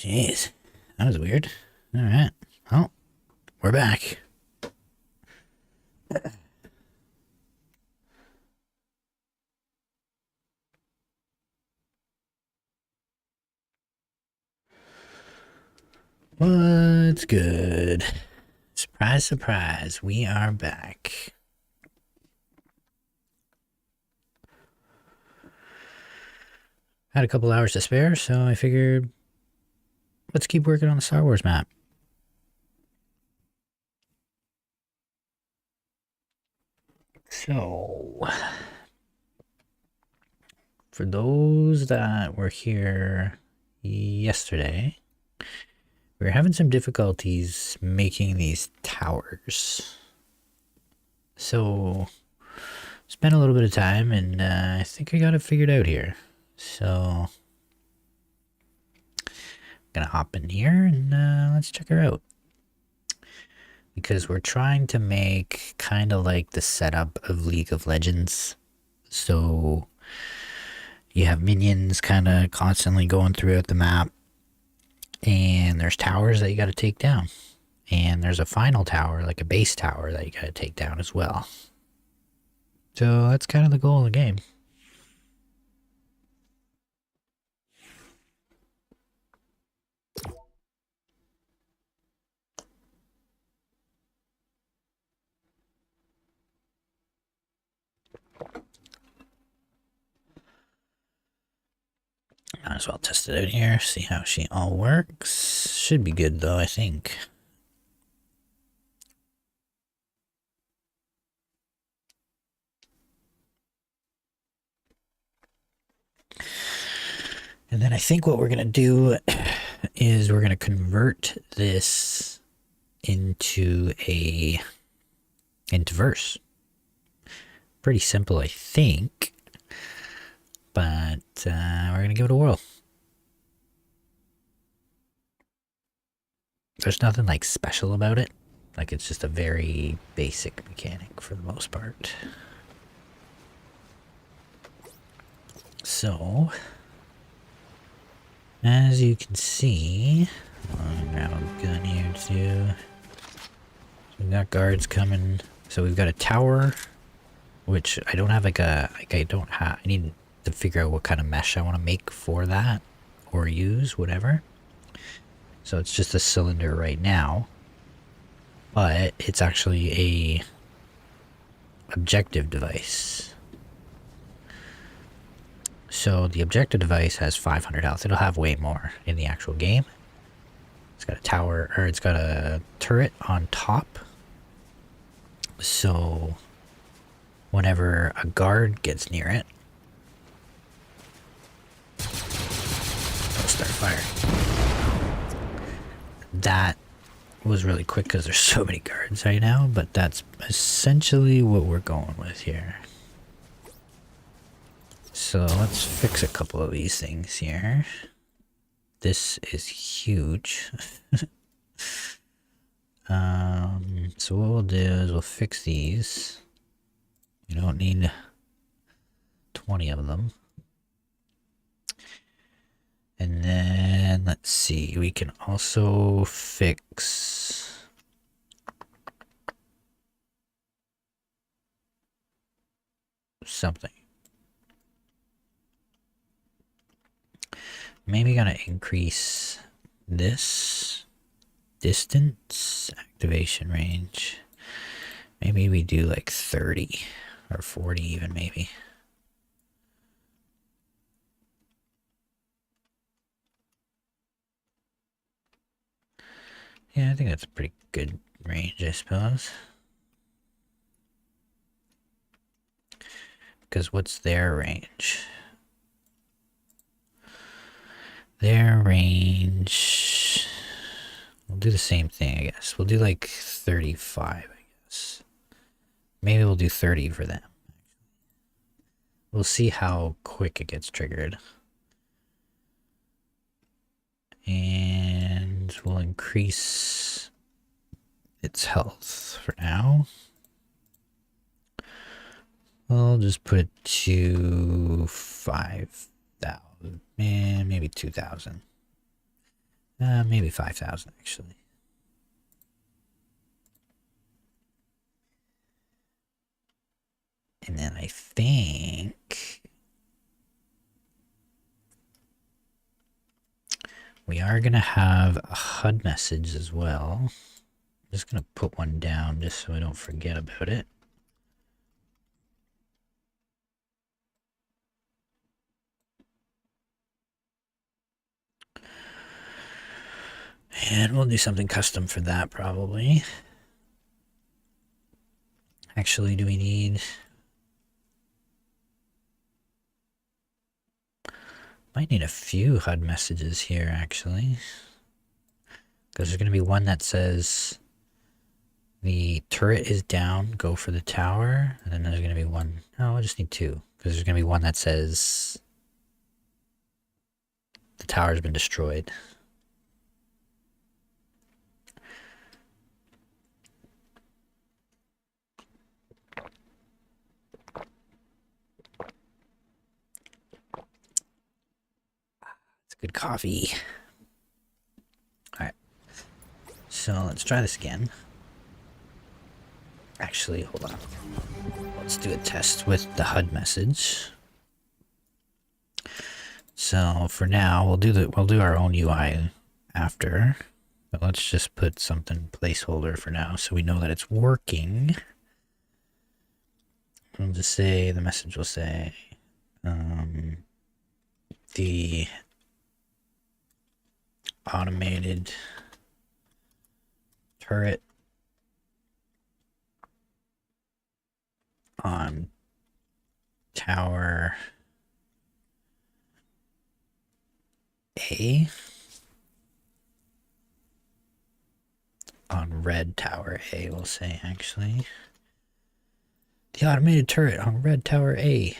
Jeez, that was weird. All right. Well, we're back. What's good? Surprise, surprise. We are back. Had a couple hours to spare, so I figured let's keep working on the Star Wars map. So, for those that were here yesterday, we were having some difficulties making these towers. So, spent a little bit of time, and I think I got it figured out here. So, I'm gonna hop in here and let's check her out. Because we're trying to make kind of like the setup of League of Legends. So you have minions kind of constantly going throughout the map, and there's towers that you got to take down, and there's a final tower, like a base tower, that you got to take down as well. So that's kind of the goal of the game. Might as well test it out here, see how she all works. Should be good though, I think. And then I think what we're going to do is we're going to convert this into verse. Pretty simple, I think. But we're going to give it a whirl. There's nothing like special about it. Like, it's just a very basic mechanic for the most part. So, as you can see, I'll grab a gun here too. We've got guards coming. So we've got a tower, which I don't have I need to figure out what kind of mesh I want to make for that, or use, whatever. So it's just a cylinder right now, but it's actually a objective device. So the objective device has 500 health. It'll have way more in the actual game. It's got a tower, or it's got a turret on top. So whenever a guard gets near it, it'll start firing. That was really quick because there's so many guards right now, but that's essentially what we're going with here. So let's fix a couple of these things here. This is huge. So what we'll do is we'll fix these. You don't need 20 of them. And then let's see, we can also fix something. Maybe gonna increase this distance, activation range. Maybe we do like 30 or 40 even, maybe. Yeah, I think that's a pretty good range, I suppose. Because what's their range? Their range... We'll do the same thing, I guess. We'll do like 35, I guess. Maybe we'll do 30 for them. We'll see how quick it gets triggered. And we'll increase its health for now. I'll just put it to 5,000, and maybe 2,000. Maybe 5,000 actually. And then I think we are going to have a HUD message as well. I'm just going to put one down just so I don't forget about it. And we'll do something custom for that probably. Actually, do we need... Might need a few HUD messages here actually. Because there's going to be one that says the turret is down, go for the tower. And then there's going to be one... No, I just need two. Because there's going to be one that says the tower's been destroyed. It's good coffee. Alright. So let's try this again. Actually, hold on. Let's do a test with the HUD message. So for now, we'll do our own UI after. But let's just put something placeholder for now so we know that it's working. We'll just say, the message will say, the automated turret on tower A, on red tower A, we'll say actually. The automated turret on red tower A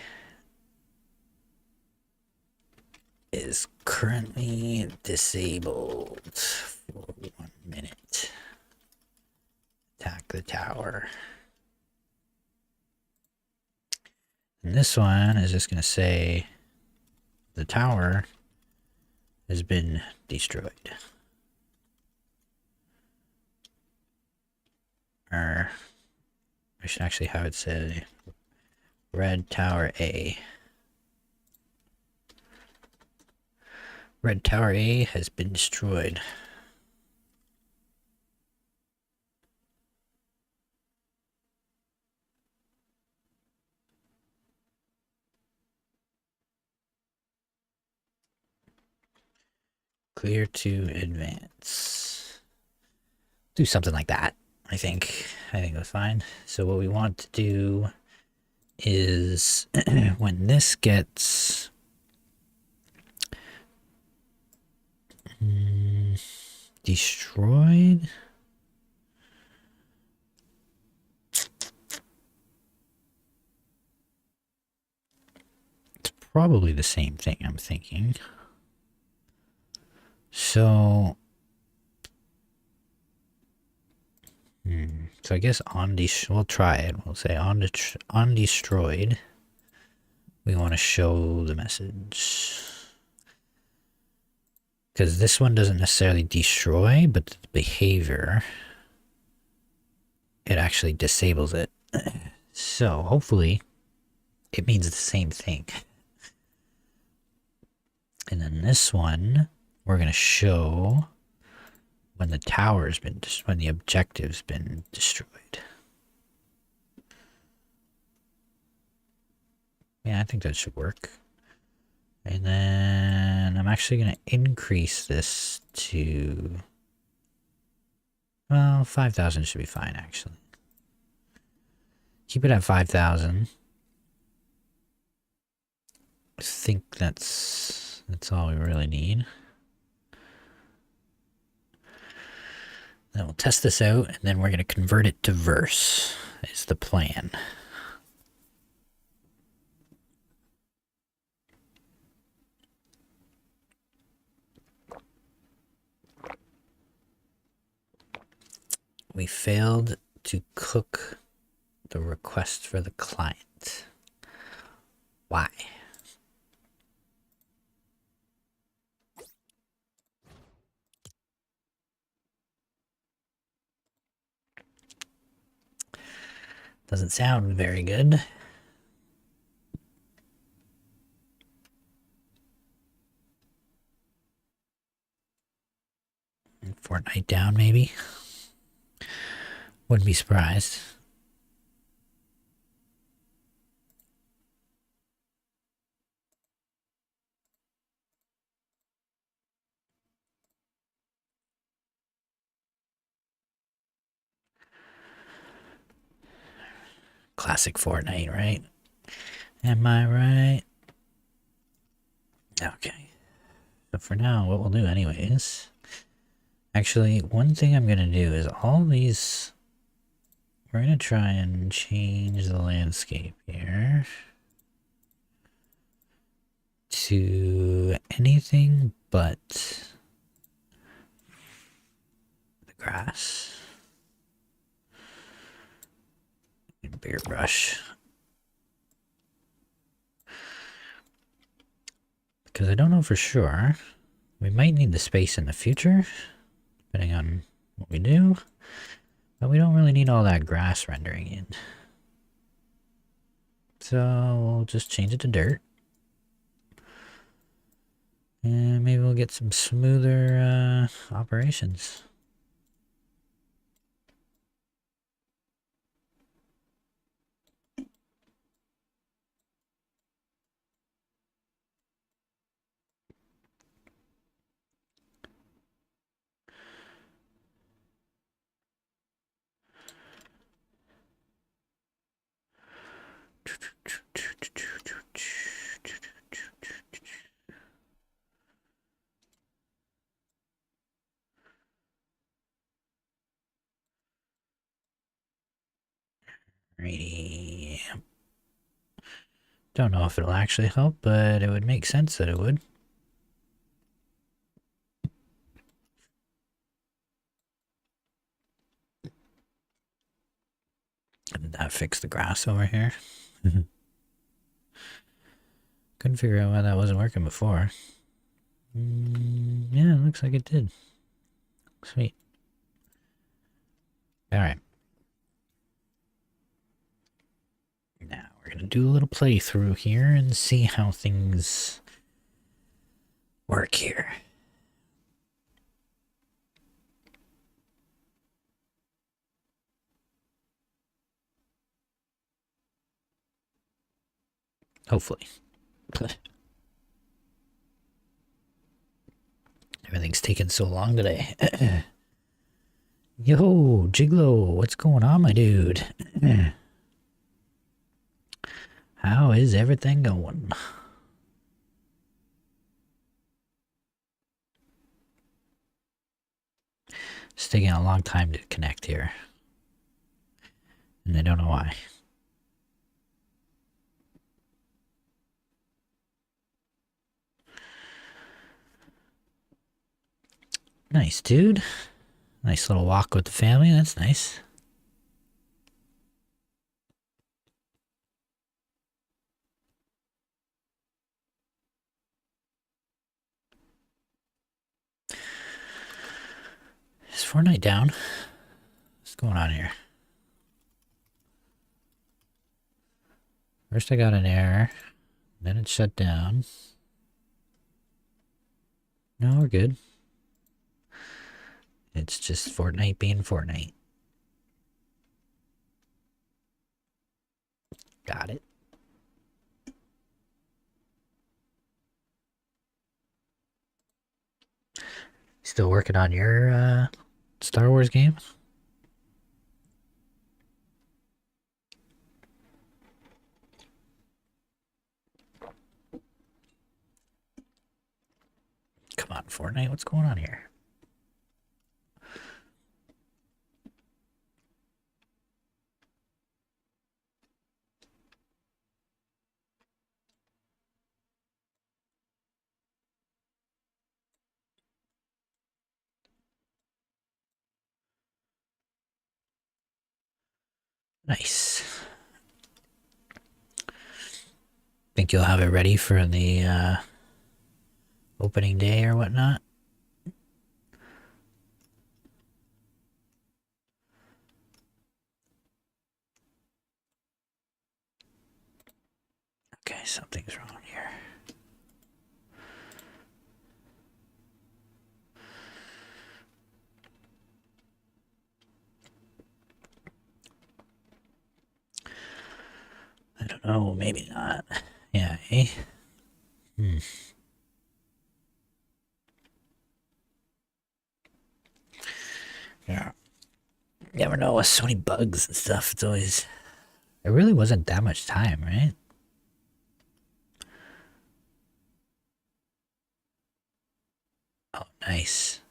is currently disabled for 1 minute. Attack the tower. And this one is just going to say the tower has been destroyed. Or I should actually have it say red tower A. Red tower A has been destroyed. Clear to advance. Do something like that. I think that's fine. So what we want to do is when this gets destroyed, it's probably the same thing, I'm thinking. So so I guess we'll try it. We'll say on destroyed. We want to show the message. Because this one doesn't necessarily destroy, but the behavior, it actually disables it. So hopefully it means the same thing. And then this one, we're going to show when the tower's been, when the objective's been destroyed. Yeah, I think that should work. And then I'm actually going to increase this to, well, 5,000 should be fine, actually. Keep it at 5,000. I think that's all we really need. Then we'll test this out, and then we're going to convert it to verse, is the plan. We failed to cook the request for the client. Why? Doesn't sound very good. Fortnite down, maybe? Wouldn't be surprised. Classic Fortnite, right? Am I right? Okay. So for now, what we'll do anyways... Actually, one thing I'm gonna do is all these... We're gonna try and change the landscape here to anything but the grass. Bigger brush. Because I don't know for sure. We might need the space in the future, depending on what we do. But we don't really need all that grass rendering in. So we'll just change it to dirt. And maybe we'll get some smoother operations. Alrighty. Don't know if it'll actually help, but it would make sense that it would. Did that fix the grass over here? Couldn't figure out why that wasn't working before. Yeah, it looks like it did. Sweet. Alright. Now we're gonna do a little playthrough here and see how things work here. Hopefully. Everything's taking so long today. Yo, Jiglo, what's going on, my dude? How is everything going? It's taking a long time to connect here. And I don't know why. Nice, dude. Nice little walk with the family. That's nice. Is Fortnite down? What's going on here? First I got an error. Then it shut down. No, we're good. It's just Fortnite being Fortnite. Got it. Still working on your Star Wars game? Come on, Fortnite, what's going on here? Nice. Think you'll have it ready for the opening day or whatnot? something's wrong here. I don't know, maybe not. Yeah, eh? Yeah. Never know with so many bugs and stuff. It's always... It really wasn't that much time, right? Oh, nice.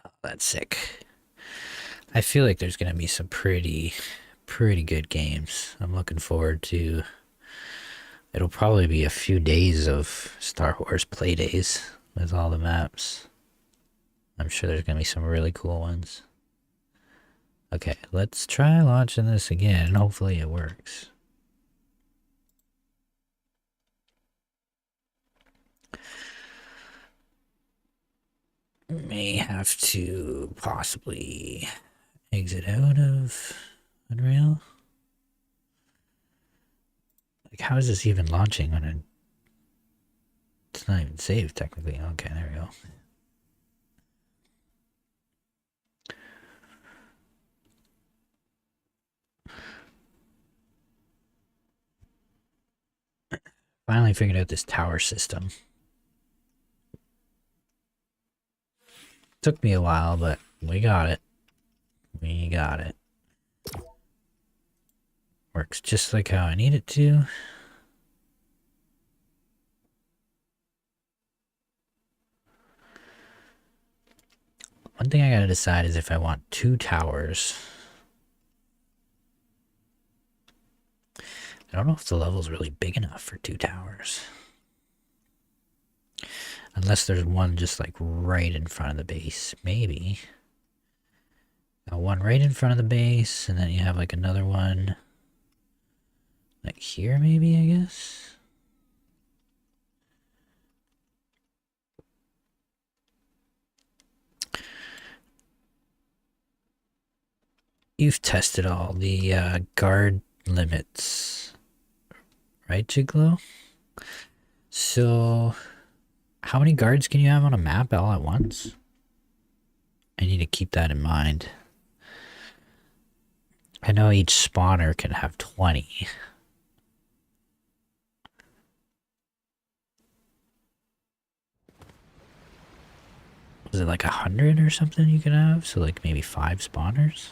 Oh, that's sick. I feel like there's gonna be some pretty good games. I'm looking forward to... It'll probably be a few days of Star Wars play days with all the maps. I'm sure there's gonna be some really cool ones. Okay, let's try launching this again. Hopefully it works. May have to possibly exit out of Unreal. Like, how is this even launching when it's not even saved technically? Okay, there we go. Finally figured out this tower system. Took me a while, but we got it. We got it. Works just like how I need it to. One thing I gotta decide is if I want 2 towers. I don't know if the level's really big enough for 2 towers. Unless there's one just like right in front of the base. Maybe. Got one right in front of the base, and then you have like another one like here maybe, I guess. You've tested all the guard limits, right, Jiglo? So, how many guards can you have on a map all at once? I need to keep that in mind. I know each spawner can have 20. Was it like 100 or something you could have? So like maybe 5 spawners?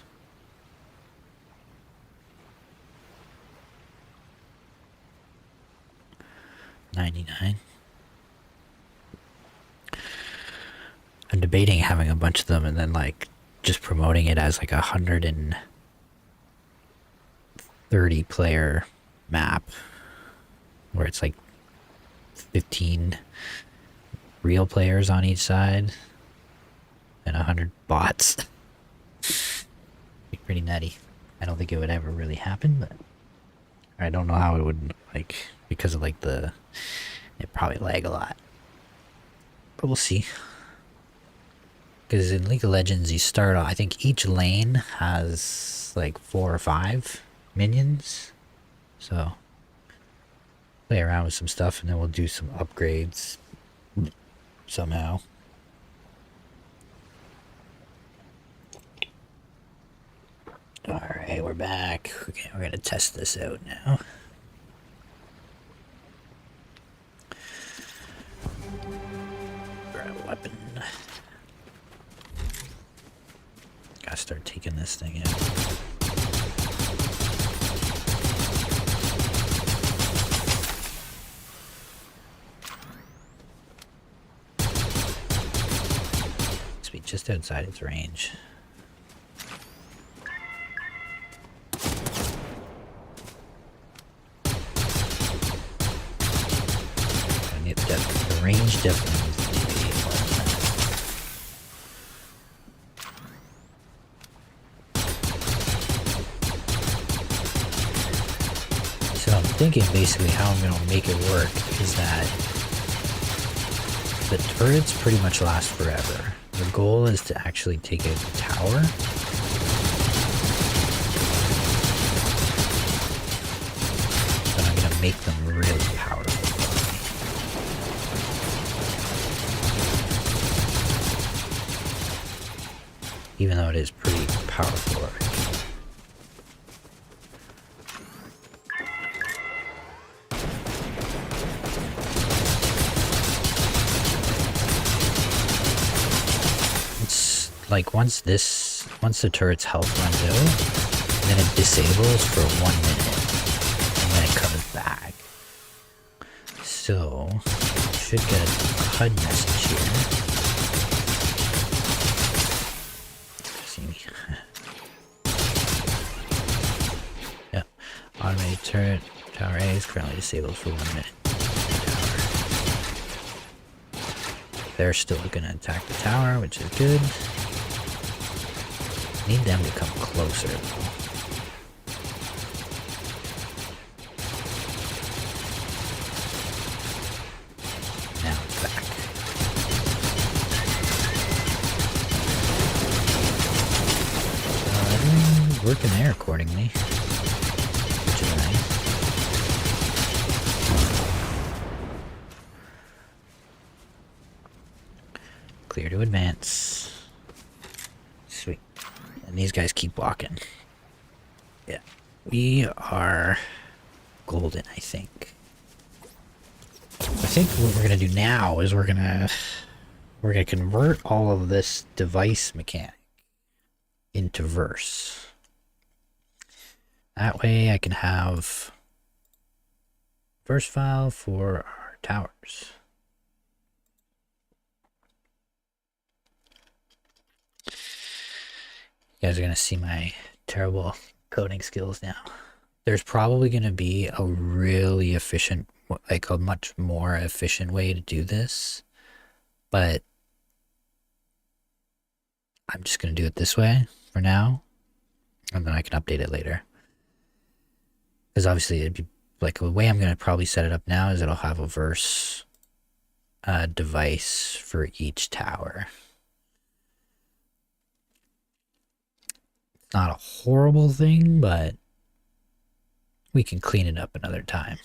$99. I'm debating having a bunch of them and then like just promoting it as like 130 player map where it's like 15 real players on each side and 100 bots. Be pretty nutty. I don't think it would ever really happen, but I don't know how it would, like, because of like it probably lag a lot, but we'll see. Because in League of Legends you start off, I think each lane has like 4 or 5 minions, so play around with some stuff and then we'll do some upgrades somehow. Alright, we're back. Okay, we're gonna test this out now. Grab a weapon. Gotta start taking this thing out. Must be just outside its range. The range definitely needs to be more than that. So I'm thinking basically how I'm going to make it work is that the turrets pretty much last forever. The goal is to actually take out the tower. But I'm gonna make them really powerful. Even though it is pretty powerful already. Like once the turret's health runs out, then it disables for 1 minute, and then it comes back. So, should get a HUD message here. See me. Yep. Automated turret. Tower A is currently disabled for 1 minute. They're still gonna attack the tower, which is good. Need them to come closer though. Now it's back. Everyone's working there accordingly. Which is nice. Clear to advance. Sweet. And these guys keep walking. Yeah. We are golden, I think. I think what we're gonna do now is we're gonna convert all of this device mechanic into verse. That way I can have verse file for our towers. You guys are gonna see my terrible coding skills now. There's probably gonna be a really efficient, like a much more efficient way to do this, but I'm just gonna do it this way for now, and then I can update it later. Because obviously it'd be like the way I'm gonna probably set it up now is it'll have a verse device for each tower. Not a horrible thing, but we can clean it up another time.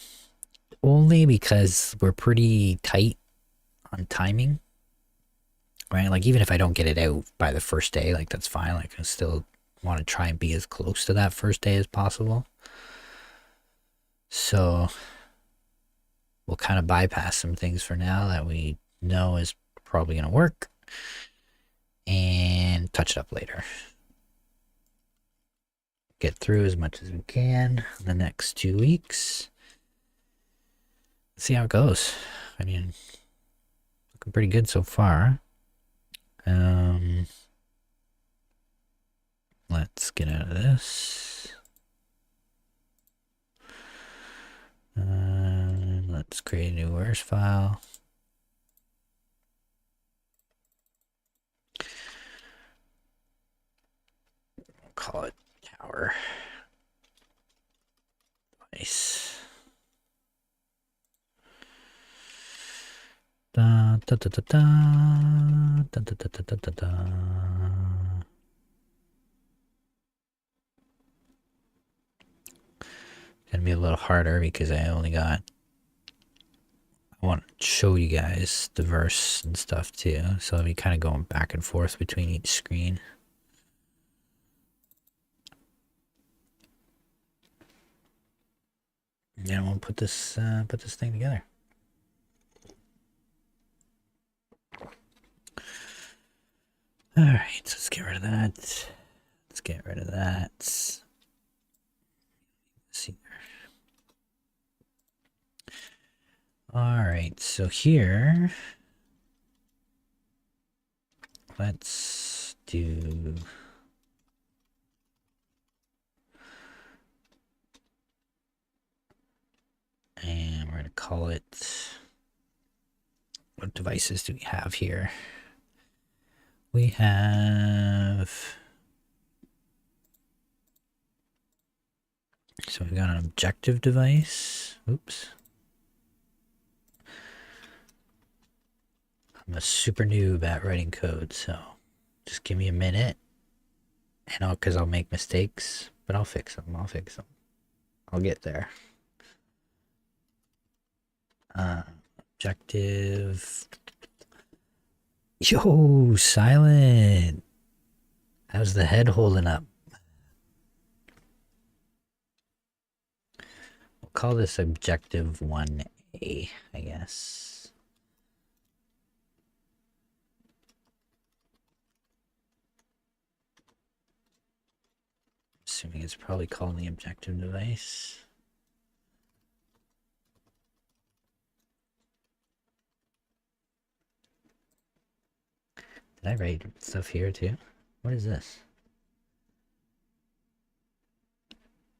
Only because we're pretty tight on timing, right? Like even if I don't get it out by the first day, like that's fine. Like I still want to try and be as close to that first day as possible. So we'll kind of bypass some things for now that we know is probably going to work and touch it up later. Get through as much as we can in the next 2 weeks. Let's see how it goes. I mean, looking pretty good so far. Let's get out of this. Let's create a new verse file. We'll call it tower. Nice. Da, da, da, da, da, da, da, da, da, da, da. Gonna be a little harder because I only got. I want to show you guys the verse and stuff too, so I'll be kind of going back and forth between each screen. And we'll put this thing together. All right, so let's get rid of that. Let's get rid of that. Let's see there. All right, so here, let's do. And we're going to call it, what devices do we have here? We have, so we've got an objective device. Oops. I'm a super noob at writing code, so just give me a minute, and because I'll make mistakes, but I'll fix them. I'll fix them. I'll get there. Objective. Yo, silent. How's the head holding up? We'll call this objective 1A, I guess. Assuming it's probably called the objective device. Did I write stuff here too? What is this?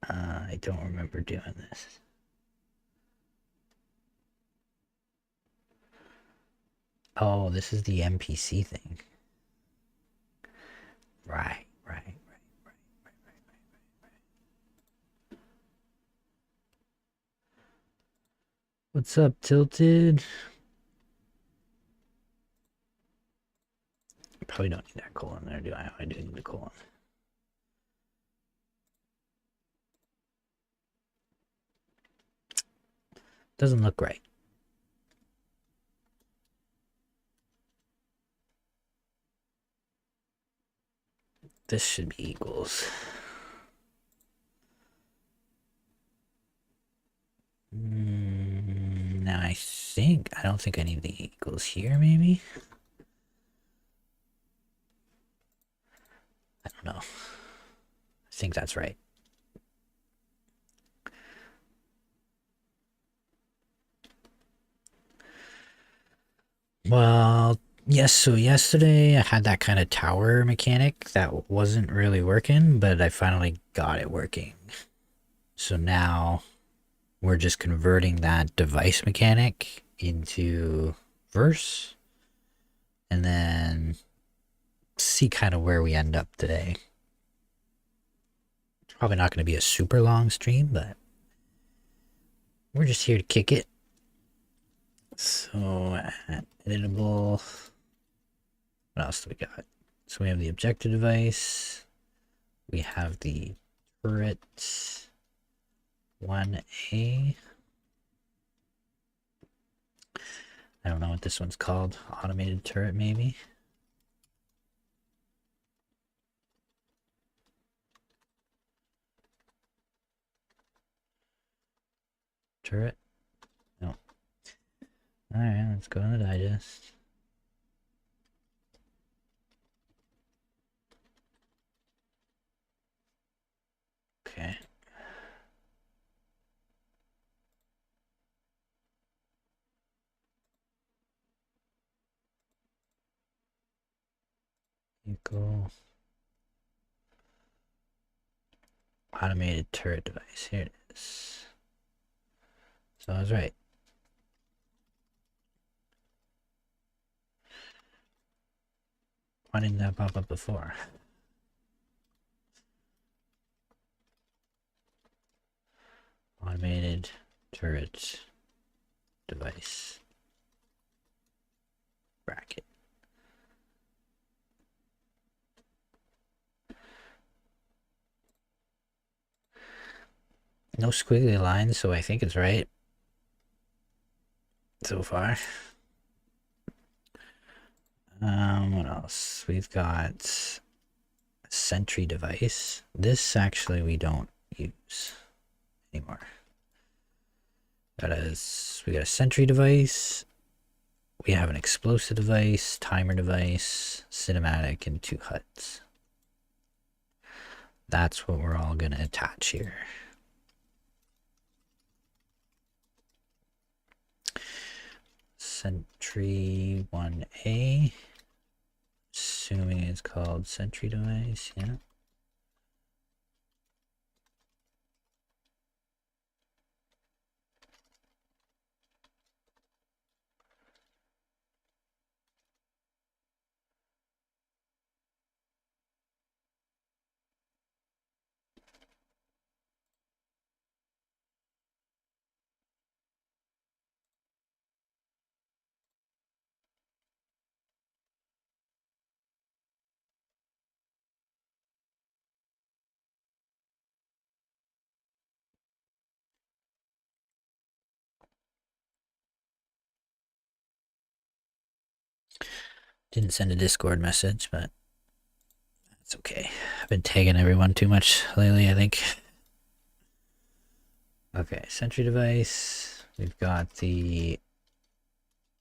I don't remember doing this. Oh, this is the NPC thing. Right. What's up, Tilted? Probably don't need that colon there, do I? I do need the colon. Doesn't look right. This should be equals. Now I don't think I need the equals here, maybe? I don't know. I think that's right. Well, yes, so yesterday I had that kind of tower mechanic that wasn't really working, but I finally got it working. So now we're just converting that device mechanic into verse and then see kind of where we end up today. It's probably not going to be a super long stream, but we're just here to kick it. So editable, what else do we got? So we have the objective device, we have the turret 1A. I don't know what this one's called. Automated turret, maybe. Turret? No. Alright, let's go in the digest. Okay. Equal automated turret device. Here it is. So I was right. Why didn't that pop up before? Automated turret device. Bracket. No squiggly lines, so I think it's right so far. What else? We've got a sentry device. This actually we don't use anymore. We got a sentry device. We have an explosive device, timer device, cinematic, and 2 huts. That's what we're all gonna attach here. Sentry 1A. Assuming it's called sentry device, yeah. Didn't send a Discord message, but it's okay. I've been tagging everyone too much lately, I think. Okay, sentry device. We've got the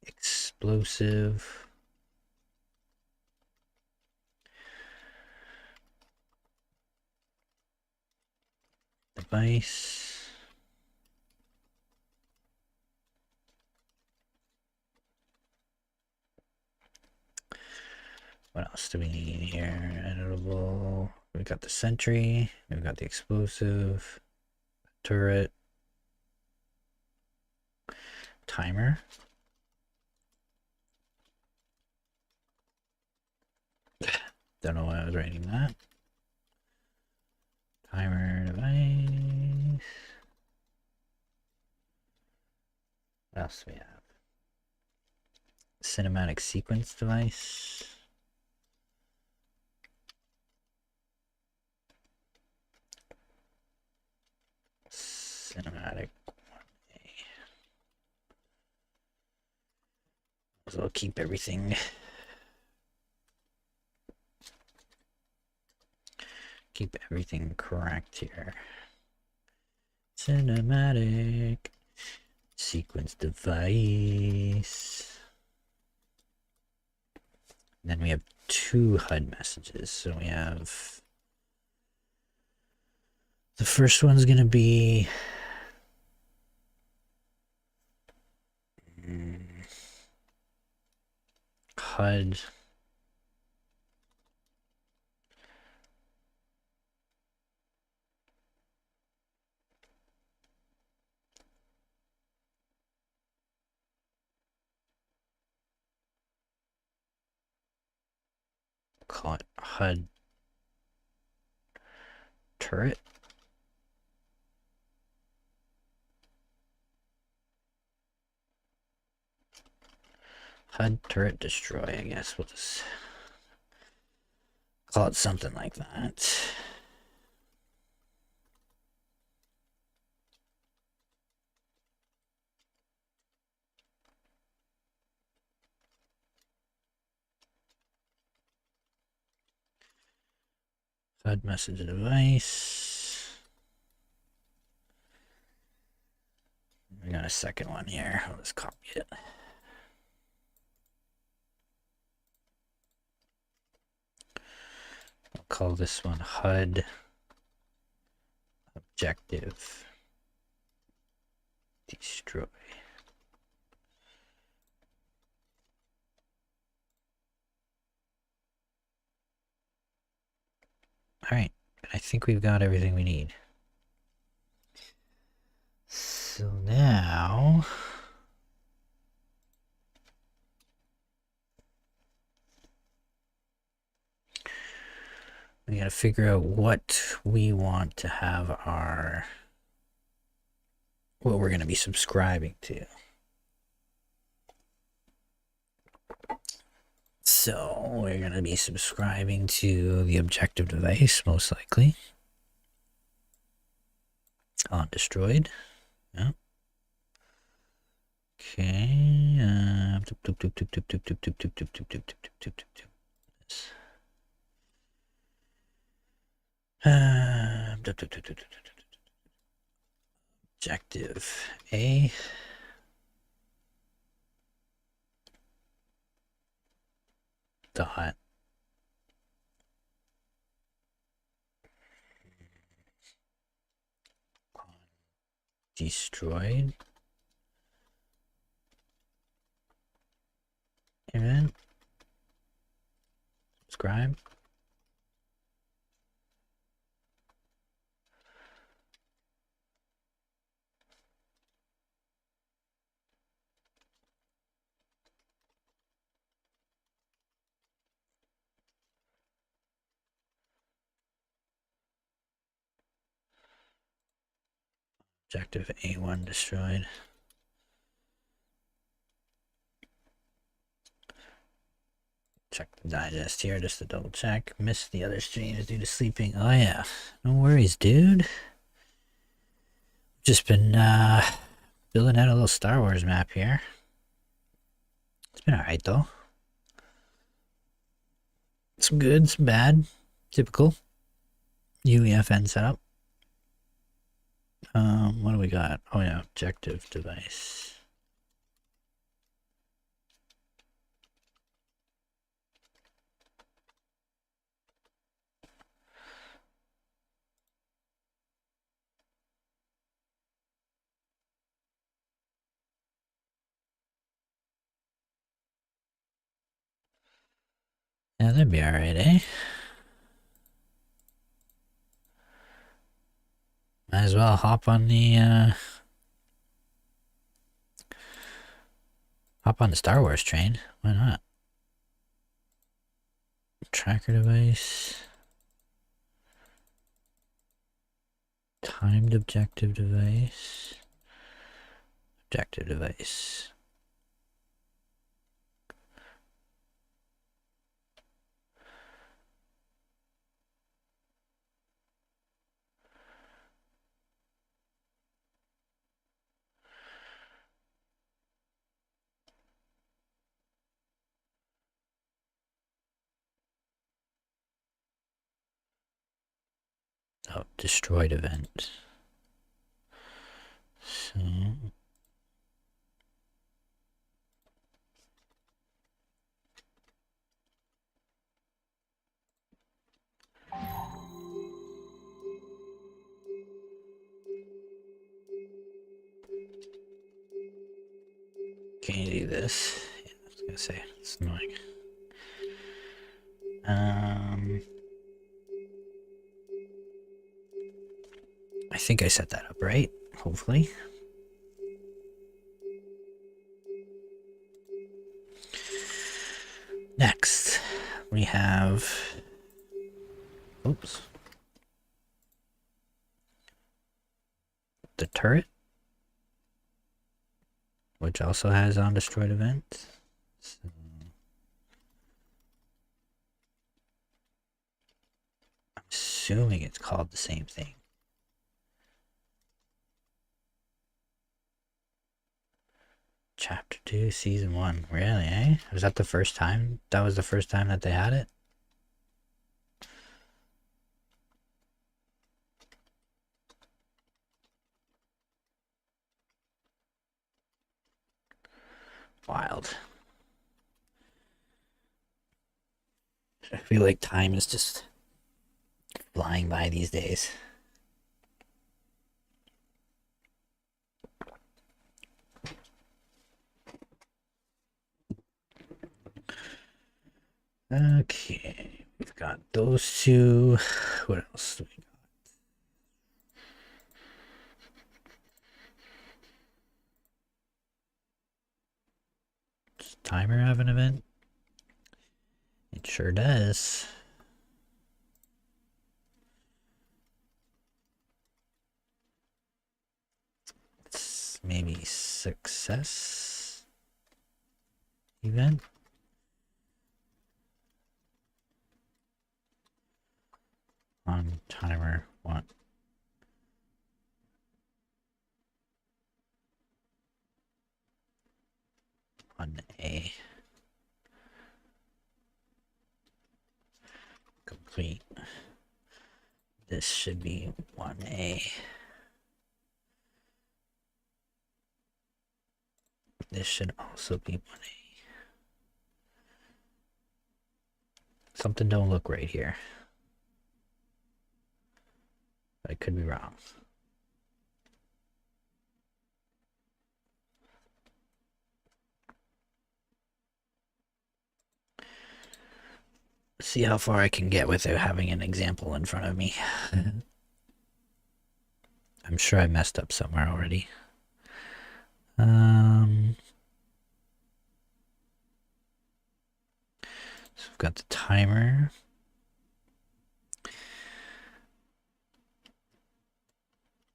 explosive device. What else do we need here? Editable. We've got the sentry. We've got the explosive. Turret. Timer. Don't know why I was writing that. Timer device. What else do we have? Cinematic sequence device. Cinematic 1A. So I'll keep everything. Keep everything correct here. Cinematic sequence device. And then we have 2 HUD messages. So we have the first one's gonna be HUD call it HUD turret. HUD turret destroy, I guess. We'll just call it something like that. HUD message device. We got a second one here. I'll just copy it. I'll call this one HUD objective destroy. All right, I think we've got everything we need. So now we gotta figure out what we want to have what we're gonna be subscribing to. So we're gonna be subscribing to the objective device, most likely. On destroyed. Yeah. Okay. Objective A. Dot. Destroyed. Event. Subscribe. Objective A1 destroyed. Check the digest here just to double check. Missed the other streams due to sleeping. Oh yeah, no worries, dude. Just been building out a little Star Wars map here. It's been alright though. Some good, some bad. Typical UEFN setup. What do we got? Oh yeah, objective device. Yeah, that'd be alright, eh? Might as well hop on the Star Wars train. Why not? Tracker device. Timed objective device. Objective device. Oh, destroyed event. So can you do this? Yeah, I was gonna say it's annoying. I think I set that up right, hopefully. Next, we have, oops, the turret, which also has on destroyed event. So, I'm assuming it's called the same thing. Chapter 2, Season 1. Really, eh? Was that the first time? That was the first time that they had it? Wild. I feel like time is just flying by these days. Okay, we've got those two. What else do we got? Does timer have an event? It sure does. It's maybe success event. On timer 1. On A. Complete. This should be 1A. This should also be 1A. Something don't look right here. I could be wrong. See how far I can get without having an example in front of me. I'm sure I messed up somewhere already. So we've got the timer.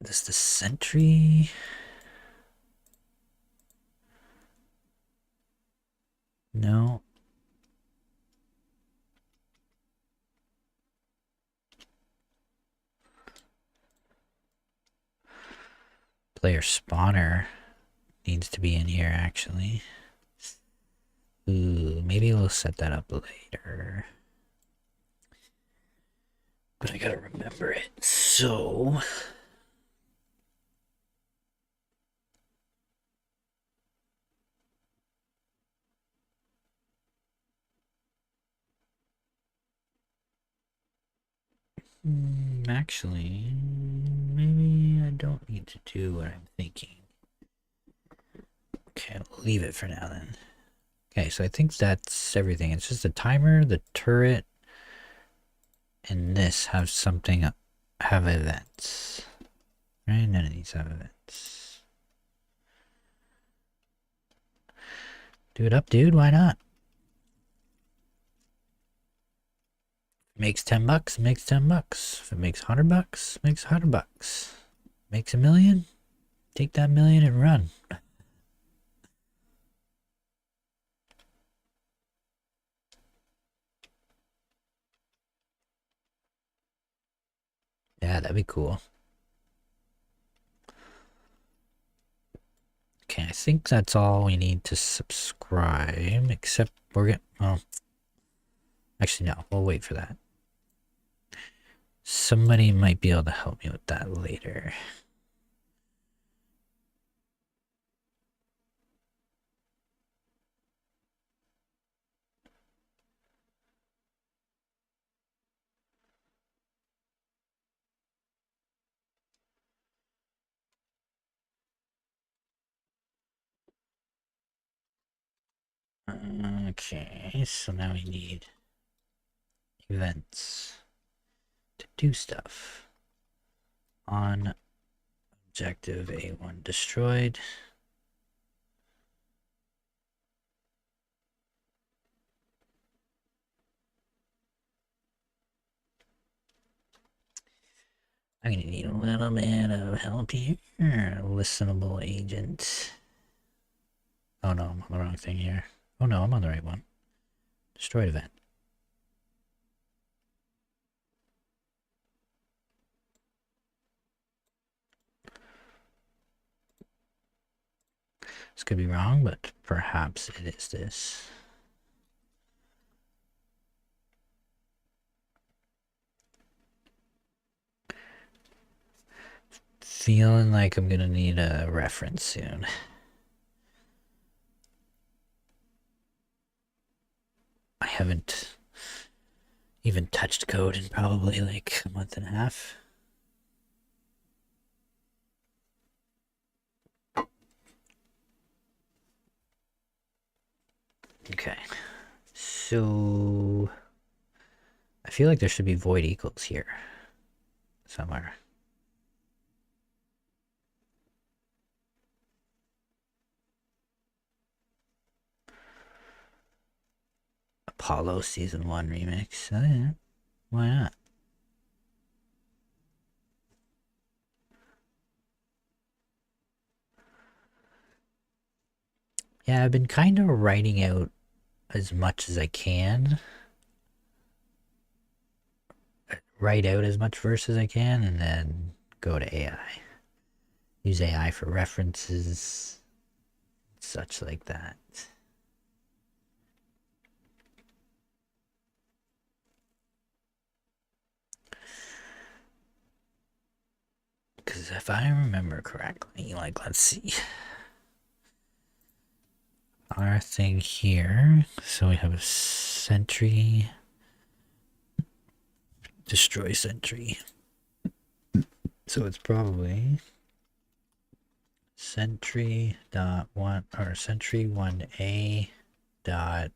This is the sentry. No. Player spawner needs to be in here actually. Ooh, maybe we'll set that up later. but I gotta remember it. So actually, maybe I don't need to do what I'm thinking. Okay, I'll leave it for now then. Okay, so I think that's everything. It's just the timer, the turret, and this have something, have events. Right? None of these have events. Do it up, dude. Why not? Makes $10, makes $10. If it makes $100, makes $100. Makes a million, take that million and run. Yeah, that'd be cool. Okay, I think that's all we need to subscribe, except we're getting, well, actually no, we'll wait for that. Somebody might be able to help me with that later. Okay, so now we need events to do stuff. On objective A1 destroyed. I'm gonna need a little bit of help here. Listenable agent. Oh no, I'm on the wrong thing here. Oh no, I'm on the right one. Destroyed event. This could be wrong, but perhaps it is this. Feeling like I'm gonna need a reference soon. I haven't even touched code in probably like a month and a half. Okay, so I feel like there should be void equals here somewhere. Apollo Season 1 remix. Oh, yeah. Why not? Yeah, I've been kind of writing out as much as I can. Write out as much verse as I can and then go to AI. Use AI for references, such like that. Because if I remember correctly, like, let's see. Our thing here, so we have a sentry, destroy sentry. So it's probably sentry dot one or sentry 1A dot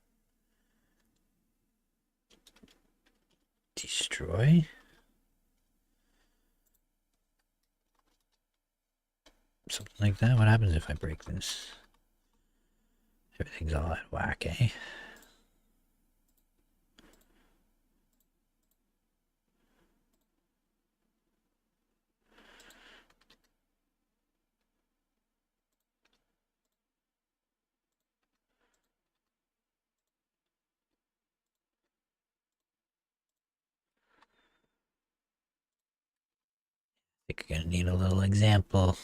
destroy. Something like that. What happens if I break this? Everything's all out of whack, eh? I think you're gonna need a little example.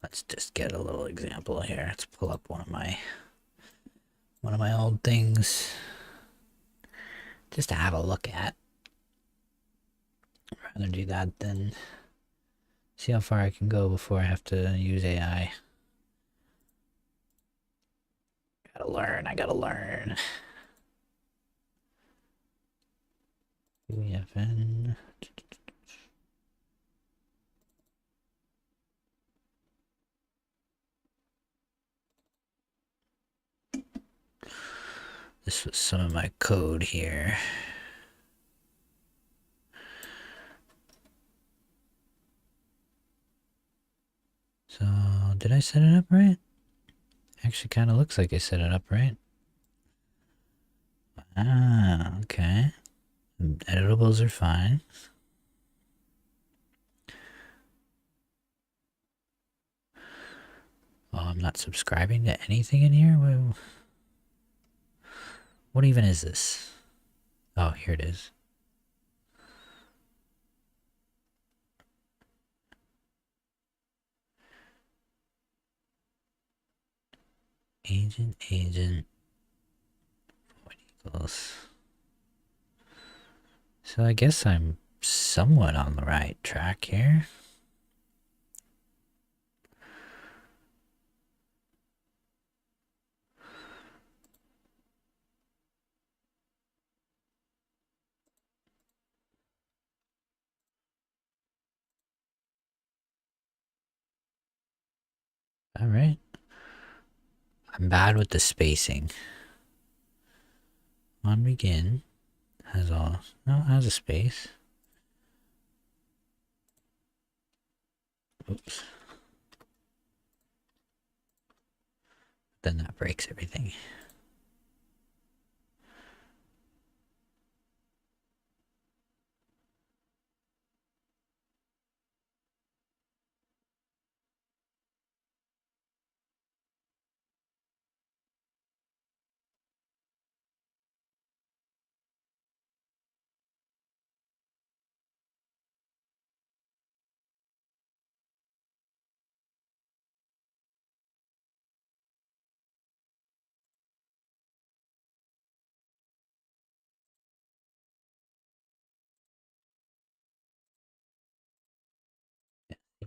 Let's just get a little example here. Let's pull up one of my old things just to have a look at. I'd rather do that than see how far I can go before I have to use AI. I gotta learn. UEFN. This was some of my code here. So, did I set it up right? Actually, kind of looks like I set it up right. Ah, okay. Editables are fine. Oh, I'm not subscribing to anything in here? What even is this? Oh, here it is. Agent. What equals? So I guess I'm somewhat on the right track here. All right. I'm bad with the spacing. On begin has all has a space. Oops. Then that breaks everything.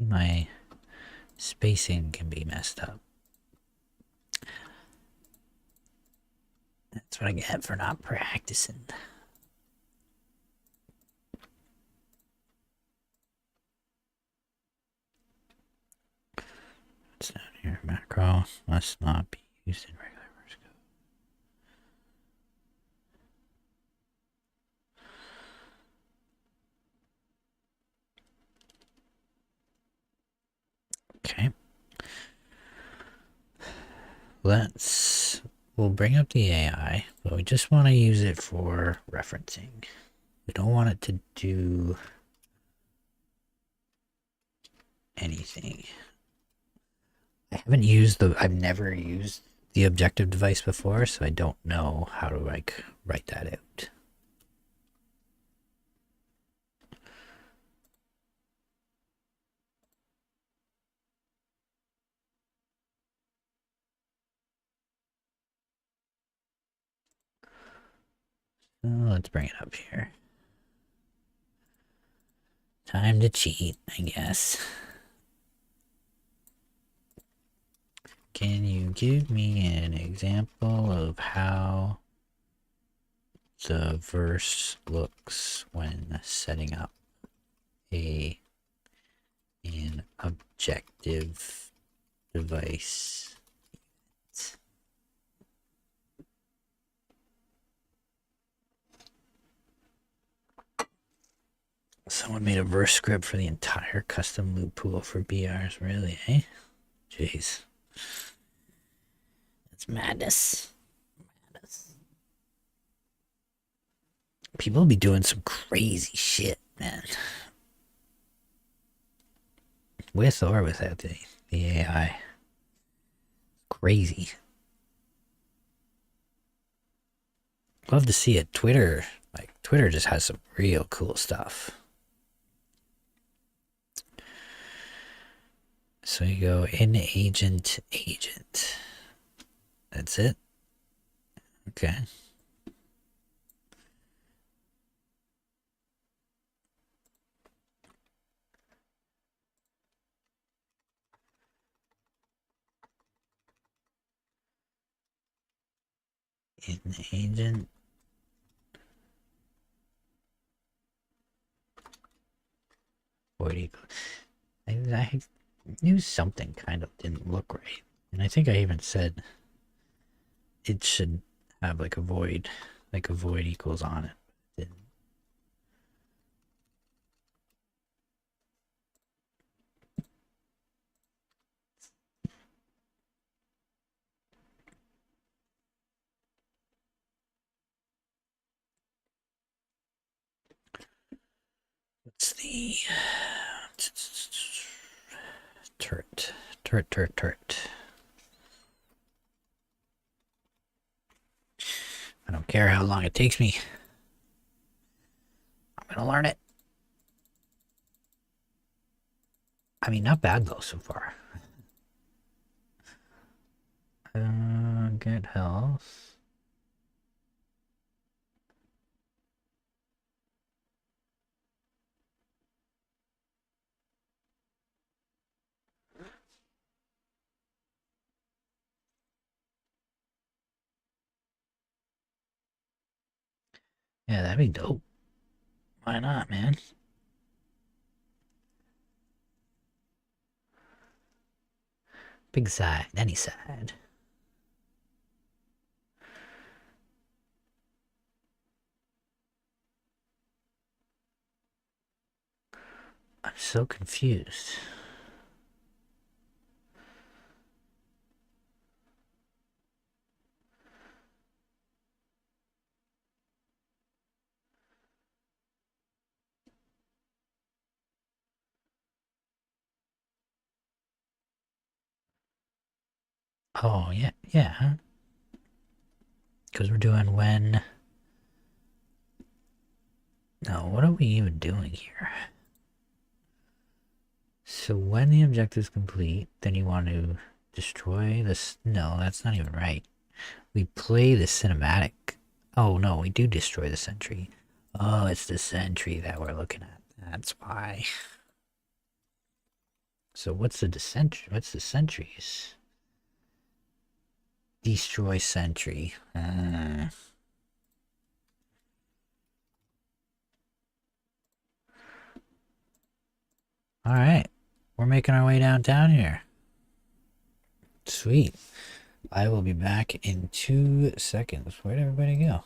My spacing can be messed up. That's what I get for not practicing. What's down here? Macro must not be used in regular verse code. Okay. We'll bring up the AI, but we just want to use it for referencing. We don't want it to do anything. I've never used the objective device before, so I don't know how to like write that out. So let's bring it up here. Time to cheat, I guess. Can you give me an example of how the verse looks when setting up an objective device? Someone made a verse script for the entire custom loop pool for BRs, really, eh? Jeez. That's madness. People be doing some crazy shit, man. With or without the AI. Crazy. Love to see it. Twitter just has some real cool stuff. So you go in agent. That's it. Okay. In agent. Void equal. I knew something kind of didn't look right. And I think I even said it should have like a void equals on it. It didn't. What's the turret? Turret. I don't care how long it takes me. I'm gonna learn it. I mean, not bad though so far. Get health. Yeah, that'd be dope. Why not, man? Big side, any side. I'm so confused. Oh, yeah. Because we're doing when... No, what are we even doing here? So when the objective is complete, then you want to destroy this... No, that's not even right. We play the cinematic. Oh, no, we do destroy the sentry. Oh, it's the sentry that we're looking at. That's why. So what's the sentry? What's the sentries? Destroy sentry. Alright. We're making our way downtown here. Sweet. I will be back in 2 seconds. Where'd everybody go?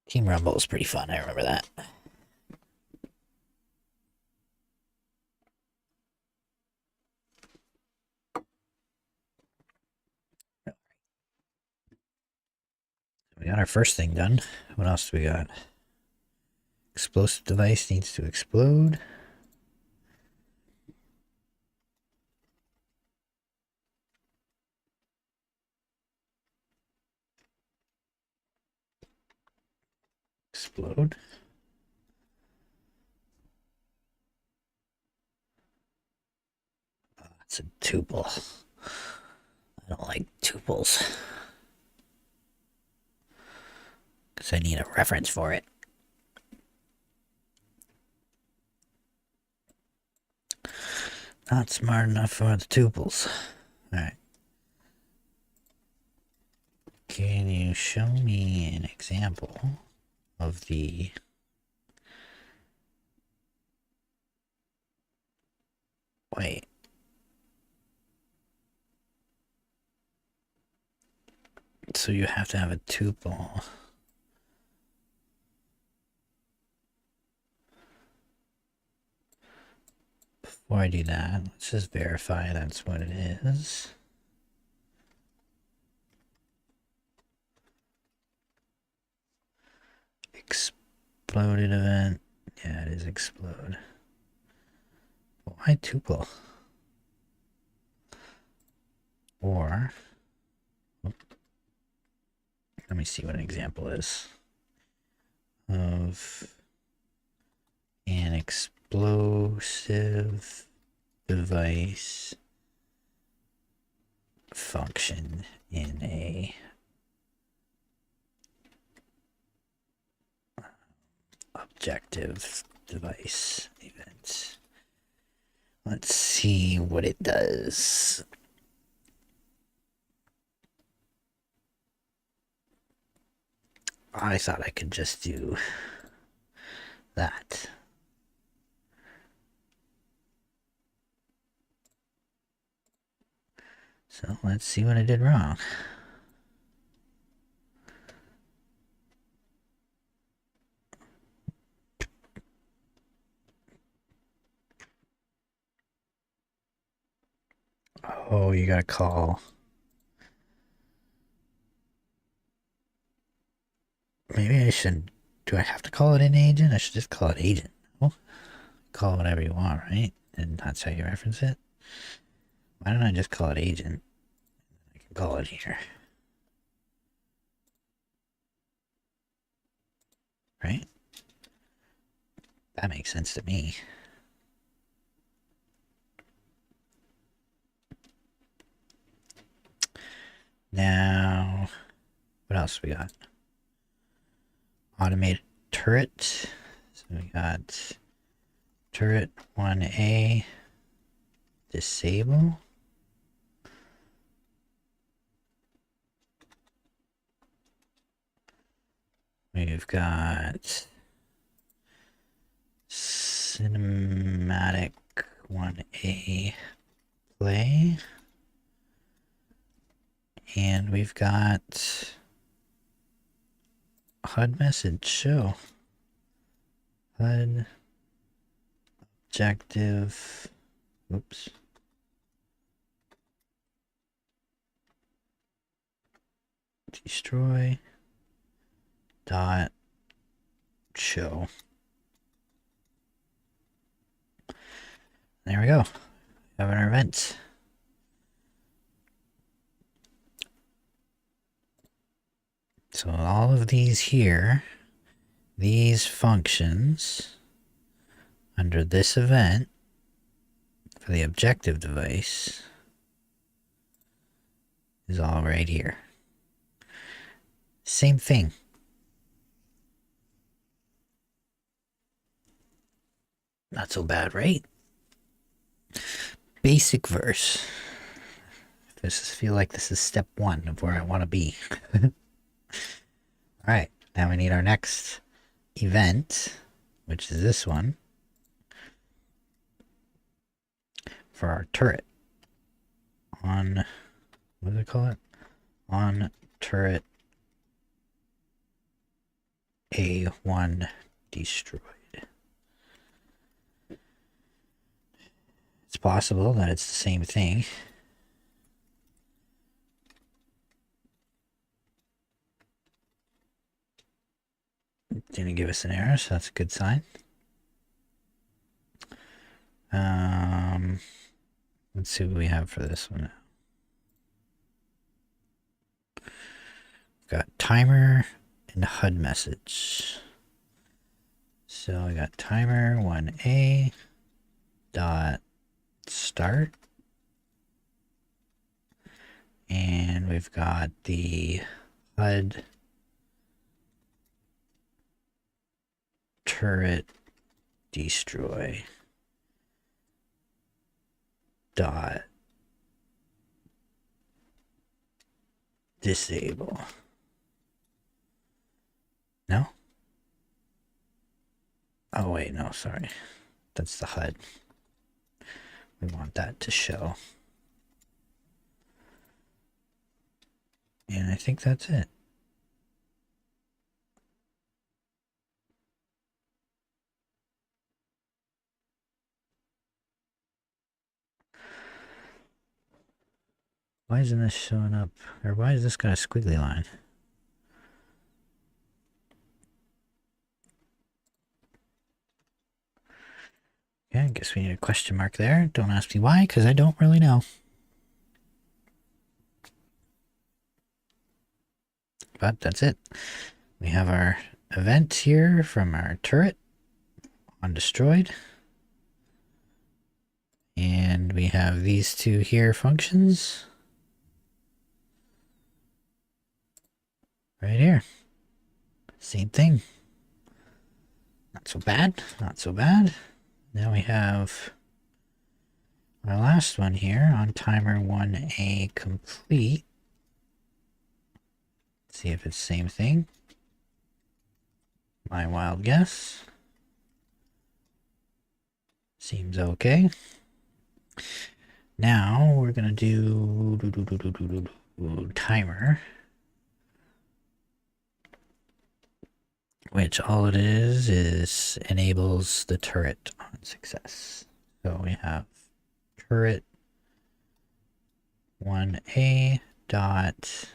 Team Rumble is pretty fun. I remember that. We got our first thing done. What else do we got? Explosive device needs to explode. explode. It's a tuple. I don't like tuples. Because I need a reference for it. Not smart enough for the tuples. Alright. Can you show me an example of the... Wait. So you have to have a tuple. Before I do that, let's just verify that's what it is. Exploded event. Yeah, it is explode. Why tuple? Or, let me see what an example is of an explosive device function in a objective device event. Let's see what it does. I thought I could just do that. So let's see what I did wrong. Oh, you gotta call. Maybe I should. Do I have to call it an agent? I should just call it agent. No? Call it whatever you want, right? And that's how you reference it. Why don't I just call it agent? I can call it here. Right? That makes sense to me. Now, what else we got? Automated turret. So we got turret 1A, disable. We've got cinematic 1A, play. And we've got HUD message show. HUD objective. Oops. Destroy dot show. There we go. We have our events. So all of these here, these functions under this event for the objective device is all right here. Same thing. Not so bad, right? Basic verse. Feel like this is step one of where I want to be. Alright, now we need our next event, which is this one, for our turret. On, what do they call it? On turret A1 destroyed. It's possible that it's the same thing. Didn't give us an error, so that's a good sign. Let's see what we have for this one. We've got timer and HUD message. So I got timer 1A dot start. And we've got the HUD turret destroy dot disable. No? Oh wait, no, sorry. That's the HUD. We want that to show. And I think that's it. Why isn't this showing up? Or why is this got a squiggly line? Yeah, I guess we need a question mark there. Don't ask me why, because I don't really know. But that's it. We have our event here from our turret on destroyed. And we have these two here functions. Right here. Same thing. Not so bad. Not so bad. Now we have our last one here on timer 1A complete. See if it's the same thing. My wild guess. Seems okay. Now we're gonna do timer, which all it is enables the turret on success. So we have turret 1A dot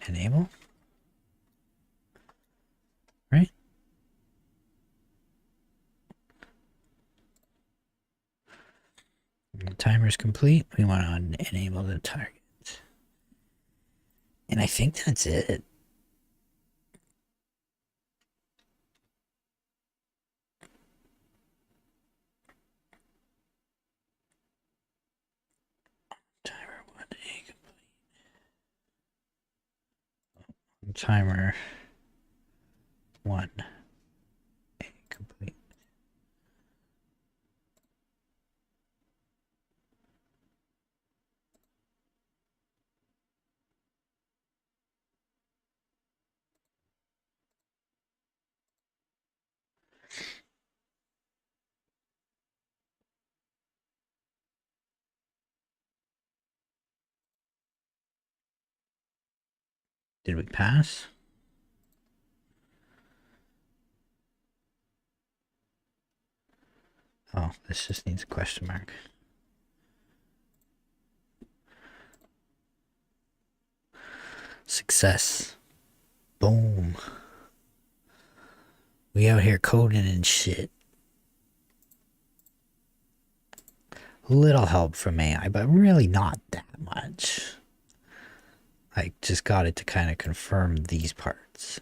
enable, right? The timer is complete. We want to enable the target. And I think that's it. Timer 1A complete. Timer 1A complete. Did we pass? Oh, this just needs a question mark. Success. Boom. We out here coding and shit. Little help from AI, but really not that much. I just got it to kind of confirm these parts.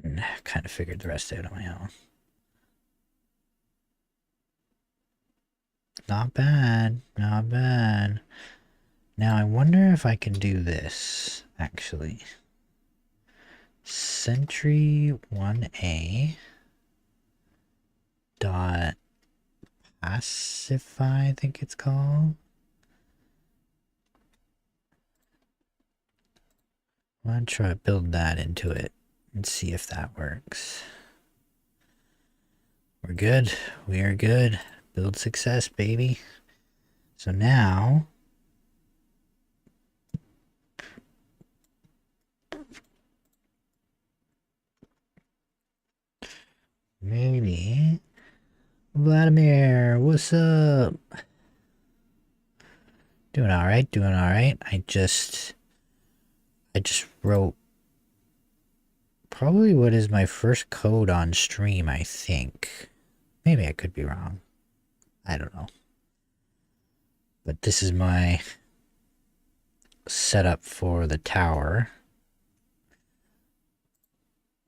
And kind of figured the rest out on my own. Not bad. Not bad. Now I wonder if I can do this, actually. Sentry 1A dot pacify, I think it's called. I'm gonna try to build that into it and see if that works. We're good. We are good. Build success, baby. So now maybe Vladimir, what's up? Doing all right, doing all right. I just wrote probably what is my first code on stream, I think. Maybe I could be wrong. I don't know. But this is my setup for the tower.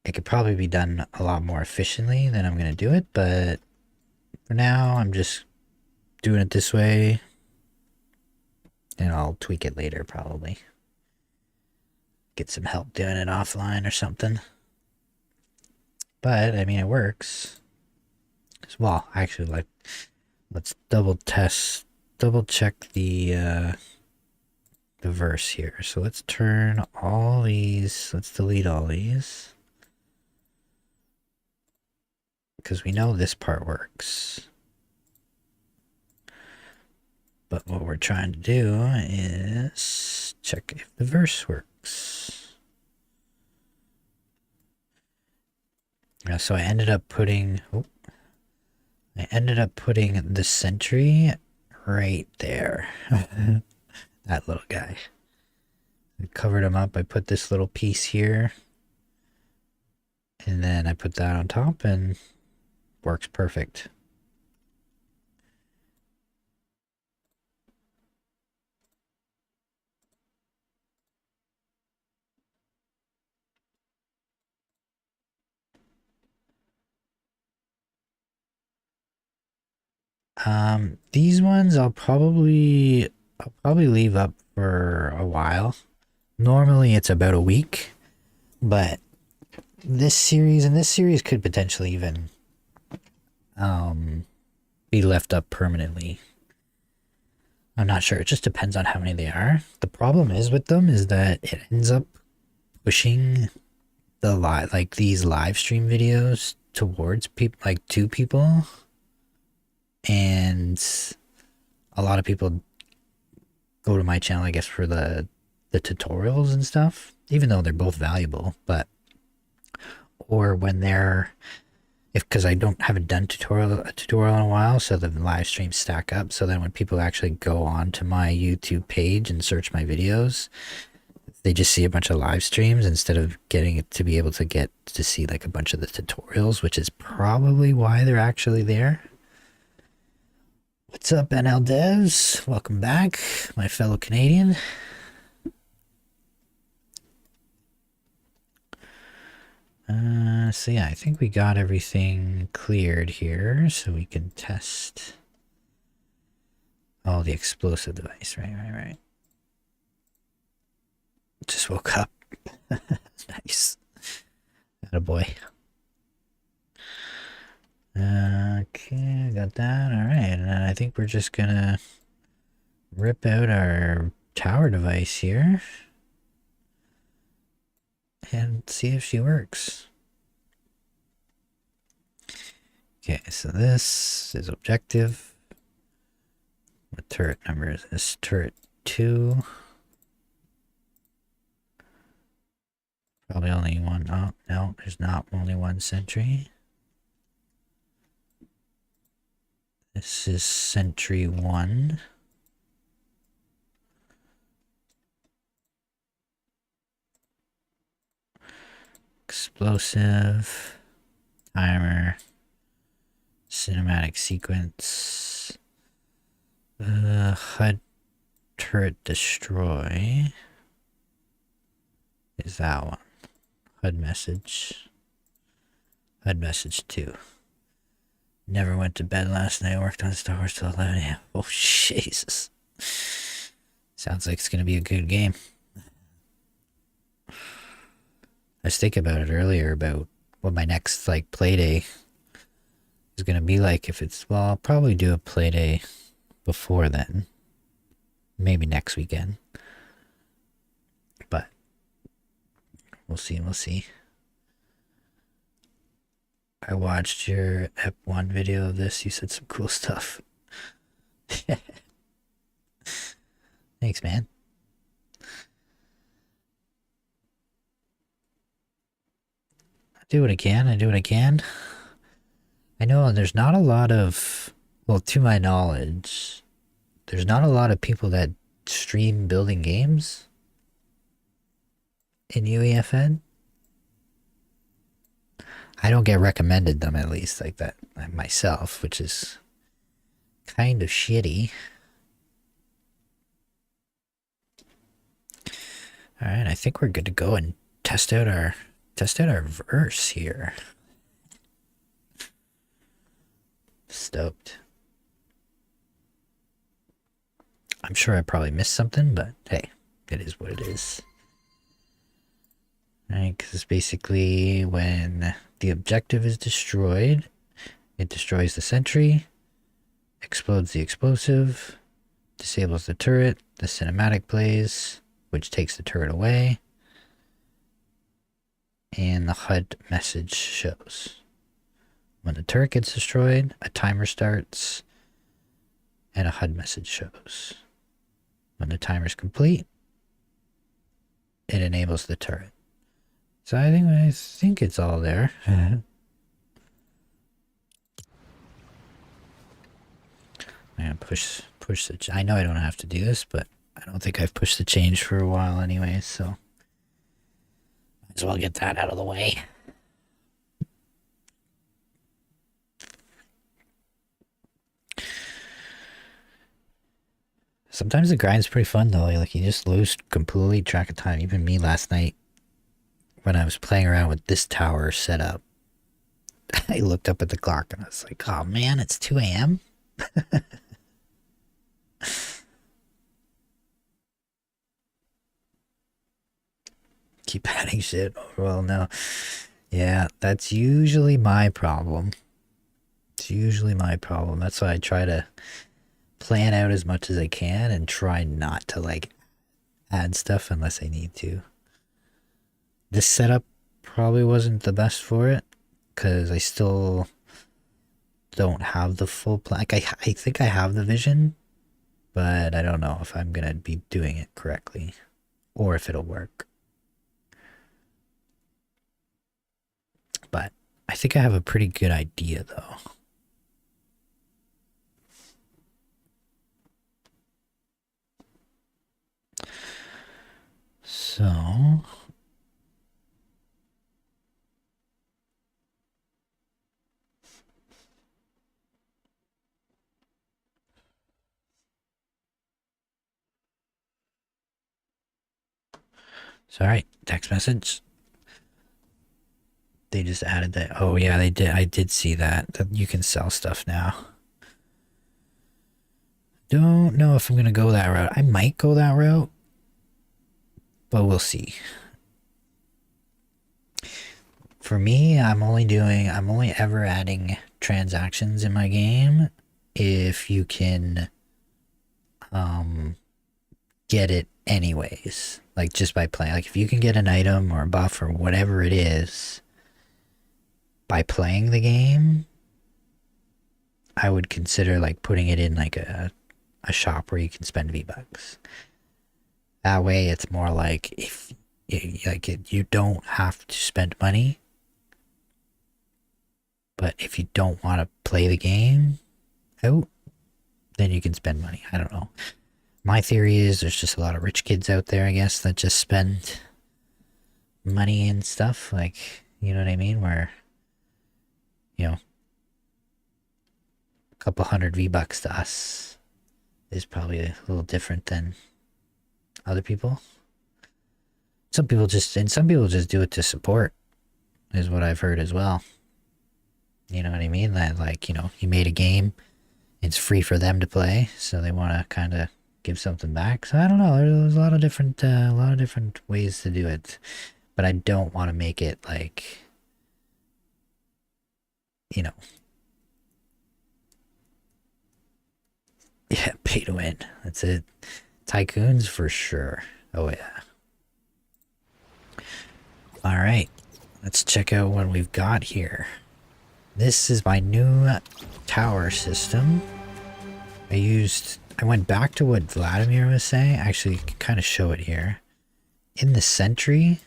It could probably be done a lot more efficiently than I'm going to do it, but for now, I'm just doing it this way, and I'll tweak it later probably. Get some help doing it offline or something. But, I mean, it works. Well, actually, like, let's double check the verse here. So let's turn all these, let's delete all these. Because we know this part works. But what we're trying to do is check if the verse works. So I ended up putting the sentry right there. That little guy. I covered him up. I put this little piece here. And then I put that on top and works perfect. These ones I'll probably leave up for a while. Normally it's about a week, but this series could potentially even be left up permanently. I'm not sure. It just depends on how many they are. The problem is with them is that it ends up pushing these live stream videos towards people, like to people, and a lot of people go to my channel, I guess, for the tutorials and stuff, even though they're both valuable. But or when they're because I don't haven't done a tutorial in a while, so the live streams stack up. So then when people actually go on to my YouTube page and search my videos, they just see a bunch of live streams instead of getting it to be able to get to see like a bunch of the tutorials, which is probably why they're actually there. What's up, NL Devs? Welcome back, my fellow Canadian. So yeah, I think we got everything cleared here, so we can test the explosive device. Right. Just woke up. Nice. Attaboy. Okay, got that. Alright, and then I think we're just gonna rip out our tower device here and see if she works. Okay, so this is objective. What turret number is this? Turret 2. Probably only one. Oh, no, there's not only one sentry. This is sentry 1. Explosive. Timer. Cinematic sequence. HUD turret destroy. Is that one. HUD message. HUD message 2. Never went to bed last night. Worked on Star Wars till 11 a.m. Oh, Jesus. Sounds like it's going to be a good game. I was thinking about it earlier about what my next, like, play day is going to be like. If it's, well, I'll probably do a play day before then. Maybe next weekend. But we'll see. I watched your EP1 video of this. You said some cool stuff. Thanks, man. I do what I can. I know there's not a lot of, well, to my knowledge, there's not a lot of people that stream building games in UEFN. I don't get recommended them, at least, like that myself, which is kind of shitty. Alright, I think we're good to go and test out our verse here. Stoked. I'm sure I probably missed something, but hey, it is what it is. Right, because basically when the objective is destroyed, it destroys the sentry, explodes the explosive, disables the turret, the cinematic plays, which takes the turret away, and the HUD message shows. When the turret gets destroyed, a timer starts, and a HUD message shows. When the timer is complete, it enables the turret. So I think it's all there. I'm gonna push the. I know I don't have to do this, but I don't think I've pushed the change for a while anyway, so might as well get that out of the way. Sometimes the grind's pretty fun though. Like you just lose completely track of time. Even me last night, when I was playing around with this tower setup, I looked up at the clock and I was like, "Oh man, it's 2 a.m." Keep adding shit. Well, no. Yeah, that's usually my problem. It's usually my problem. That's why I try to plan out as much as I can and try not to like add stuff unless I need to. This setup probably wasn't the best for it because I still don't have the full plan. Like I think I have the vision, but I don't know if I'm gonna be doing it correctly or if it'll work. But I think I have a pretty good idea though. So sorry, text message. They just added that. Oh yeah, they did. I did see that you can sell stuff now. Don't know if I'm gonna go that route. I might go that route, but we'll see. For me, I'm only ever adding transactions in my game if you can get it anyways. Like just by playing. Like if you can get an item or a buff or whatever it is by playing the game, I would consider like putting it in like a shop where you can spend V-Bucks. That way it's more like if you don't have to spend money, but if you don't want to play the game out, then you can spend money. I don't know. My theory is there's just a lot of rich kids out there, I guess, that just spend money and stuff. Like, you know what I mean? Where, you know, a couple hundred V-Bucks to us is probably a little different than other people. Some people just do it to support, is what I've heard as well. You know what I mean? That like, you know, you made a game, it's free for them to play, so they want to kind of give something back. So I don't know. There's a lot of different ways to do it, but I don't want to make it like, you know, yeah, pay to win. That's it. Tycoons for sure. Oh yeah. All right, let's check out what we've got here. This is my new tower system. I went back to what Vladimir was saying. Actually, kind of show it here. In the sentry,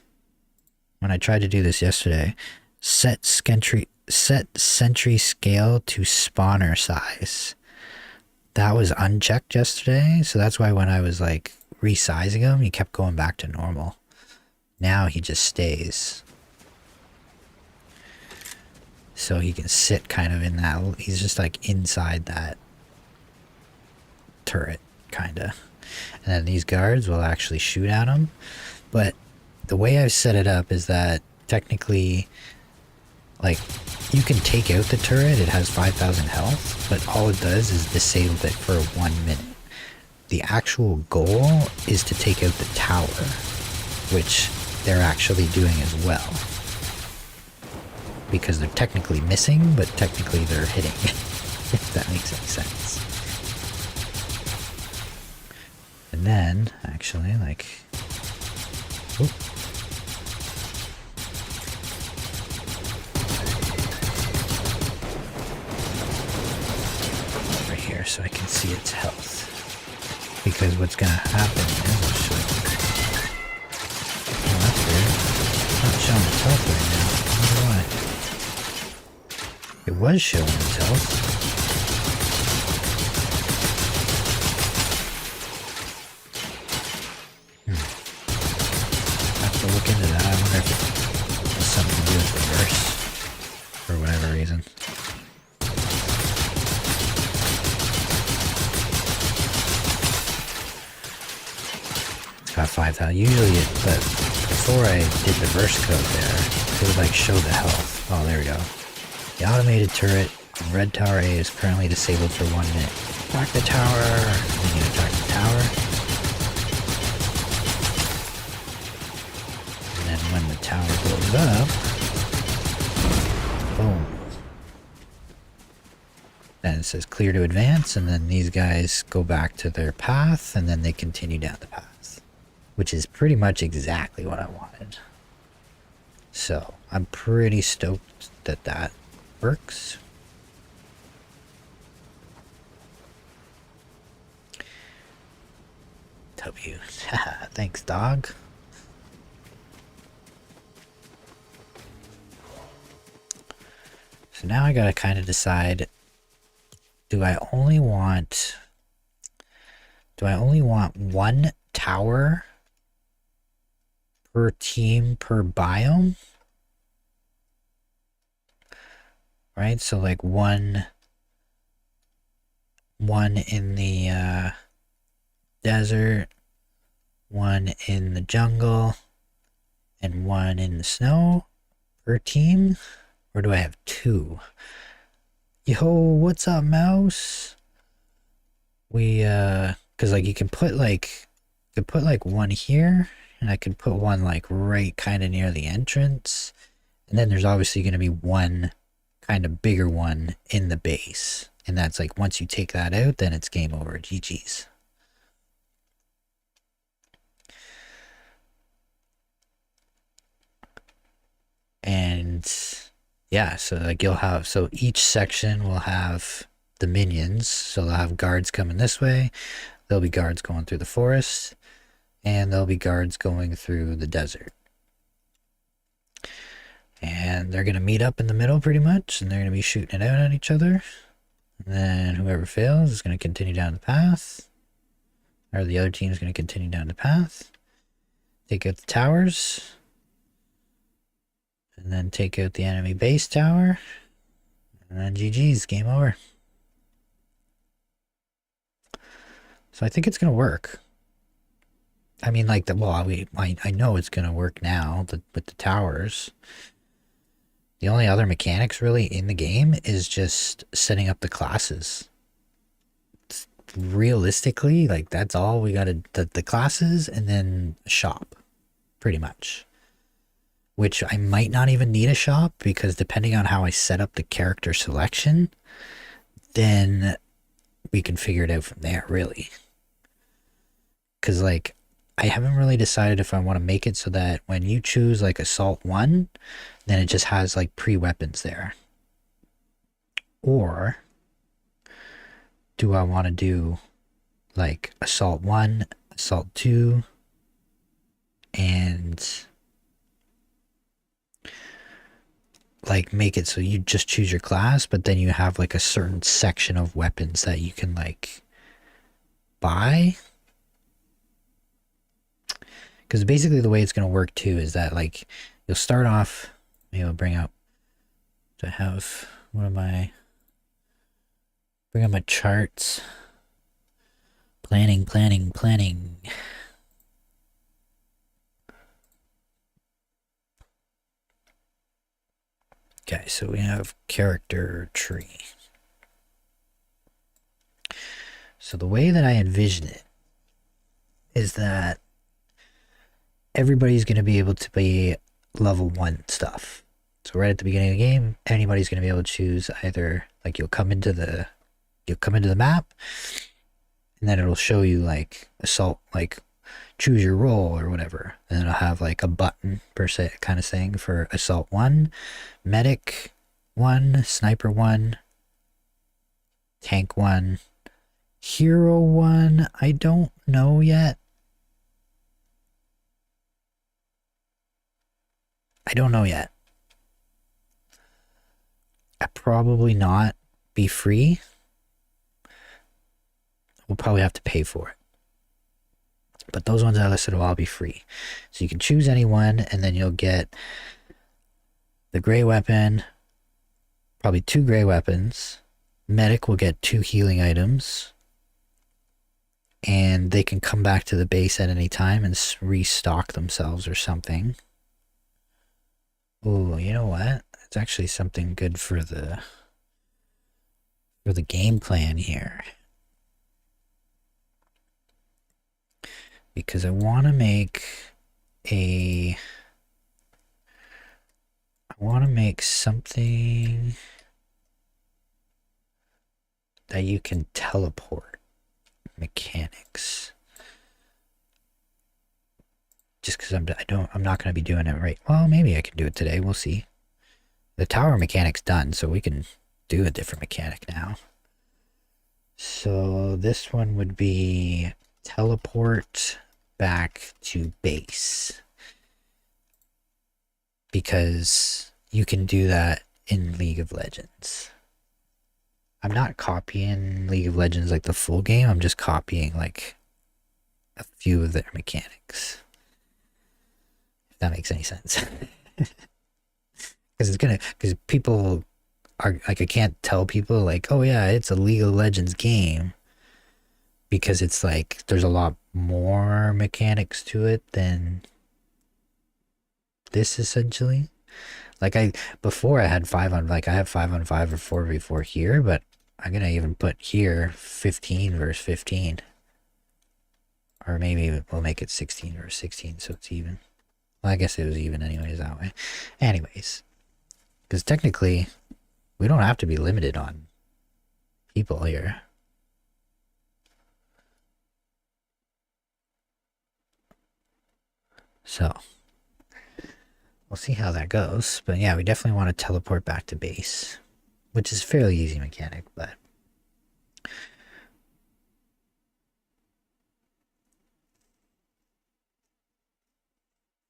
when I tried to do this yesterday, set sentry scale to spawner size. That was unchecked yesterday, so that's why when I was like resizing him, he kept going back to normal. Now he just stays. So he can sit kind of in that, he's just like inside that turret, kinda. And then these guards will actually shoot at him. But the way I've set it up is that technically, like, you can take out the turret, it has 5,000 health, but all it does is disable it for 1 minute. The actual goal is to take out the tower, which they're actually doing as well. Because they're technically missing, but technically they're hitting, if that makes any sense. And then, actually, like... Oop. Over here so I can see its health. Because what's gonna happen is, I'll show you. Oh, that's weird. It's not showing its health right now. I wonder why. It was showing its health. Have to look into that. I wonder if it has something to do with reverse. For whatever reason. Got 5,000. Usually it, but before I did the verse code there, it would like show the health. Oh, there we go. The automated turret on Red Tower A is currently disabled for 1 minute. Attack the tower. Then you attack the tower. And then when the tower goes up, boom. Then it says clear to advance, and then these guys go back to their path, and then they continue down the path. Which is pretty much exactly what I wanted. So, I'm pretty stoked that that works. W. Thanks, dog. So now I gotta kind of decide, do I only want one tower per team per biome? Right, so like one in the desert, one in the jungle, and one in the snow per team? Or do I have two? Yo, what's up, mouse? We cause like you can put like one here, and I could put one like right kind of near the entrance, and then there's obviously going to be one kind of bigger one in the base, and that's like once you take that out, then it's game over. GG's. And yeah, so like you'll have, so each section will have the minions, so they'll have guards coming this way, there'll be guards going through the forest, and there'll be guards going through the desert. And they're going to meet up in the middle pretty much, and they're going to be shooting it out at each other. And then whoever fails is going to continue down the path. Or the other team is going to continue down the path. Take out the towers. And then take out the enemy base tower. And then GG's, game over. So I think it's going to work. I mean, like, I know it's going to work now with the towers. The only other mechanics really in the game is just setting up the classes. Realistically, like, that's all we got to, the classes and then a shop, pretty much. Which I might not even need a shop, because depending on how I set up the character selection, then we can figure it out from there, really. Because, like, I haven't really decided if I want to make it so that when you choose like Assault 1, then it just has like pre-weapons there. Or do I want to do like Assault 1, Assault 2, and like make it so you just choose your class, but then you have like a certain section of weapons that you can like buy? Because basically the way it's going to work too is that like you'll start off, maybe I'll bring up Do I have, what am I? Bring up my charts. Planning, planning, planning. Okay, so we have character tree. So the way that I envision it is that everybody's going to be able to be level 1 stuff. So right at the beginning of the game, anybody's going to be able to choose either, like, you'll come into the map, and then it'll show you like assault, like choose your role or whatever, and it'll have like a button per se kind of thing for assault 1, medic 1, sniper 1, tank 1, hero 1. I don't know yet. I probably not be free. We'll probably have to pay for it. But those ones I listed will all be free. So you can choose any one, and then you'll get the gray weapon, probably 2 gray weapons. Medic will get 2 healing items. And they can come back to the base at any time and restock themselves or something. Oh, you know what? It's actually something good for the game plan here. Because I want to make something that you can teleport mechanics. Just because I'm not going to be doing it right. Well, maybe I can do it today. We'll see. The tower mechanic's done, so we can do a different mechanic now. So this one would be teleport back to base. Because you can do that in League of Legends. I'm not copying League of Legends like the full game. I'm just copying like a few of their mechanics. If that makes any sense. Because people are like, I can't tell people like, oh yeah, it's a League of Legends game, because it's like there's a lot more mechanics to it than this essentially. Like before I had 5 on, like I have 5 on 5 or 4v4 here, but I'm gonna even put here 15 versus 15. Or maybe we'll make it 16 versus 16 so it's even. Well, I guess it was even anyways that way. Anyways. Because technically, we don't have to be limited on people here. So, we'll see how that goes. But yeah, we definitely want to teleport back to base, which is a fairly easy mechanic, but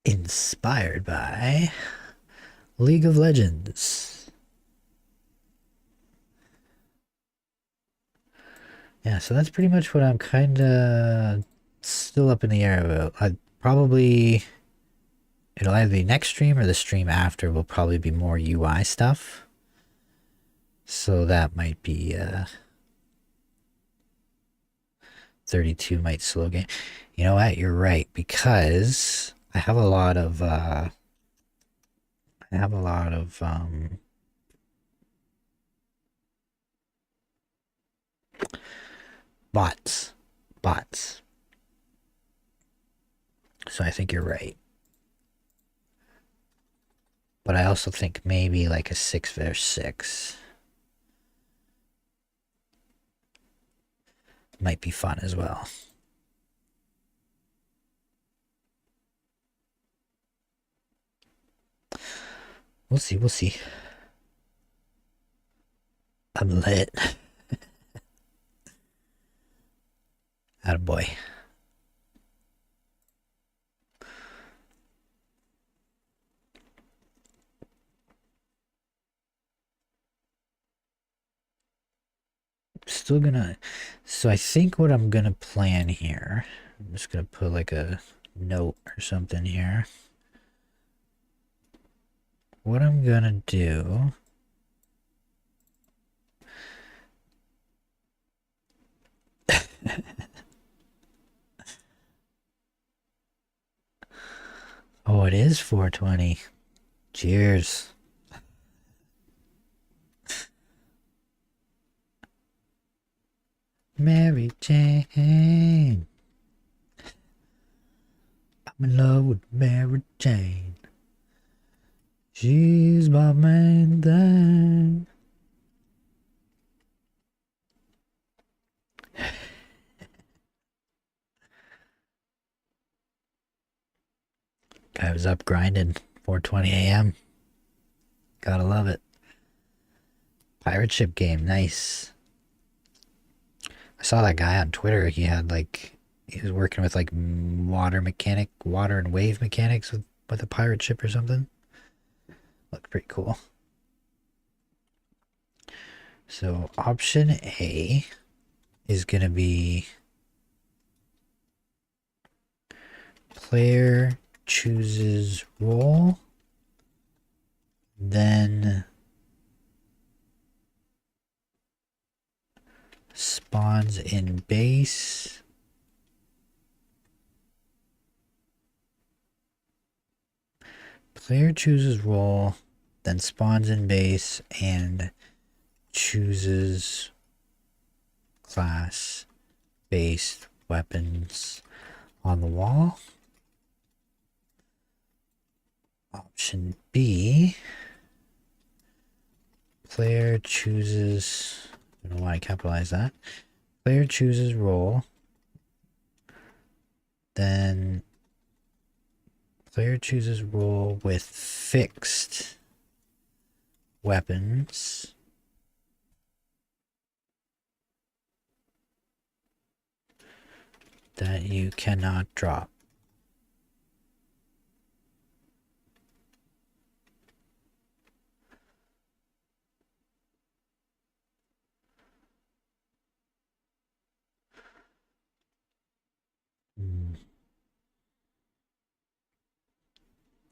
inspired by League of Legends. Yeah, so that's pretty much what I'm kind of still up in the air about. I'd probably, it'll either be next stream or the stream after will probably be more UI stuff. So that might be 32 might slow game. You know what? You're right, because I have a lot of bots. So I think you're right. But I also think maybe like a 6 versus 6 might be fun as well. We'll see. I'm lit. Attaboy. Still gonna, so I think what I'm gonna plan here, I'm just gonna put like a note or something here. What I'm gonna do Oh, it is 420. Cheers. Mary Jane. I'm in love with Mary Jane. She's my main thing. Guy was up grinding. 4:20 a.m. Gotta love it. Pirate ship game, nice. I saw that guy on Twitter. He was working with like water and wave mechanics with a pirate ship or something. Looked pretty cool. So option A is gonna be player chooses role, then spawns in base. Player chooses role, then spawns in base and chooses class based weapons on the wall. Option B, player chooses, I don't know why I capitalized that. Player chooses role, then player chooses role with fixed weapons. That you cannot drop.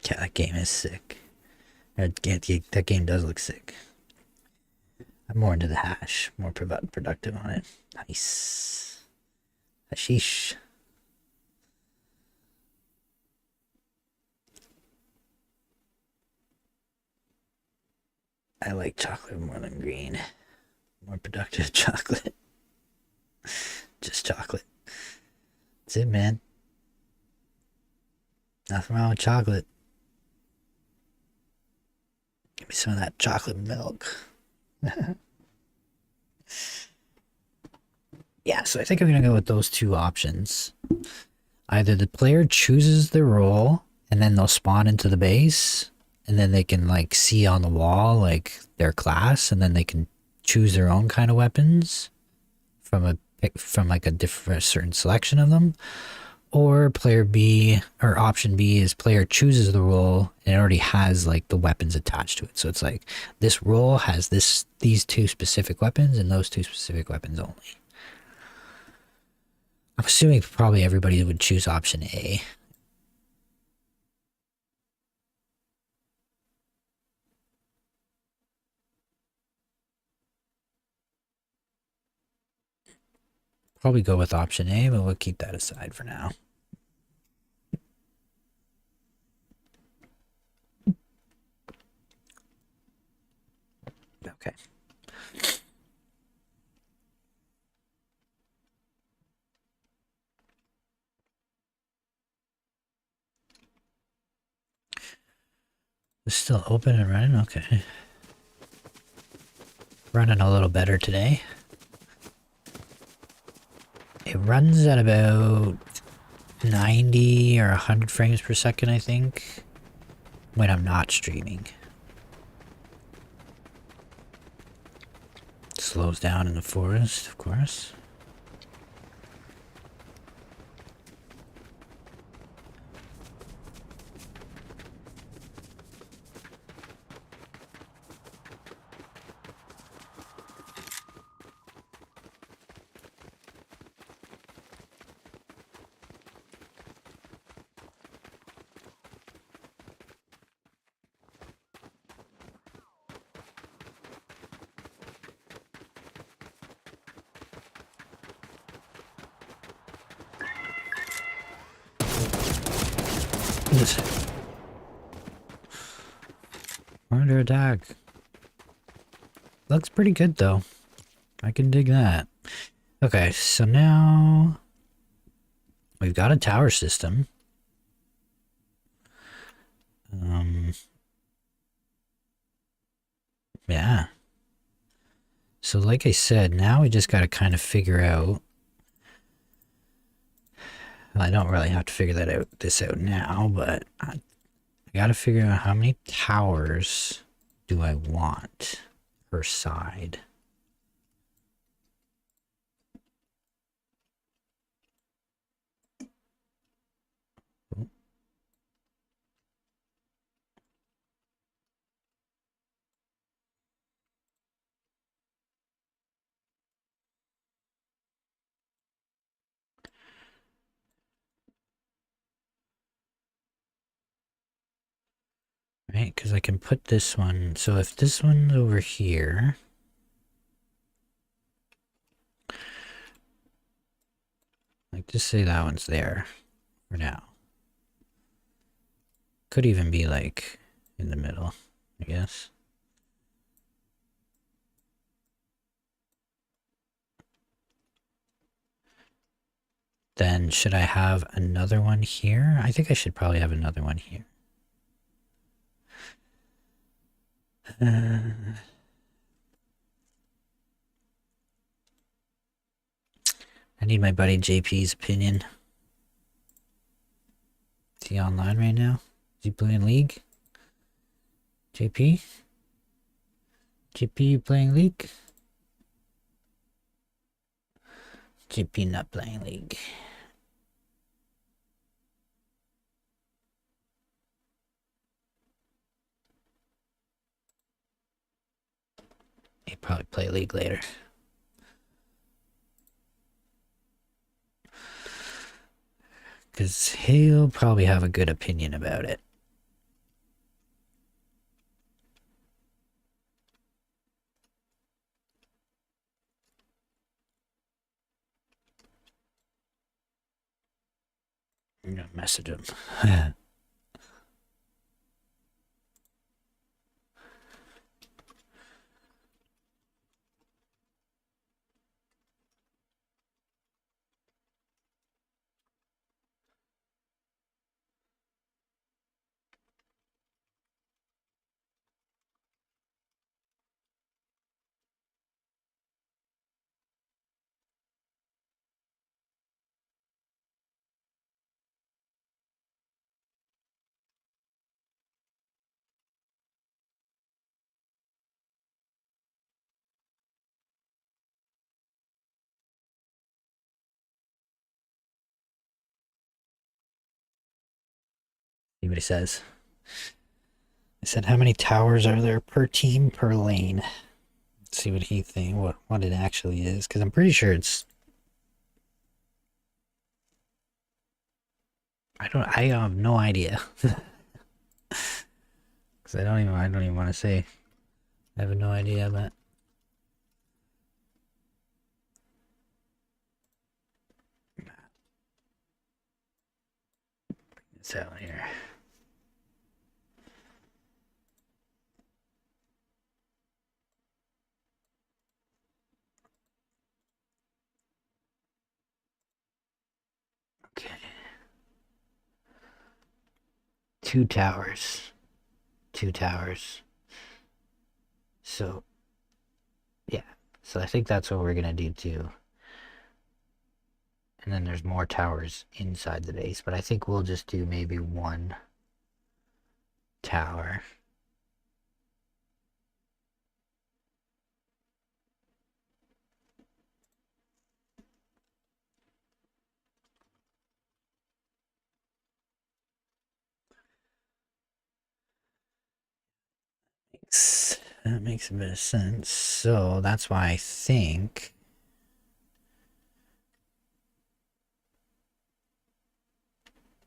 Yeah, that game is sick. That game does look sick. I'm more into the hash, more productive on it. Nice. Hashish. I like chocolate more than green. More productive chocolate. Just chocolate. That's it, man. Nothing wrong with chocolate. Give me some of that chocolate milk. Yeah, so I think I'm going to go with those two options. Either the player chooses the role and then they'll spawn into the base and then they can like see on the wall like their class and then they can choose their own kind of weapons from like a different certain selection of them. Or player B or option B is player chooses the role and it already has like the weapons attached to it. So it's like this role has these two specific weapons and those two specific weapons only. I'm assuming probably everybody would choose option A. Probably go with option A, but we'll keep that aside for now. Okay. It's still open and running? Okay. Running a little better today. It runs at about 90 or 100 frames per second, I think, when I'm not streaming. It slows down in the forest, of course. We're under attack. Looks pretty good though. I can dig that. Okay, so now we've got a tower system. Yeah. So like I said, now we just gotta kind of figure out. Well, I don't really have to figure this out now, but I gotta figure out how many towers do I want per side. Right, because I can put this one, so if this one's over here, like just say that one's there for now. Could even be like in the middle, I guess. Then should I have another one here? I think I should probably have another one here. I need my buddy JP's opinion. Is he online right now? Is he playing League? JP? JP, you playing League? JP not playing League. He'll probably play League later. Because he'll probably have a good opinion about it. I'm gonna message him. See what he says. I said, how many towers are there per team per lane? Let's see what he thinks, what it actually is, because I'm pretty sure it's... I have no idea. Because I don't even want to say. I have no idea, but... It's out here. Okay. 2 towers. 2 towers. So, yeah. So I think that's what we're gonna do too. And then there's more towers inside the base, but I think we'll just do maybe 1 tower. That makes a bit of sense. So that's why I think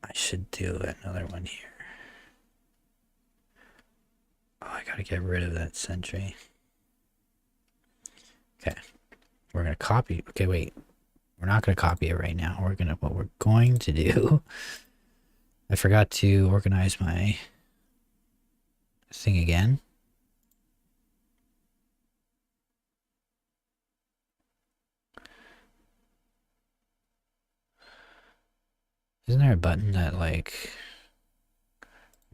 I should do another one here. Oh, I gotta get rid of that sentry. Okay. We're gonna copy. Okay, wait. We're not gonna copy it right now. What we're going to do I forgot to organize my thing again. Isn't there a button that, like,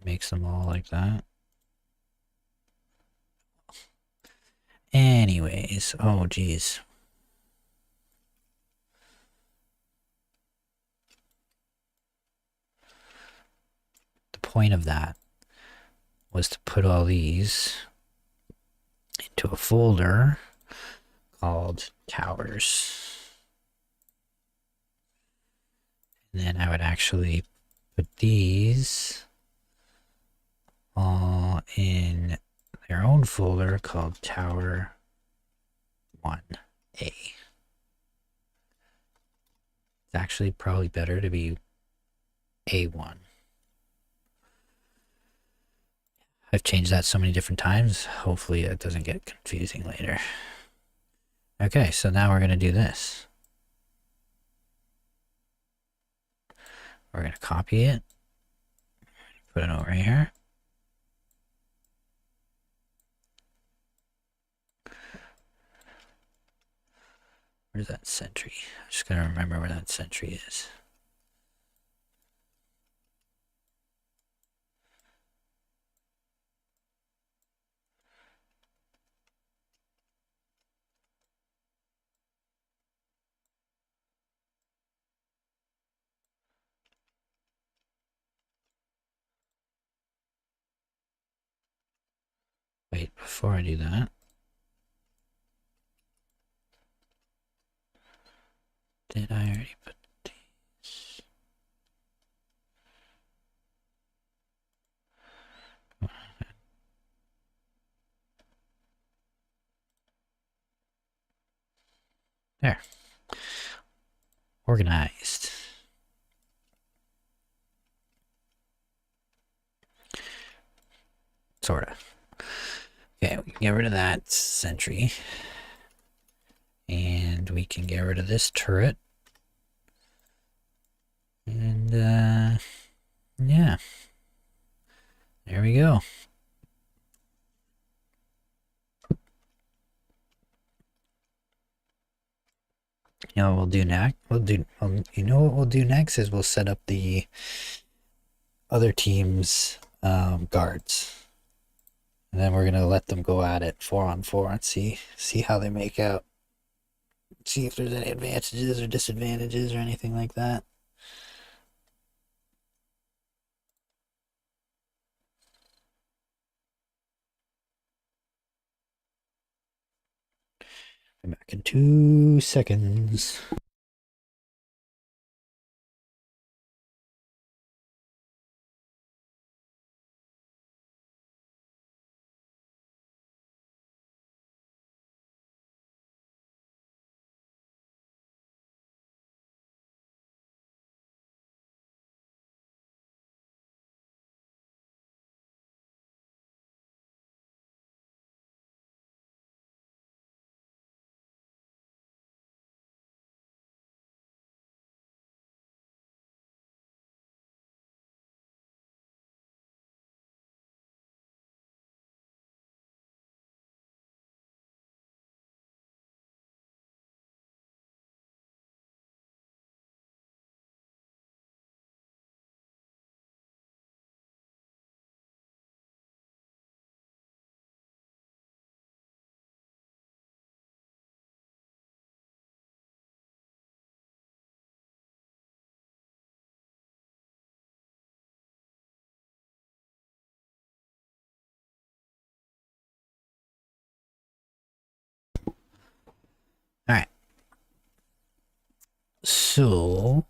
makes them all like that? Anyways, oh geez. The point of that was to put all these into a folder called towers. And then I would actually put these all in their own folder called Tower 1A. It's actually probably better to be A1. I've changed that so many different times. Hopefully it doesn't get confusing later. Okay, so now we're going to do this. We're going to copy it, put it over here. Where's that sentry? I'm just going to remember where that sentry is. Wait, before I do that, did I already put these? There. Organized. Sort of. Okay, we can get rid of that sentry. And we can get rid of this turret. And, yeah. There we go. You know what we'll do next? You know what we'll do next is we'll set up the other team's guards. And then we're going to let them go at it 4-on-4 and see how they make out. See if there's any advantages or disadvantages or anything like that. I'm back in 2 seconds. All right. So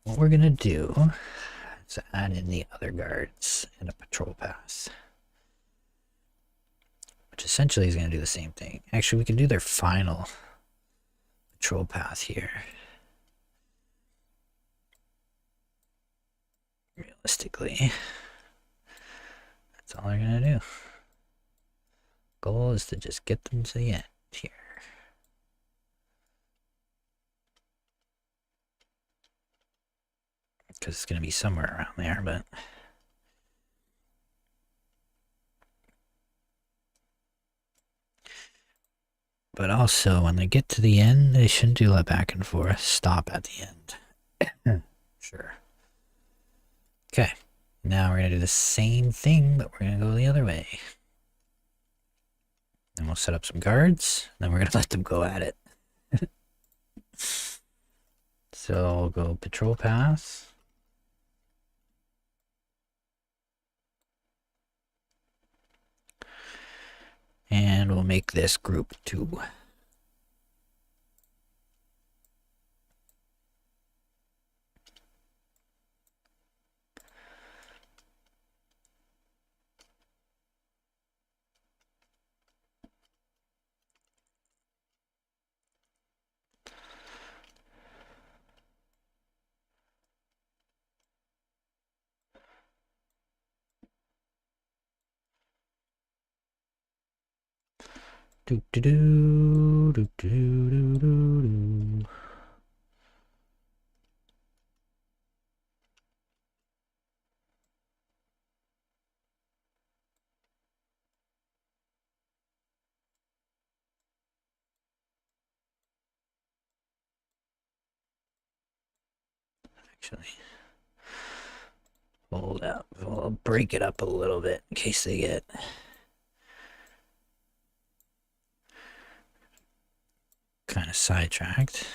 what we're gonna do is add in the other guards and a patrol pass, which essentially is gonna do the same thing. Actually, we can do their final patrol path here. Realistically, that's all they're gonna do. Goal is to just get them to the end here. because it's going to be somewhere around there, but also when they get to the end, they shouldn't do that back and forth. Stop at the end. Sure. Okay. Now we're going to do the same thing, but we're going to go the other way. Then we'll set up some guards. Then we're going to let them go at it. So I'll go patrol pass. And we'll make this group 2. Do do do do do do do do. Actually, hold up. We'll break it up a little bit in case they get kind of sidetracked.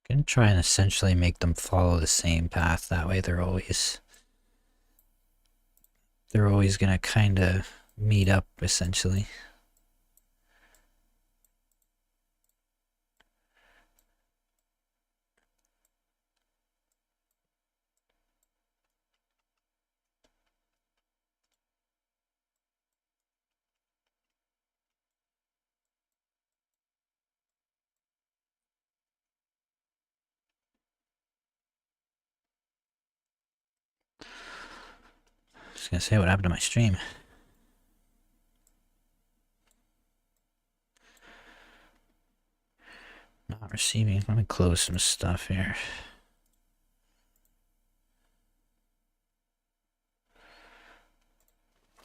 Gonna try and essentially make them follow the same path. That way they're always gonna kind of meet up essentially. Just gonna say what happened to my stream. Not receiving. Let me close some stuff here.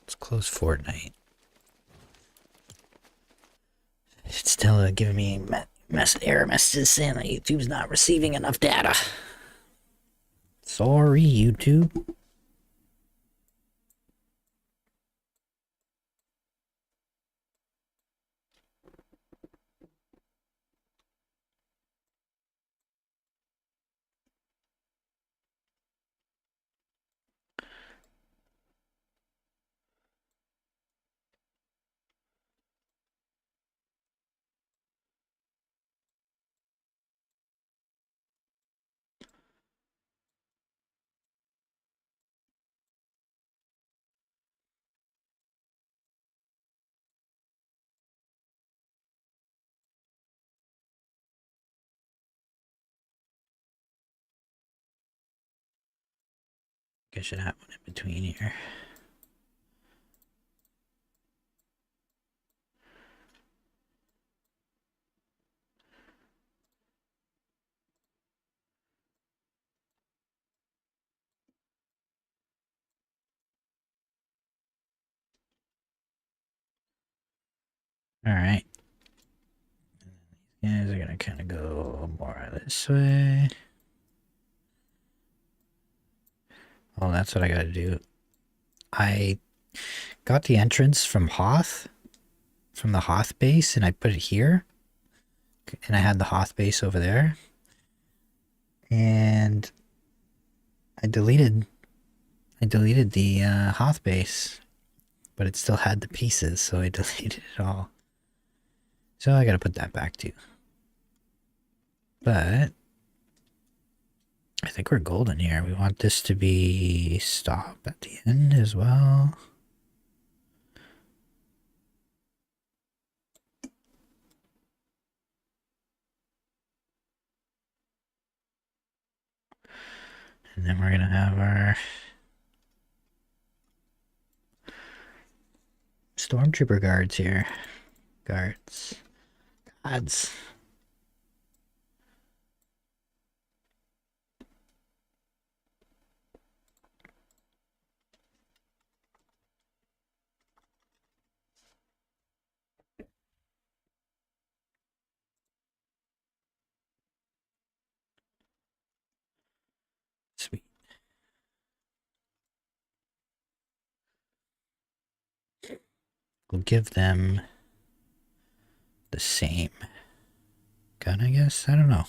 Let's close Fortnite. It's still giving me error messages saying that YouTube's not receiving enough data. Sorry, YouTube. I should have one in between here. Alright. These guys are gonna kind of go more this way. Oh, that's what I gotta do. I got the entrance from Hoth, from the Hoth base, and I put it here. And I had the Hoth base over there. And I deleted the Hoth base, but it still had the pieces, so I deleted it all. So I gotta put that back too. But I think we're golden here. We want this to be stop at the end as well. And then we're gonna have our stormtrooper guards here. Guards. Gods. Sweet. We'll give them the same gun, I guess. I don't know.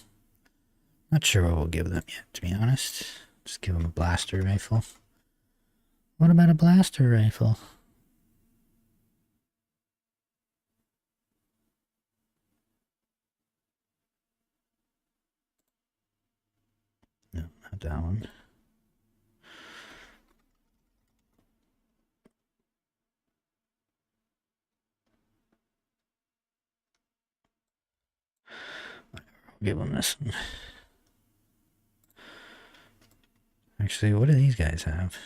Not sure what we'll give them yet, to be honest. Just give them a blaster rifle. What about a blaster rifle? No, not that one. I'll give them this one. Actually, what do these guys have?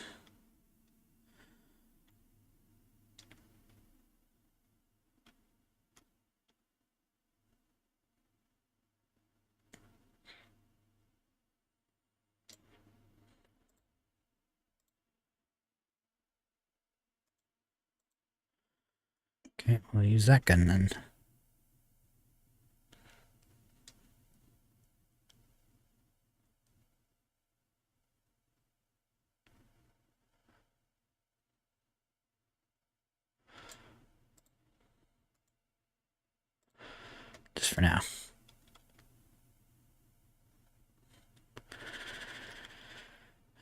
Okay, we'll use that gun then. Just for now.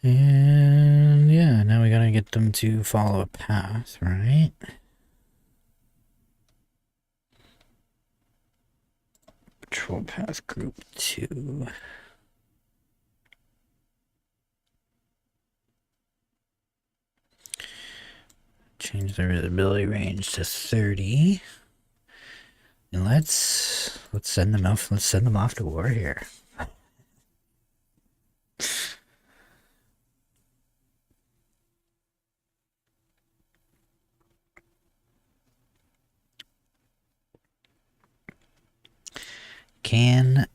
And yeah, now we gotta get them to follow a path, right? Patrol path group 2. Change their visibility range to 30. And let's send them off. Let's send them off to war here. Can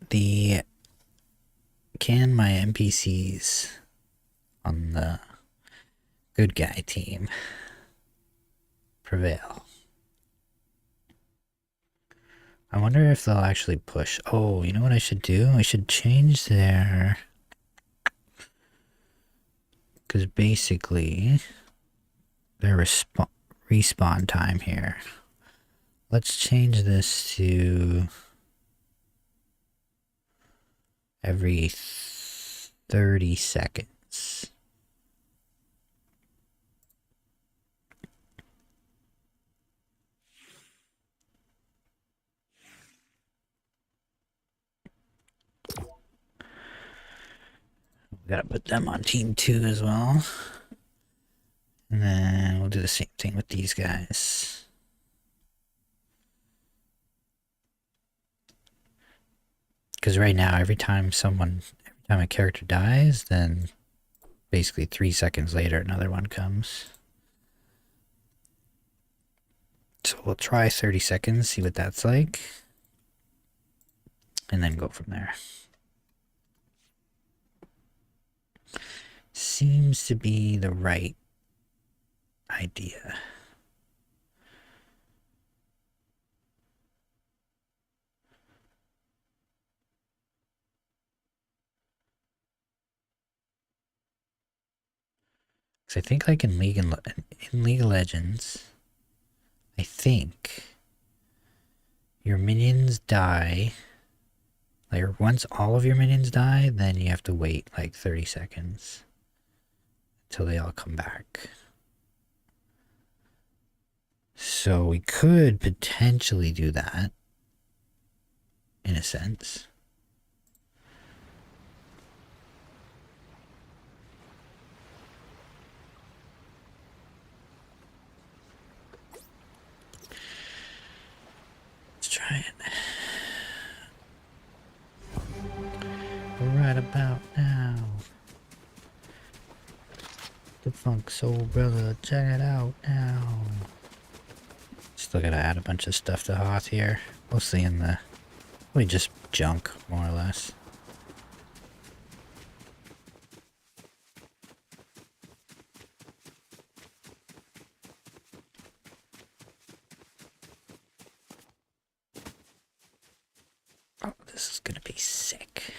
my NPCs on the good guy team prevail? I wonder if they'll actually push. Oh, you know what I should do? I should change their... Because basically, their respawn time here. Let's change this to every 30 seconds. We gotta put them on team 2 as well. And then we'll do the same thing with these guys. Because right now, every time a character dies, then basically 3 seconds later, another one comes. So we'll try 30 seconds, see what that's like. And then go from there. Seems to be the right idea. Because I think like in League of Legends, I think your minions die. Like once all of your minions die, then you have to wait like 30 seconds until they all come back. So we could potentially do that, in a sense. Let's try it. Right about now. The Funk Soul Brother, check it out now. Still gotta add a bunch of stuff to Hoth here. Mostly in the... probably just junk, more or less. Oh, this is gonna be sick.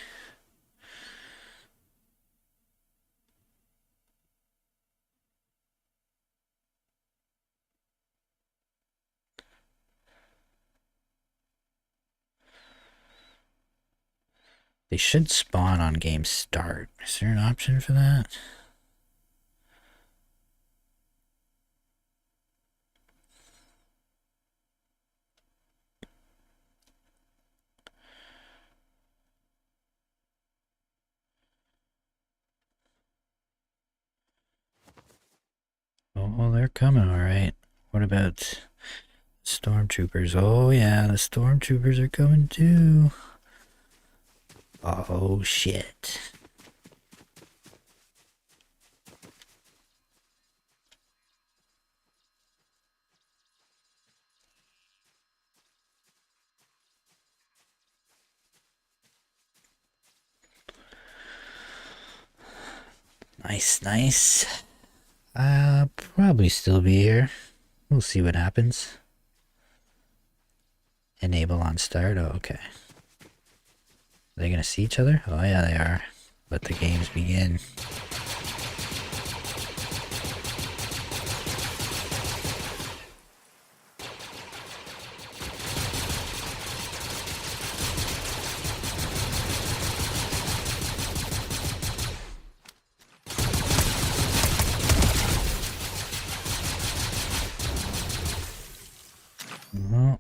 They should spawn on game start. Is there an option for that? Oh, they're coming, alright. What about stormtroopers? Oh yeah, the stormtroopers are coming too. Oh shit. Nice, nice. I'll probably still be here. We'll see what happens. Enable on start. Oh, okay. Are they gonna see each other? Oh yeah, they are. Let the games begin. Well,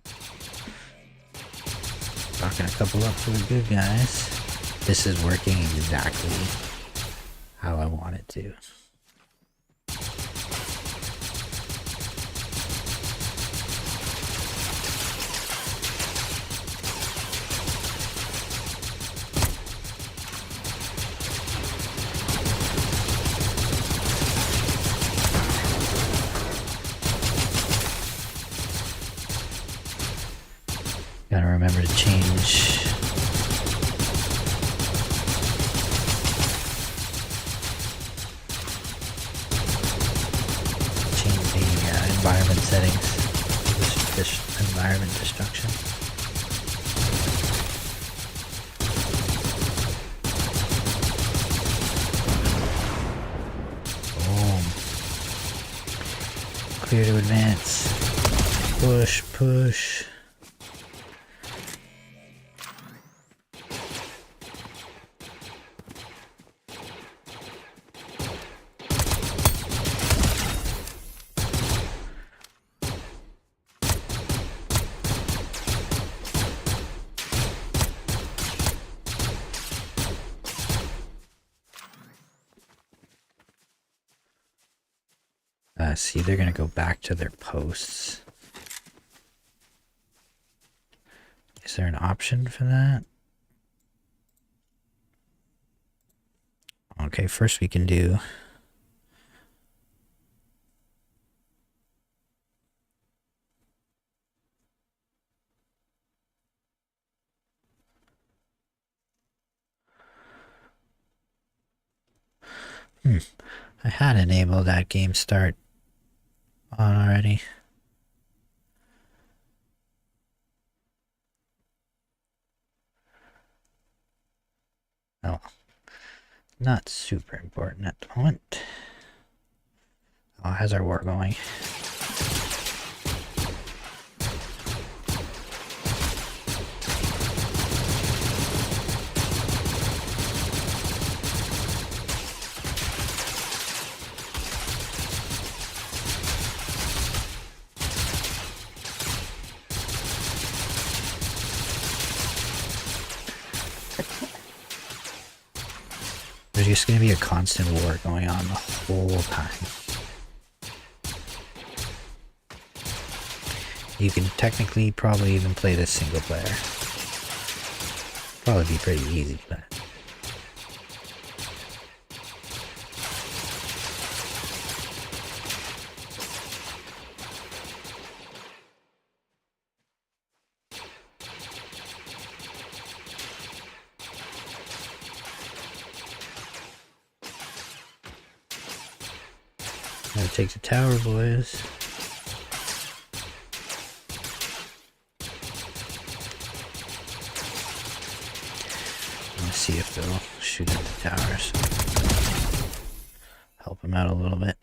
rocking a couple up for the good guys. This is working exactly how I want it to. Gotta remember to change the environment settings. This environment destruction. Boom. Clear to advance. Push, push. See, they're gonna go back to their posts. Is there an option for that? Okay, first we can do... I had enabled that game start on already. Oh, not super important at the moment. Oh, how's our war going? There's just going to be a constant war going on the whole time. You can technically probably even play this single player. Probably be pretty easy, but... Gotta take the tower, boys. Let's see if they'll shoot at the towers. Help them out a little bit.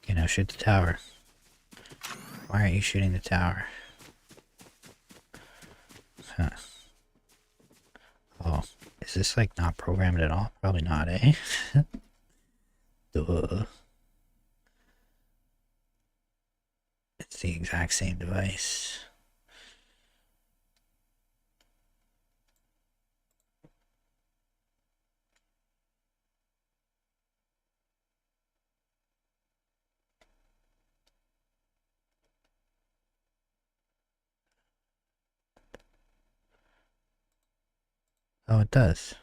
Okay, now shoot the tower. Why aren't you shooting the tower? Huh. Oh, is this like not programmed at all? Probably not, eh? Duh. It's the exact same device. Oh, it does.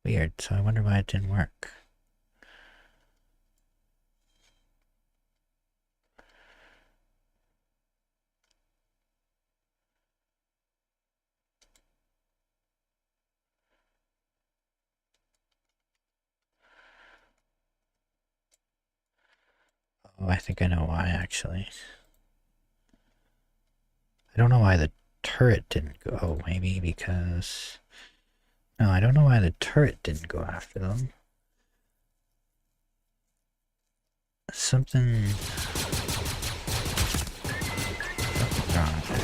Weird, so I wonder why it didn't work. Oh, I think I know why, actually. I don't know why the turret didn't go. Oh, maybe because... No, I don't know why the turret didn't go after them. Something's wrong there.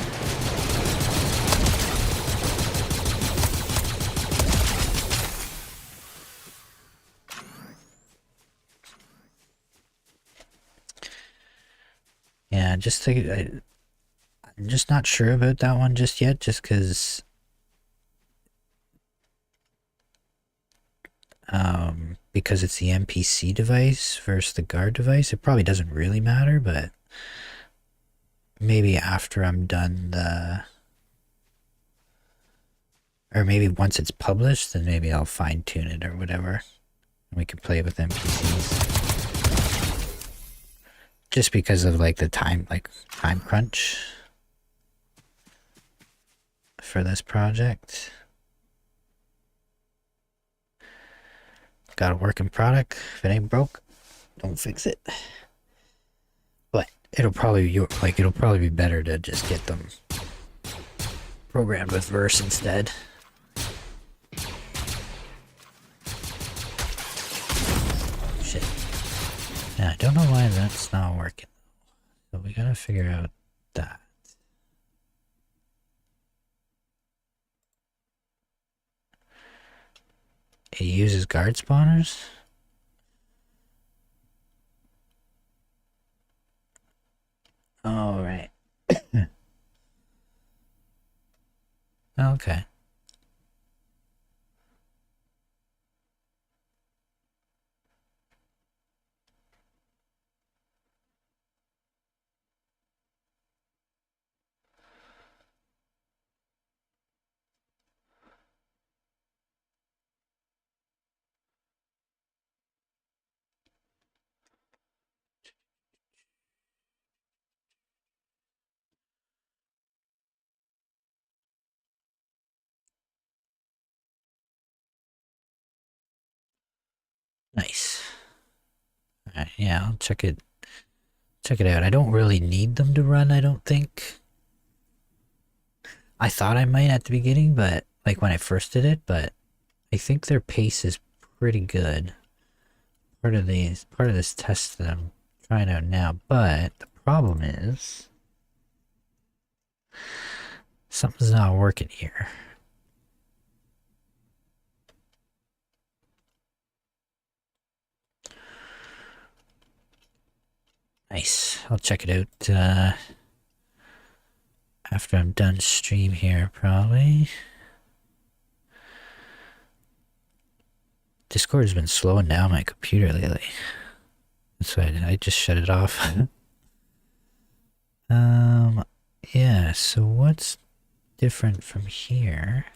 Yeah, I'm just not sure about that one just yet, just because it's the NPC device versus the guard device. It probably doesn't really matter, but maybe after I'm done or maybe once it's published, then maybe I'll fine tune it or whatever, and we can play with NPCs. Just because of like the time crunch for this project. Got a working product. If it ain't broke, don't fix it. But it'll probably be better to just get them programmed with verse instead. Shit. Yeah, I don't know why that's not working. So we gotta figure out that. It uses guard spawners? Oh, right. Okay. Nice. Alright, yeah, I'll check it out. I don't really need them to run, I don't think. I thought I might at the beginning, but like when I first did it, but I think their pace is pretty good. Part of this test that I'm trying out now, but the problem is something's not working here. Nice. I'll check it out after I'm done stream here, probably. Discord has been slowing down my computer lately. That's why I just shut it off. Yeah, so what's different from here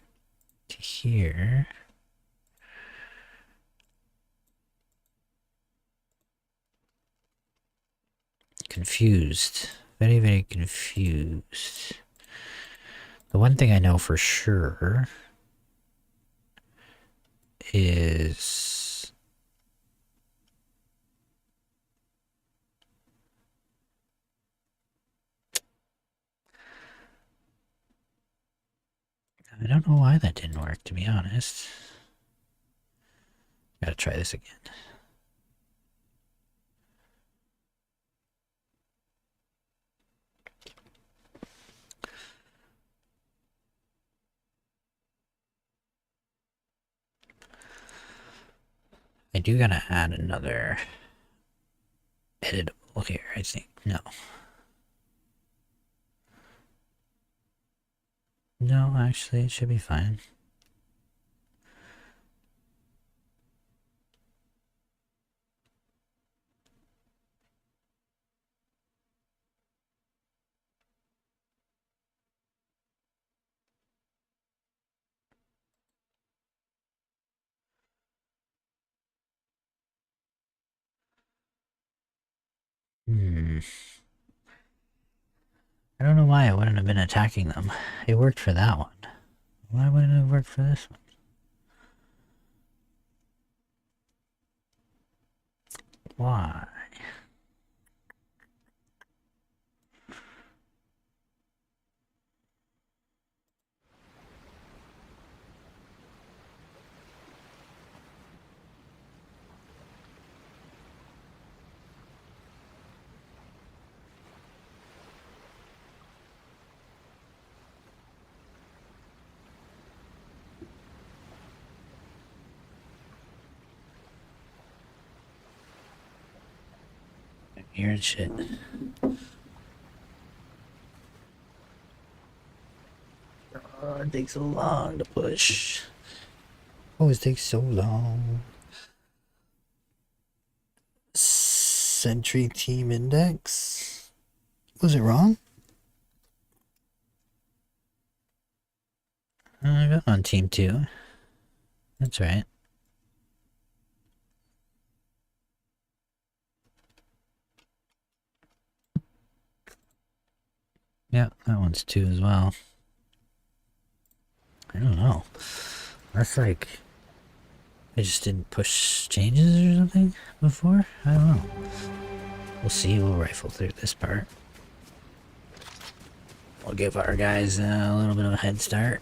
to here? Confused. Very, very confused. The one thing I know for sure is I don't know why that didn't work, to be honest. Gotta try this again. I do gotta add another editable here, I think. No. No, actually, it should be fine. I don't know why I wouldn't have been attacking them. It worked for that one. Why wouldn't it work for this one? Why? I'm hearing shit. Oh, it takes so long to push. Always takes so long. Sentry team index? Was it wrong? I got on team 2. That's right. Yeah, that one's 2 as well. I don't know. That's like I just didn't push changes or something before? I don't know. We'll see. We'll rifle through this part. We'll give our guys a little bit of a head start.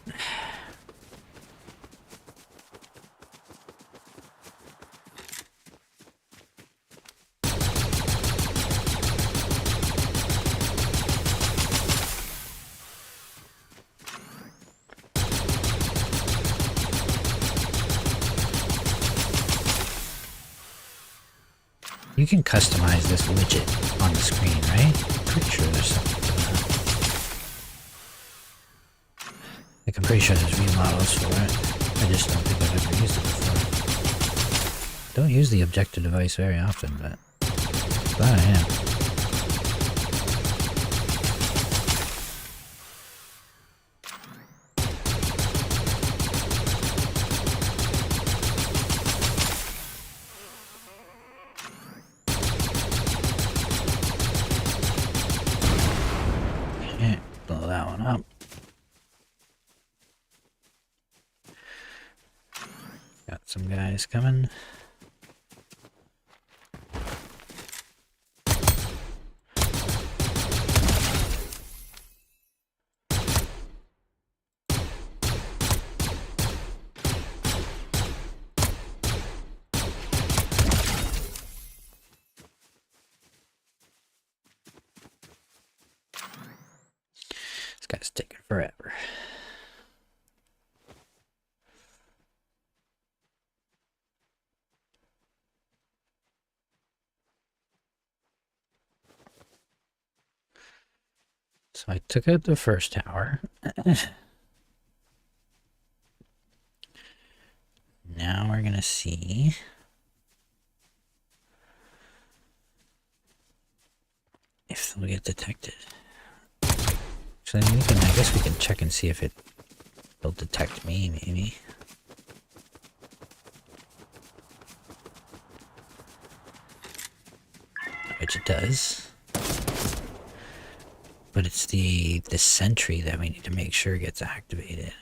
You can customize this widget on the screen, right? I'm pretty sure there's something to that. Like, I'm pretty sure there's remodels for it. I just don't think I've ever used it before. Don't use the objective device very often, but glad I am. Blow that one up. Got some guys coming. This guy's taking forever. So I took out the first tower. Now we're gonna see if they'll get detected. So then I guess we can check and see if it'll detect me, maybe. Which it does. But it's the sentry that we need to make sure gets activated.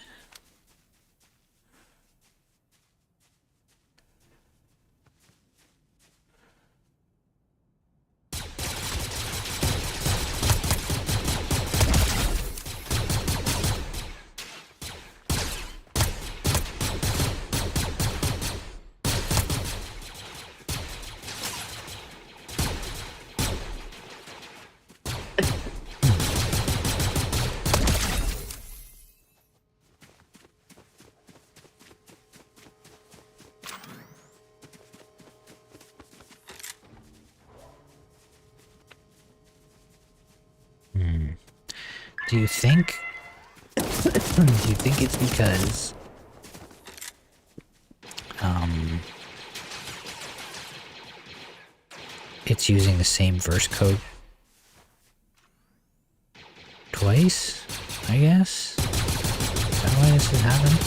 Do you think it's because it's using the same verse code twice, I guess? Is that why this is happening?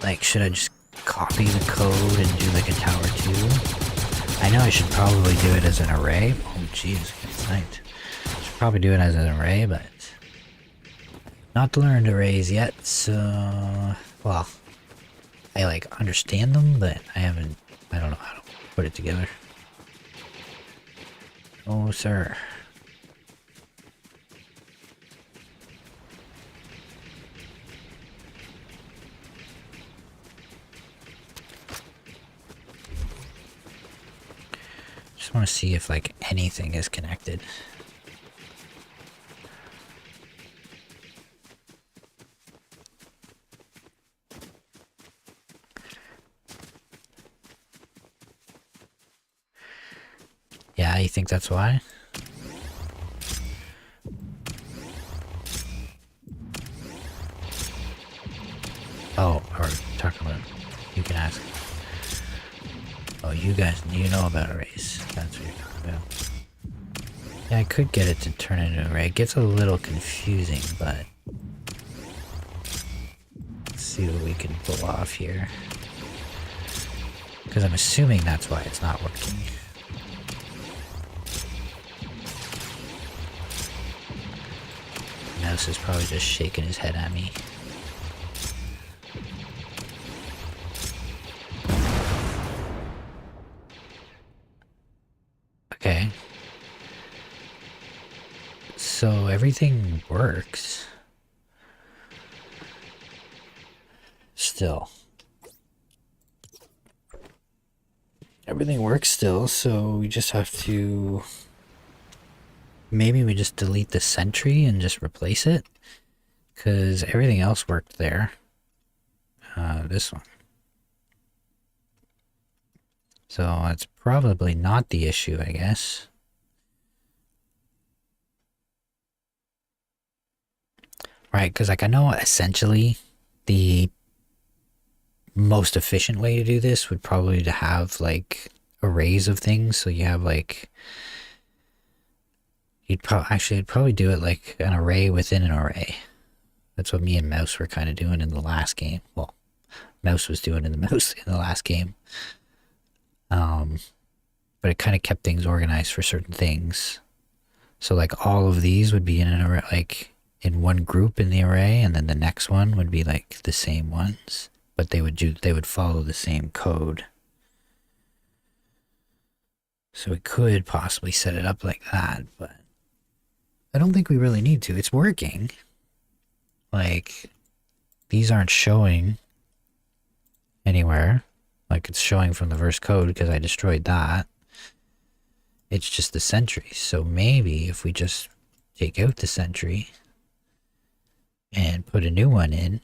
Like, should I just copy the code and do like a tower 2? I know I should probably do it as an array. Oh jeez, it's night. Should probably do it as an array, but not learned arrays yet, so well, I like understand them, but I don't know how to put it together. Oh sir. Just want to see if like anything is connected. Yeah, you think that's why? Oh, or talking about, you can ask. Oh, you guys, you know about arrays. That's what you're talking about. Yeah, I could get it to turn into an array. It gets a little confusing, but let's see what we can pull off here. Because I'm assuming that's why it's not working. Mouse is probably just shaking his head at me. Okay. So everything works. Still. Everything works still, so we just have to... Maybe we just delete the sentry and just replace it? Because everything else worked there. This one. So that's probably not the issue, I guess. Right, because like I know essentially the most efficient way to do this would probably to have like arrays of things. So you have like, you'd probably do it like an array within an array. That's what me and Mouse were kind of doing in the last game. Well, Mouse was doing in the last game. But it kind of kept things organized for certain things. So like all of these would be in an array, like in one group in the array, and then the next one would be like the same ones, but they would follow the same code. So we could possibly set it up like that, but I don't think we really need to. It's working. Like, these aren't showing anywhere. Like, it's showing from the verse code because I destroyed that. It's just the sentry. So maybe if we just take out the sentry and put a new one in,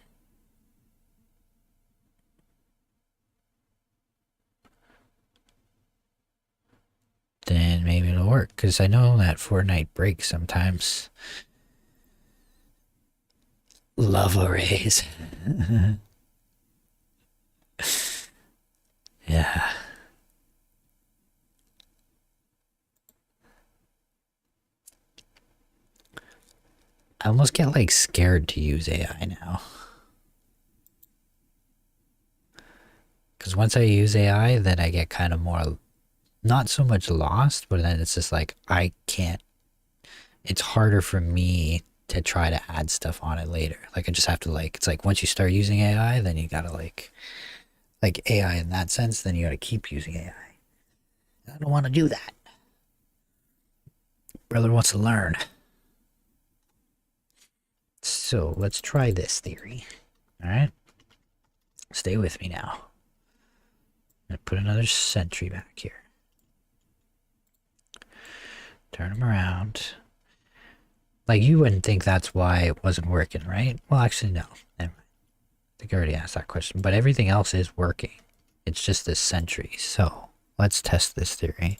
work, because I know that Fortnite breaks sometimes. Love arrays. Yeah. I almost get like scared to use AI now. Because once I use AI, then I get kind of more, not so much lost, but then it's just like, I can't, it's harder for me to try to add stuff on it later. Like I just have to like, it's like once you start using AI, then you gotta like AI in that sense, then you gotta keep using AI. I don't want to do that. Brother wants to learn. So let's try this theory. All right. Stay with me now. I'm gonna put another sentry back here. Turn him around. Like you wouldn't think that's why it wasn't working, right? Well, actually, no. Never mind. I think I already asked that question. But everything else is working. It's just this sentry. So let's test this theory.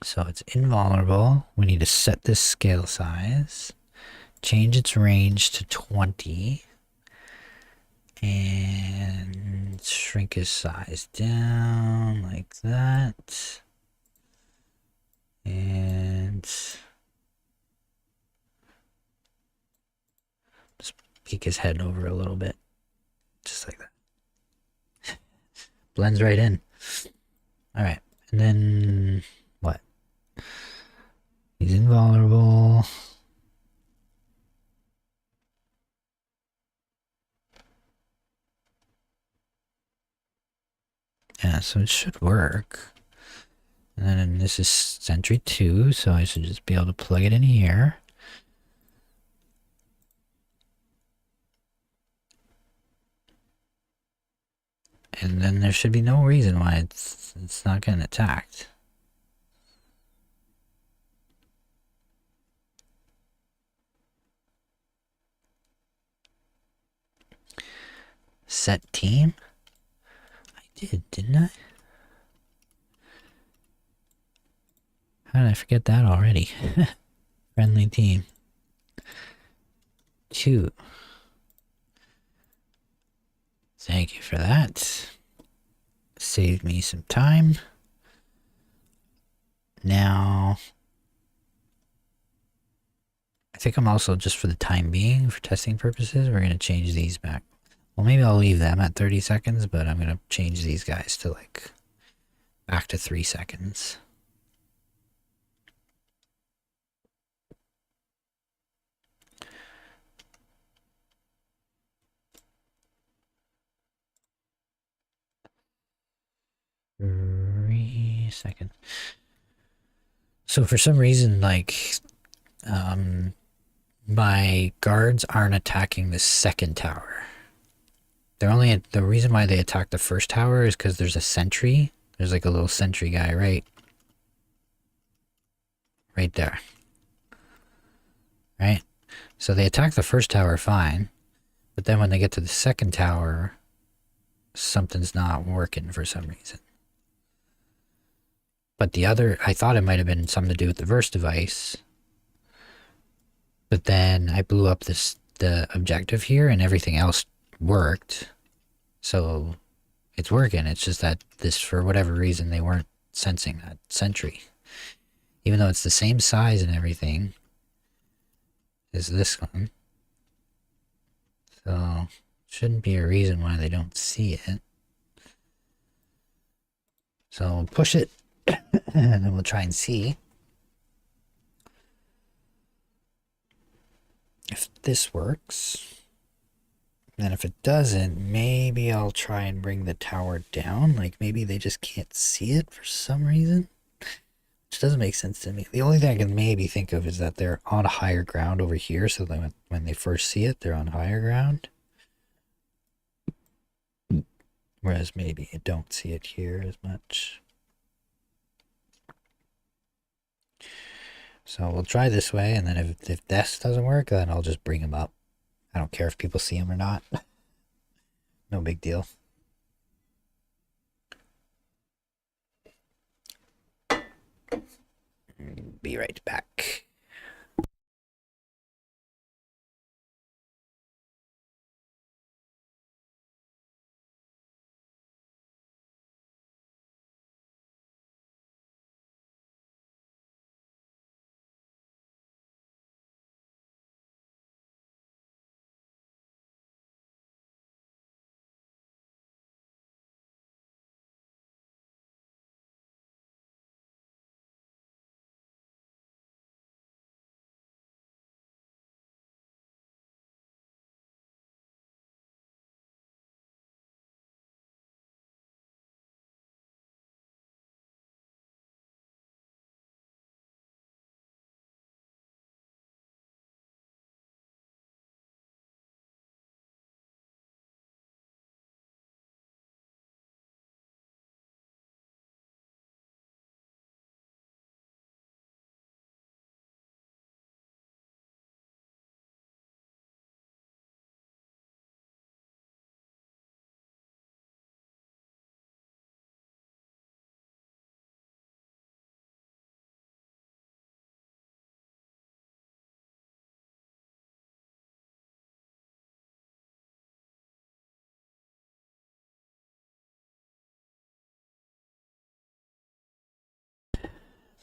So it's invulnerable. We need to set this scale size. Change its range to 20. And shrink his size down like that. And just peek his head over a little bit. Just like that. Blends right in. Alright. And then what? He's invulnerable. Yeah, so it should work. And then this is Sentry 2, so I should just be able to plug it in here. And then there should be no reason why it's not getting attacked. Set team? I did, didn't I? How did I forget that already? Friendly team. 2. Thank you for that. Saved me some time. Now, I think I'm also, just for the time being, for testing purposes, we're going to change these back. Well, maybe I'll leave them at 30 seconds, but I'm going to change these guys to like back to 3 seconds. Seconds. So for some reason, like, my guards aren't attacking the second tower. They're only the reason why they attack the first tower is because there's a sentry. There's like a little sentry guy right there. Right? So they attack the first tower fine, but then when they get to the second tower, something's not working for some reason. But the other, I thought it might have been something to do with the verse device. But then I blew up the objective here and everything else worked. So it's working. It's just that this, for whatever reason, they weren't sensing that sentry. Even though it's the same size and everything as this one. So shouldn't be a reason why they don't see it. So we'll push it and then we'll try and see if this works. And if it doesn't, maybe I'll try and bring the tower down. Like maybe they just can't see it for some reason. Which doesn't make sense to me. The only thing I can maybe think of is that they're on higher ground over here. So that when they first see it, they're on higher ground. Whereas maybe you don't see it here as much. So we'll try this way, and then if this doesn't work, then I'll just bring him up. I don't care if people see him or not. No big deal. Be right back.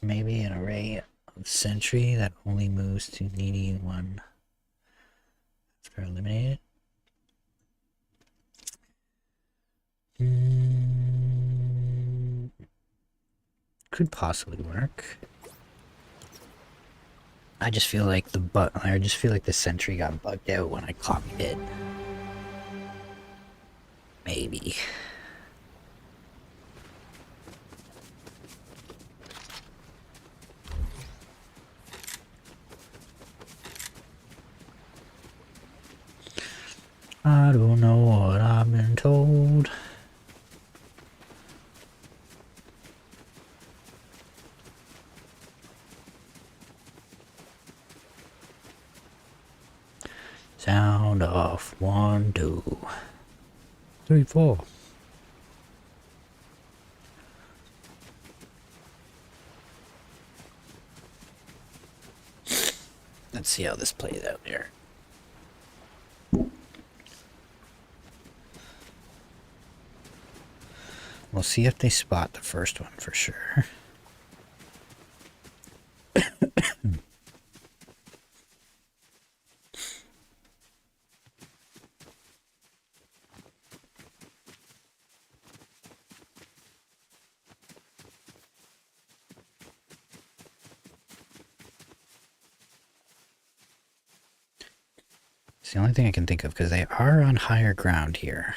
Maybe an array of sentry that only moves to needy one. Let's go eliminate it. Could possibly work. I just feel like the sentry got bugged out when I copied it. Maybe. I don't know what I've been told. Sound off. 1, 2, 3, 4. Let's see how this plays out here. We'll see if they spot the first one for sure. It's the only thing I can think of because they are on higher ground here.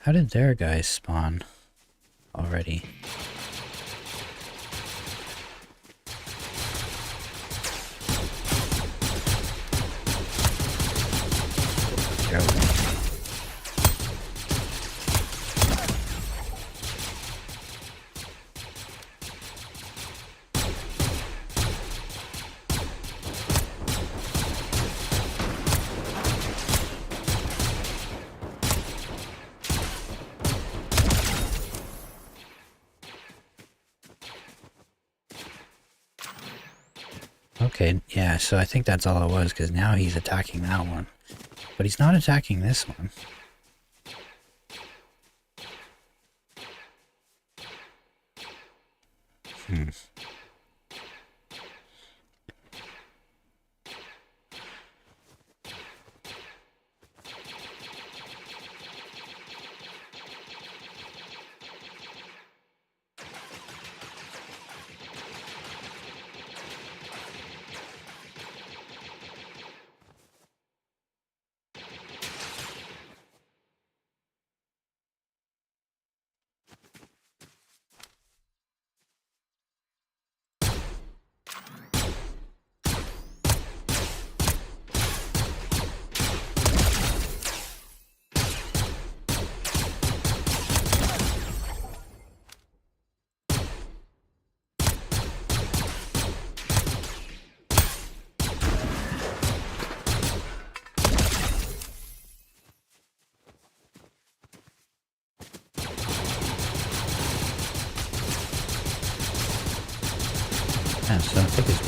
How did their guys spawn already? Go. Okay, yeah, so I think that's all it was, because now he's attacking that one. But he's not attacking this one.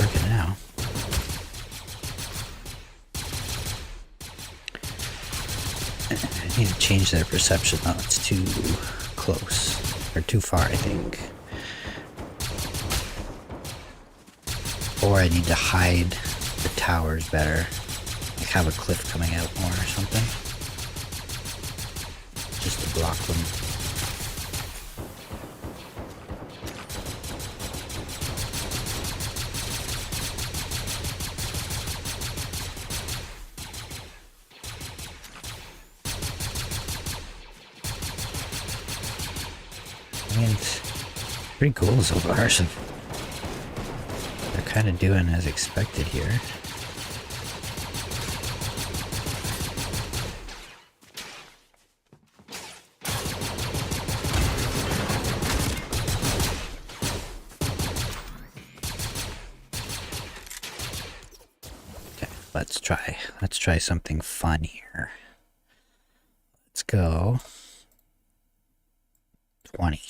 working now. I need to change their perception though, it's too close. Or too far, I think. Or I need to hide the towers better. Like have a cliff coming out more or something. Just to block them. I mean, it's pretty cool so far, so they're kind of doing as expected here. Okay, let's try something fun here. Let's go 20.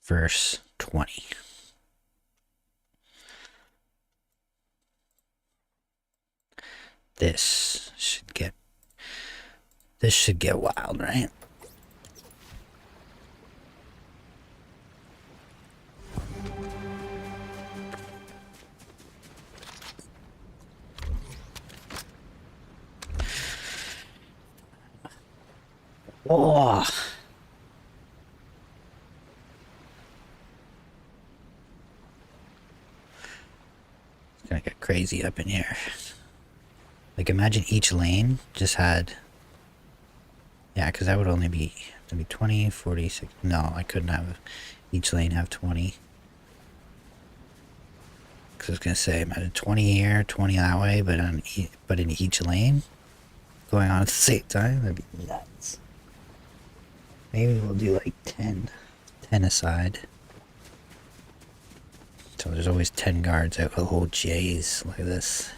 Verse 20. This should get wild, right? Oh. It's gonna get crazy up in here. Like imagine each lane just had, yeah, because that would only be 20, 46. No, I couldn't have each lane have 20. Because I was gonna say, imagine 20 here, 20 that way, but in each lane, going on at the same time, that'd be nuts. Maybe we'll do like 10 aside. So there's always 10 guards out. Oh, jeez, look at this.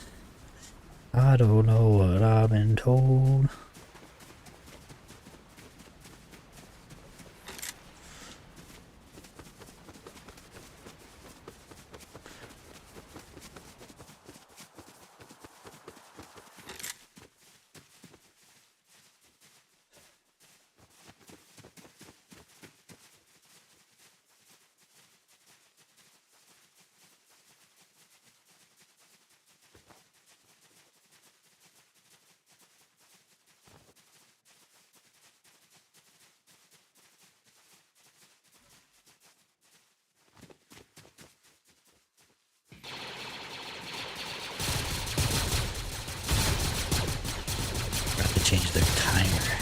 I don't know what I've been told. Change their timer.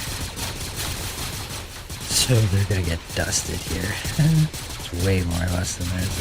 So they're gonna get dusted here. It's way more or less than there's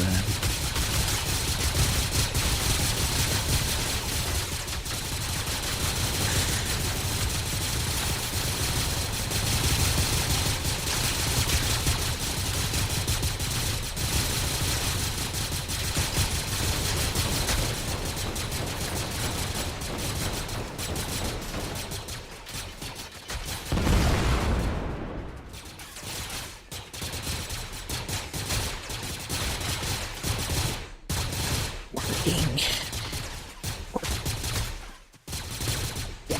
yes.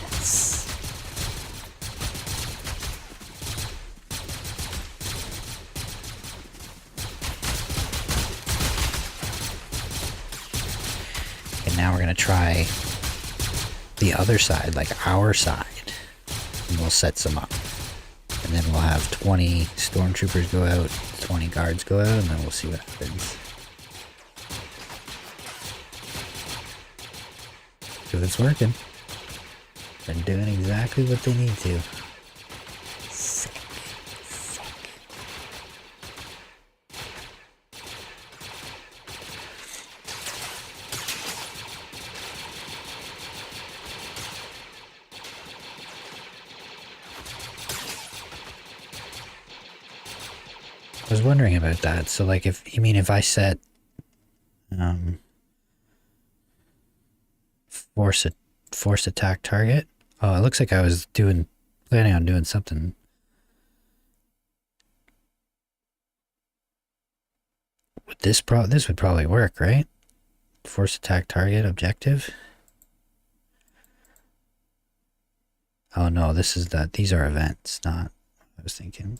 And now we're gonna try the other side, like our side, and we'll set some up. And then we'll have 20 stormtroopers go out, 20 guards go out, and then we'll see what happens. Because it's working. They're doing exactly what they need to. Sick. I was wondering about that. So like if I set force attack target. Oh, it looks like I was doing planning on doing something. With this would probably work, right? Force attack target objective. Oh no, this is that. These are events, not what I was thinking.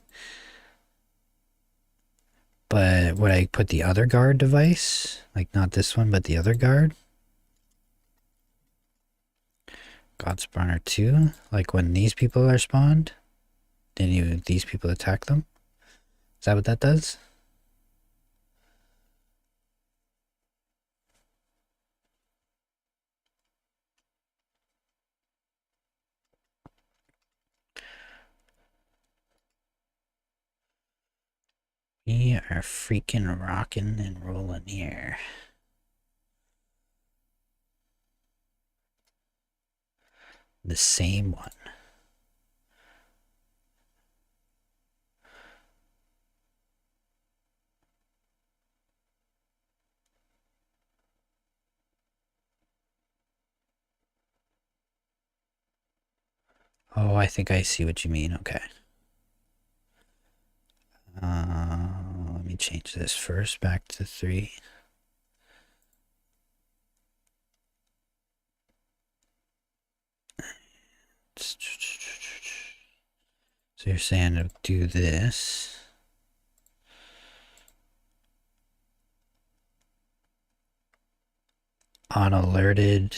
But would I put the other guard device? Like not this one, but the other guard? God spawner 2? Like when these people are spawned? Then these people attack them? Is that what that does? We are freaking rocking and rolling here. The same one. Oh, I think I see what you mean. Okay. Let me change this first back to 3. So you're saying to do this. On alerted.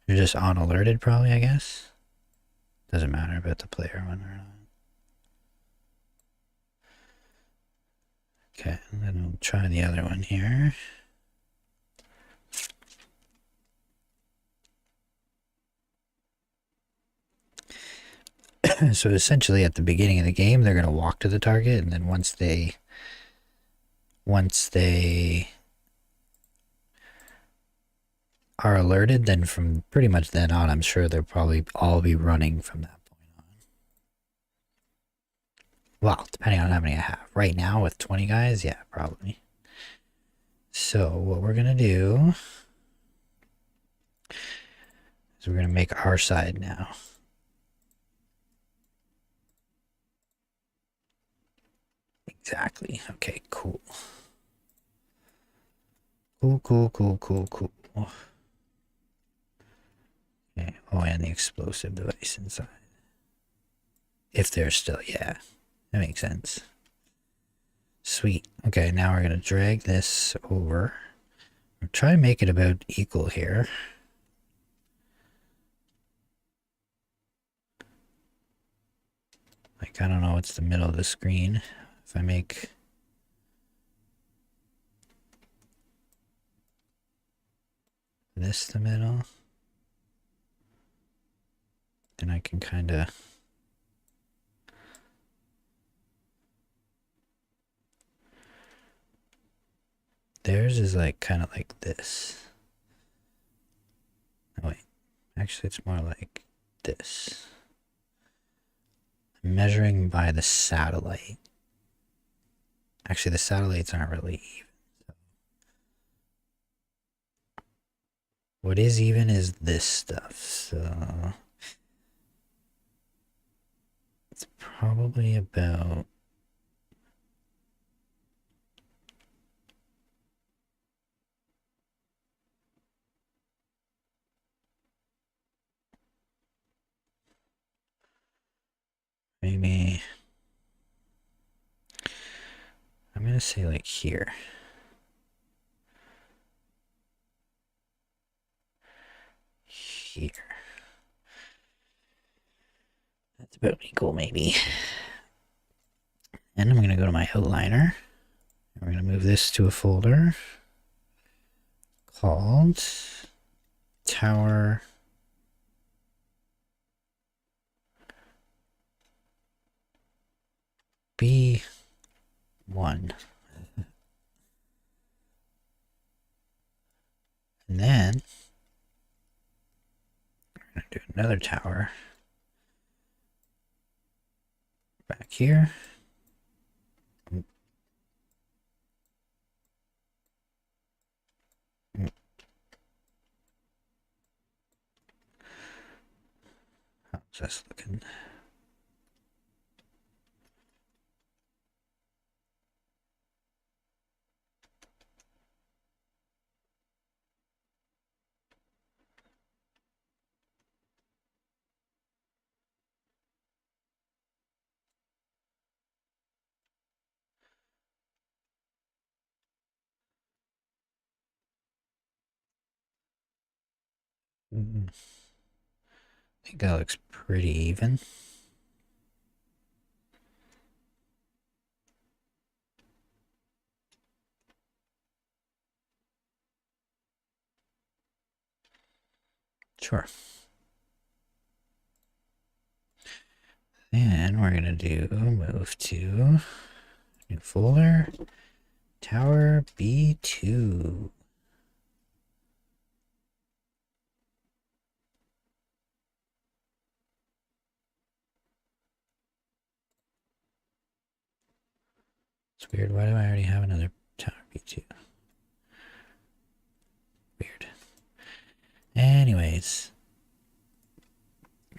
You're just on alerted probably, I guess. Doesn't matter about the player one or not. Okay, and then we'll try the other one here. So essentially at the beginning of the game, they're going to walk to the target, and then once they are alerted, then from pretty much then on, I'm sure they'll probably all be running from that point on. Well, depending on how many I have. Right now with 20 guys, yeah, probably. So what we're going to do is we're going to make our side now. Exactly. Okay, cool. Cool. Okay. Oh, and the explosive device inside. If they're still, yeah, that makes sense. Sweet. Okay, now we're gonna drag this over. We'll try and make it about equal here. Like, I don't know, it's the middle of the screen. If I make this the middle, then I can kind of... Theirs is like kind of like this. Oh, wait. Actually, it's more like this. I'm measuring by the satellite. Actually, the satellites aren't really even. So what is even is this stuff. So it's probably about... maybe... I'm going to say like here. Here. That's about equal maybe. And I'm going to go to my outliner. We're going to move this to a folder called Tower B1. And then we're going to do another tower back here. How's this looking? I think that looks pretty even. Sure. Then we're gonna do move to new folder, tower B2. It's weird. Why do I already have another tower B2? Weird. Anyways,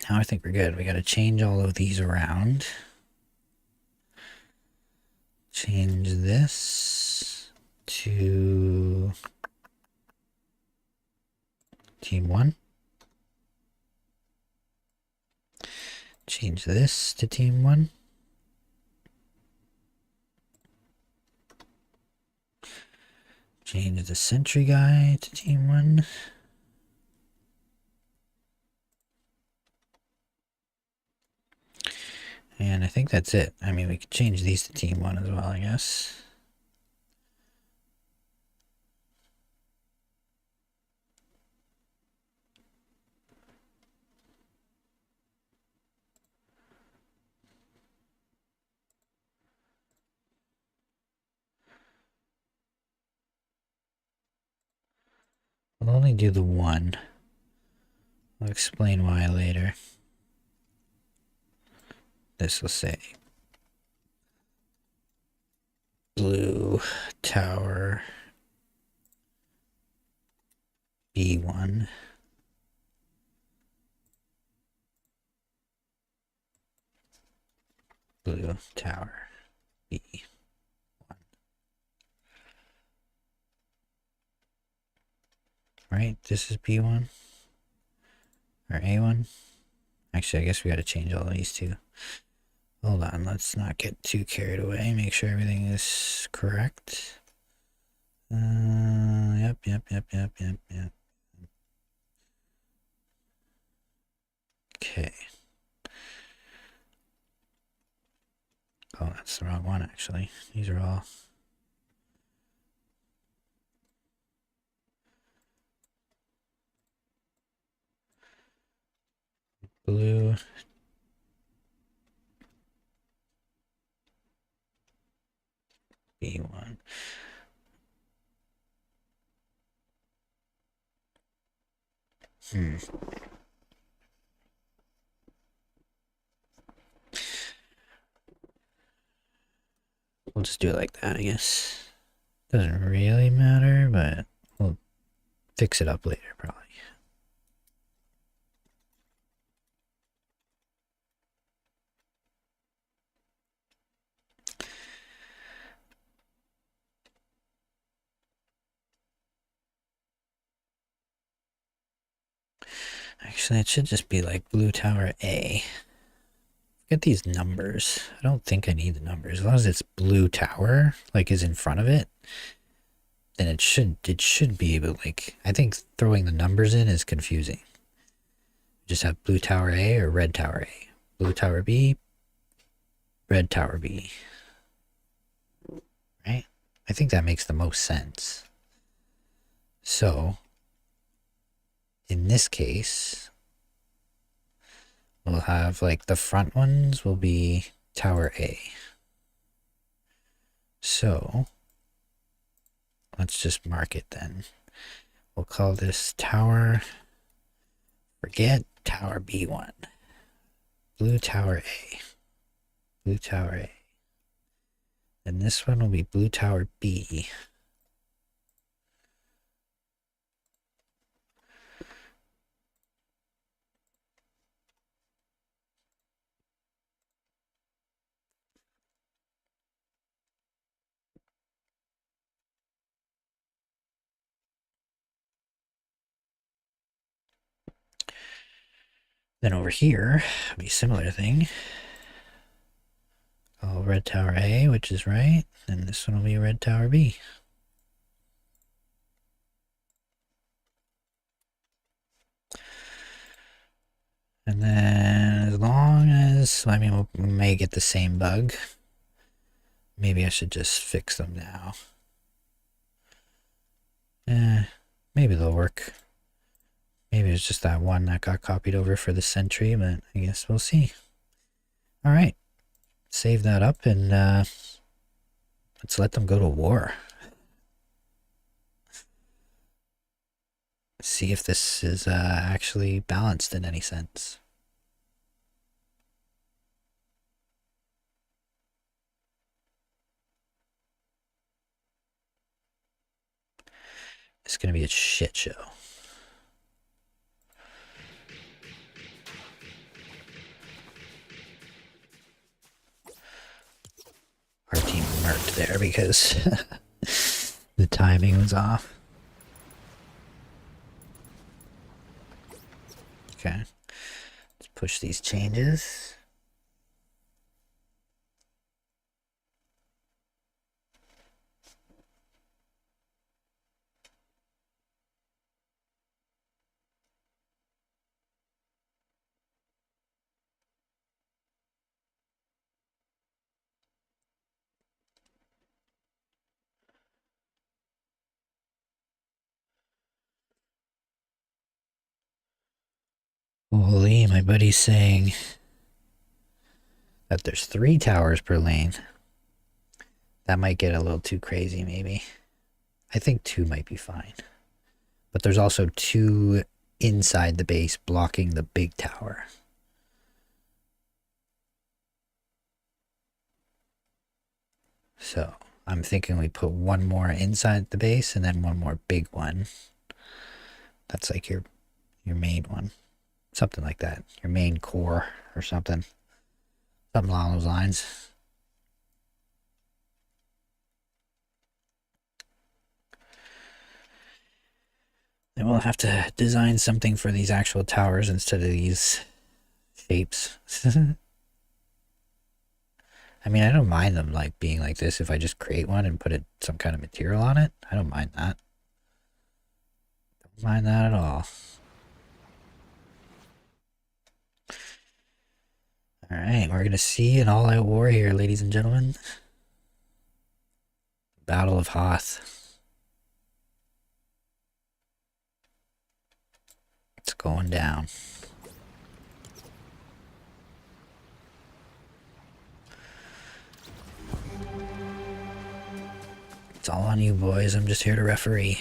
now I think we're good. We got to change all of these around. Change this to team 1. Change this to team 1. Change the sentry guy to team 1. And I think that's it. I mean, we could change these to team 1 as well, I guess. We'll only do the 1. I'll explain why later. This will say blue tower B1. Blue tower B1. Right? This is B1 or A1. Actually, I guess we got to change all these too. Hold on, let's not get too carried away. Make sure everything is correct. Yep. Okay. Oh, that's the wrong one, actually. These are all... blue. B1. We'll just do it like that, I guess. Doesn't really matter, but we'll fix it up later, probably. Actually, it should just be like blue tower A. Get these numbers. I don't think I need the numbers. As long as it's blue tower, like is in front of it, then it should be able, like, I think throwing the numbers in is confusing. Just have blue tower A or red tower A. Blue tower B, red tower B. Right? I think that makes the most sense. So, in this case, we'll have, like, the front ones will be tower A. So, let's just mark it then. We'll call this tower, forget tower B1. Blue tower A. Blue tower A. And this one will be blue tower B. Then over here, it'll be a similar thing. Call red tower A, which is right, and this one will be red tower B. And then as long as, I mean, we may get the same bug. Maybe I should just fix them now. Maybe they'll work. Maybe it's just that one that got copied over for the sentry, but I guess we'll see. Alright. Save that up and let's let them go to war. See if this is actually balanced in any sense. It's gonna be a shit show. Our team murked there because the timing was off. Okay. Let's push these changes. Holy, my buddy's saying that there's 3 towers per lane. That might get a little too crazy, maybe. I think 2 might be fine. But there's also 2 inside the base blocking the big tower. So I'm thinking we put 1 more inside the base and then 1 more big one. That's like your main one. Something like that. Your main core or something. Something along those lines. Then we'll have to design something for these actual towers instead of these shapes. I mean, I don't mind them like being like this if I just create one and put some kind of material on it. I don't mind that. Don't mind that at all. Alright, we're gonna see an all-out war here, ladies and gentlemen. Battle of Hoth. It's going down. It's all on you boys, I'm just here to referee.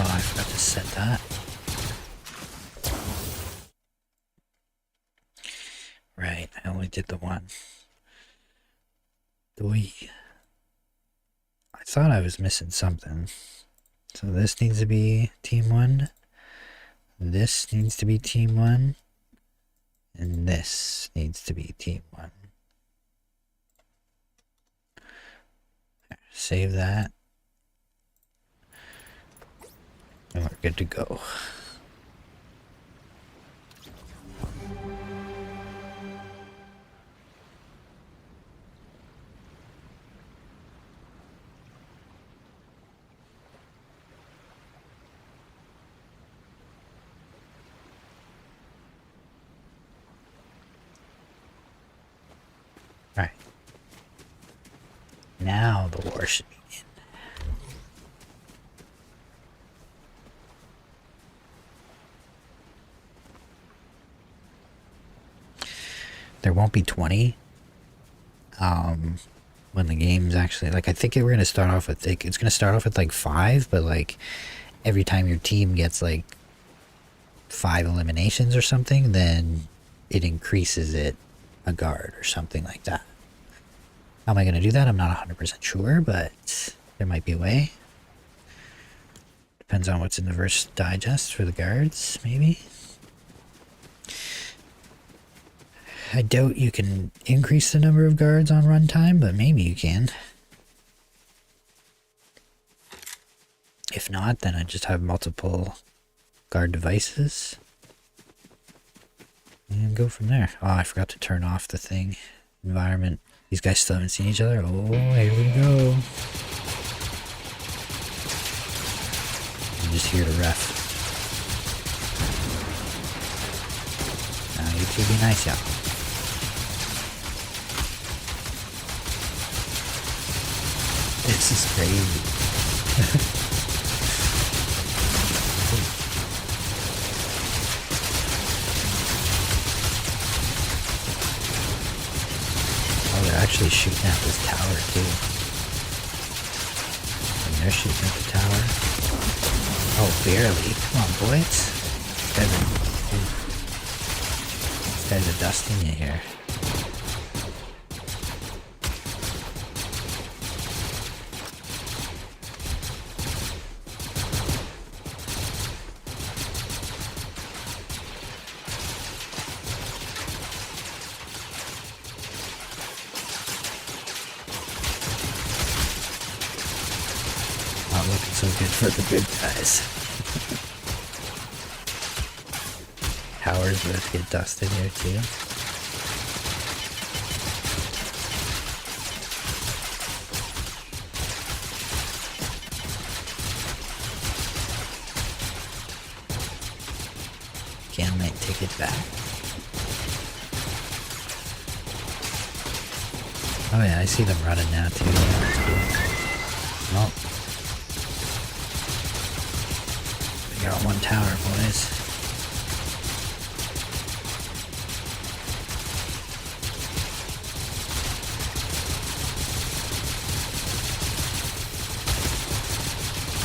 Oh, I forgot to set that. Right, I only did the one. Doi. I thought I was missing something. So this needs to be team 1. This needs to be team 1. And this needs to be team 1. Save that. And we're good to go. Alright. Now the war should begin. There won't be 20 when the game's actually, like, I think we're gonna start off with, like, it's gonna start off with like 5, but like every time your team gets like 5 eliminations or something, then it increases it a guard or something like that. How am I going to do that? I'm not 100% sure, but there might be a way. Depends on what's in the verse digest for the guards, maybe. I doubt you can increase the number of guards on runtime, but maybe you can. If not, then I just have multiple guard devices and go from there. Oh, I forgot to turn off the thing. Environment. These guys still haven't seen each other. Oh, here we go. I'm just here to ref. Now you two be nice, y'all. This is crazy. They're actually shooting at this tower too. And they're shooting at the tower. Oh, barely. Come on, boys. These guys are dusting you here. Not looking so good for the good guys. Towers both get dusted here too. Can they take it back? Oh yeah, I see them running now too. That's cool. Well, we got one tower, boys.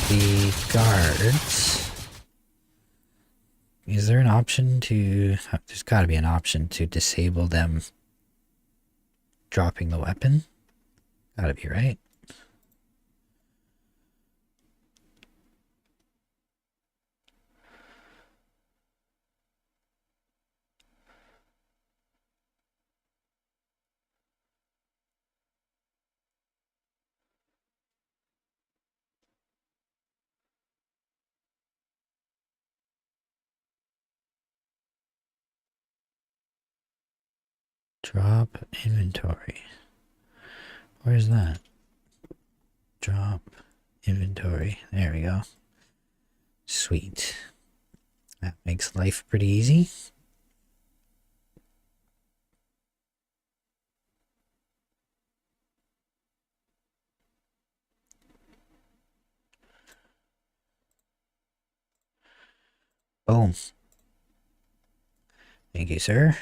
The guards. Is there an option to... There's got to be an option to disable them dropping the weapon. Gotta be, right? Drop inventory. Where's that? Drop inventory. There we go. Sweet. That makes life pretty easy. Boom. Thank you, sir.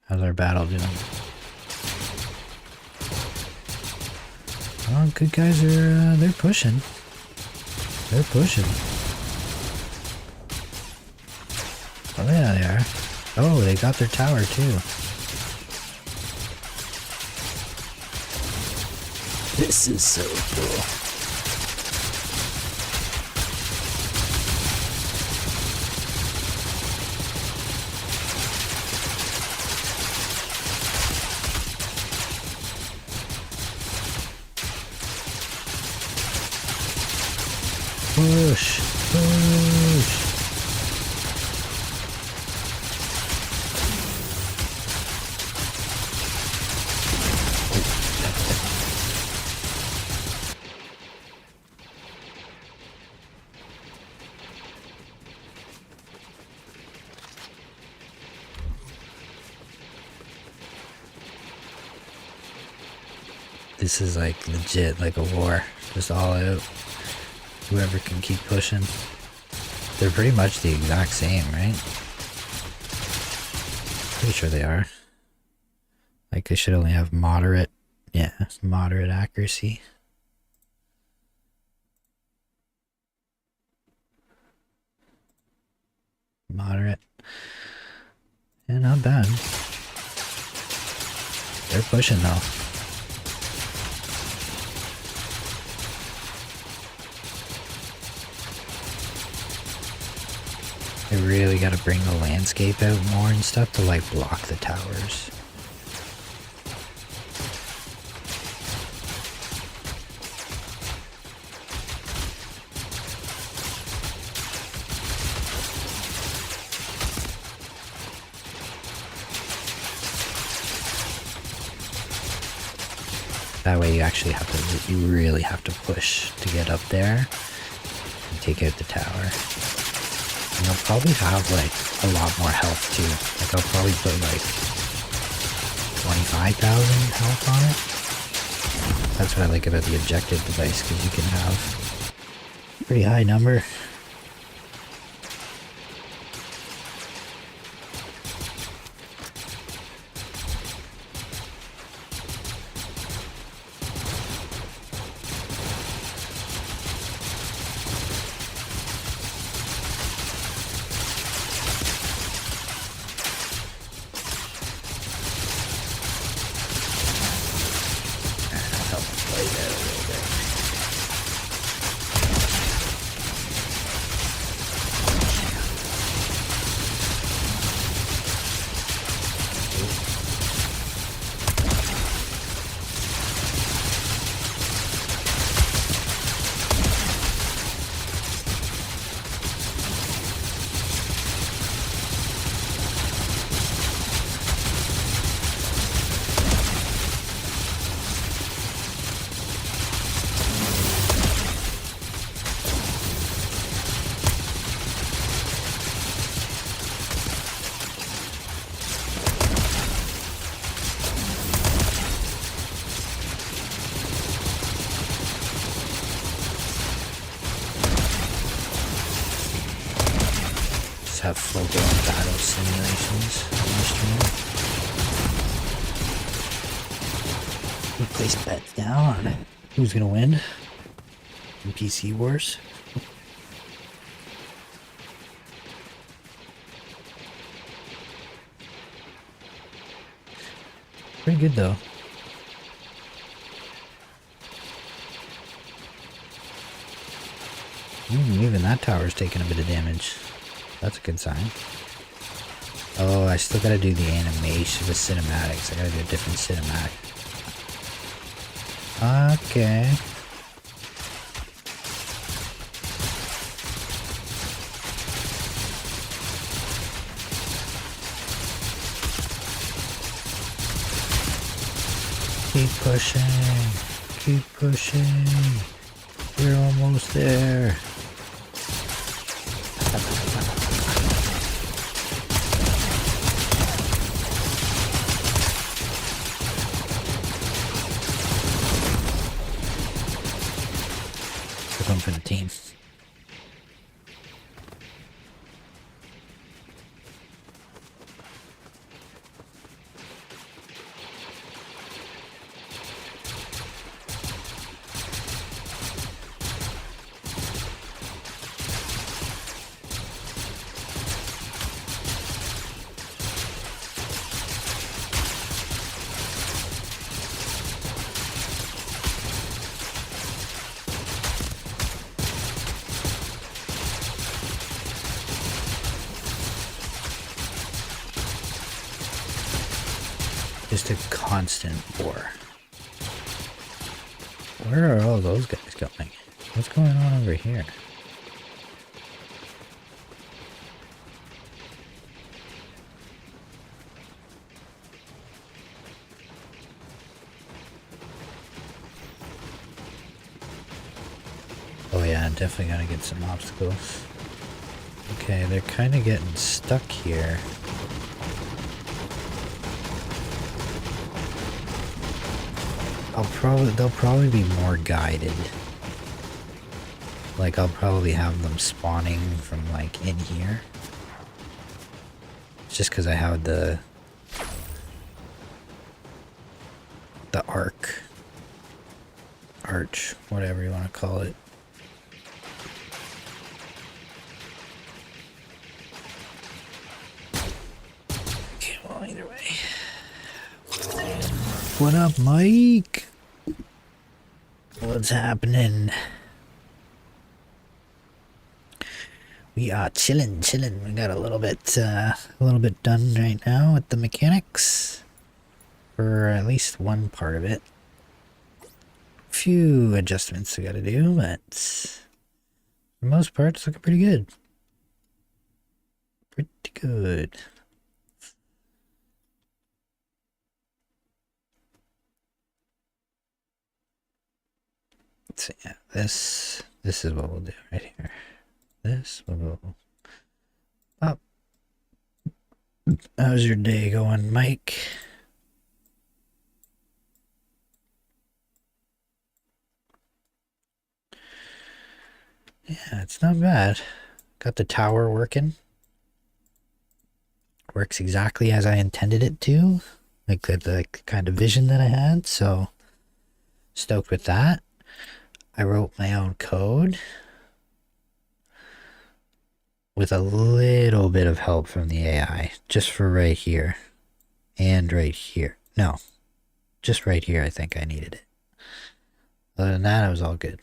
How's our battle doing? Oh, good guys are, they're pushing. They're pushing. Oh yeah, they are. Oh, they got their tower too. This is so cool. Push, push. This is like legit, like a war, just all out. Whoever can keep pushing. They're pretty much the exact same, right? Pretty sure they are. Like they should only have moderate, yeah, moderate accuracy. Moderate. Yeah, not bad. They're pushing though. They really gotta bring the landscape out more and stuff to like block the towers. That way you actually have to, you really have to push to get up there and take out the tower. And I'll probably have like a lot more health too. Like I'll probably put like 25,000 health on it. That's what I like about the objective device, because you can have a pretty high number. Have full-blown battle simulations on the stream. We place bets down on who's gonna win in PC Wars. Pretty good though. Even that tower's taking a bit of damage. That's a good sign. Oh, I still gotta do the animation, the cinematics. I gotta do a different cinematic. Okay. Keep pushing. Keep pushing. We're almost there. One for the team. Just a constant war. Where are all those guys going? What's going on over here? Oh yeah, definitely gotta get some obstacles. Okay, they're kind of getting stuck here. They'll probably be more guided. Like I'll probably have them spawning from like in here. It's just because I have the arch, whatever you want to call it. either way. What up, Mike? What's happening? We are chilling. We got a little bit done right now with the mechanics for at least one part of it. A few adjustments we got to do, but for the most part, it's looking pretty good. Pretty good. So yeah, this is what we'll do right here. This will go up. How's your day going, Mike? Yeah, it's not bad. Got the tower working. Works exactly as I intended it to. Like the kind of vision that I had, so stoked with that. I wrote my own code with a little bit of help from the AI, just for right here and right here. No, just right here I think I needed it. Other than that, I was all good.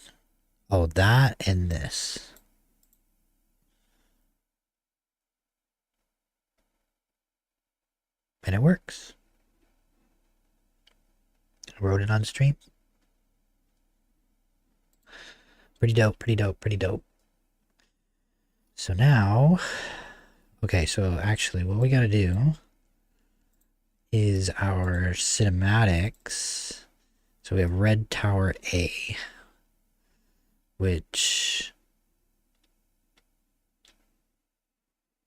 Oh, that and this. And it works. I wrote it on stream. Pretty dope, pretty dope, pretty dope. So now, okay, so actually what we gotta do is our cinematics. So we have Red Tower A, which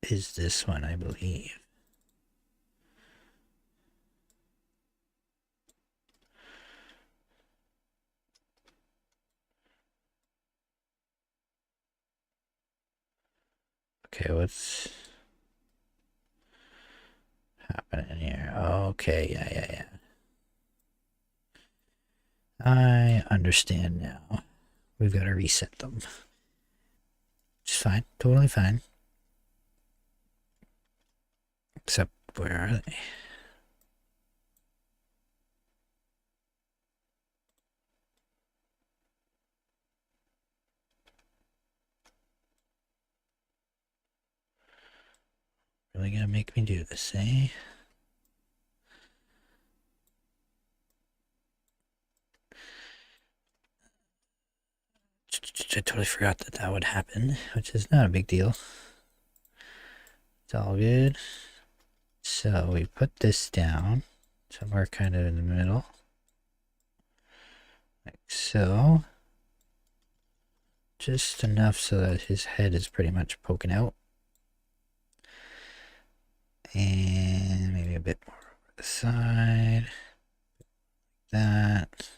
is this one, I believe. Okay, what's happening here? Okay, yeah. I understand now. We've got to reset them. Just fine, totally fine. Except, where are they? Really gonna make me do this, eh? I totally forgot that that would happen, which is not a big deal. It's all good. So we put this down somewhere kind of in the middle. Like so. Just enough so that his head is pretty much poking out. And maybe a bit more over the side. That.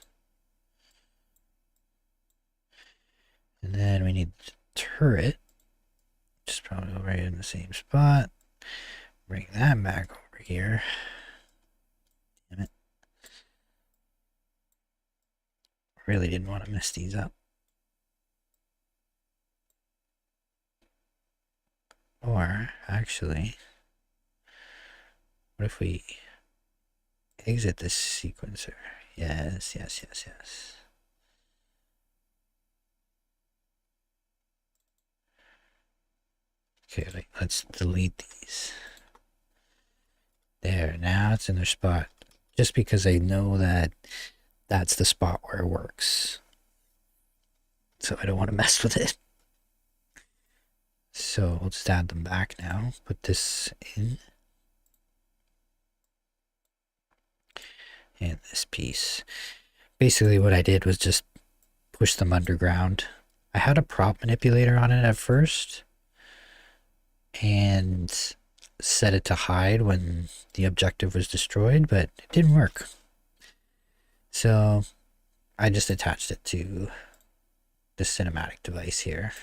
And then we need the turret, which is probably right in the same spot. Bring that back over here. Damn it. Really didn't want to mess these up. Or, actually, what if we exit this sequencer? Yes. Okay, let's delete these. There, now it's in their spot. Just because I know that that's the spot where it works. So I don't want to mess with it. So we'll just add them back now. Put this in. And this piece. Basically what I did was just push them underground. I had a prop manipulator on it at first. And set it to hide when the objective was destroyed, but it didn't work. So I just attached it to the cinematic device here.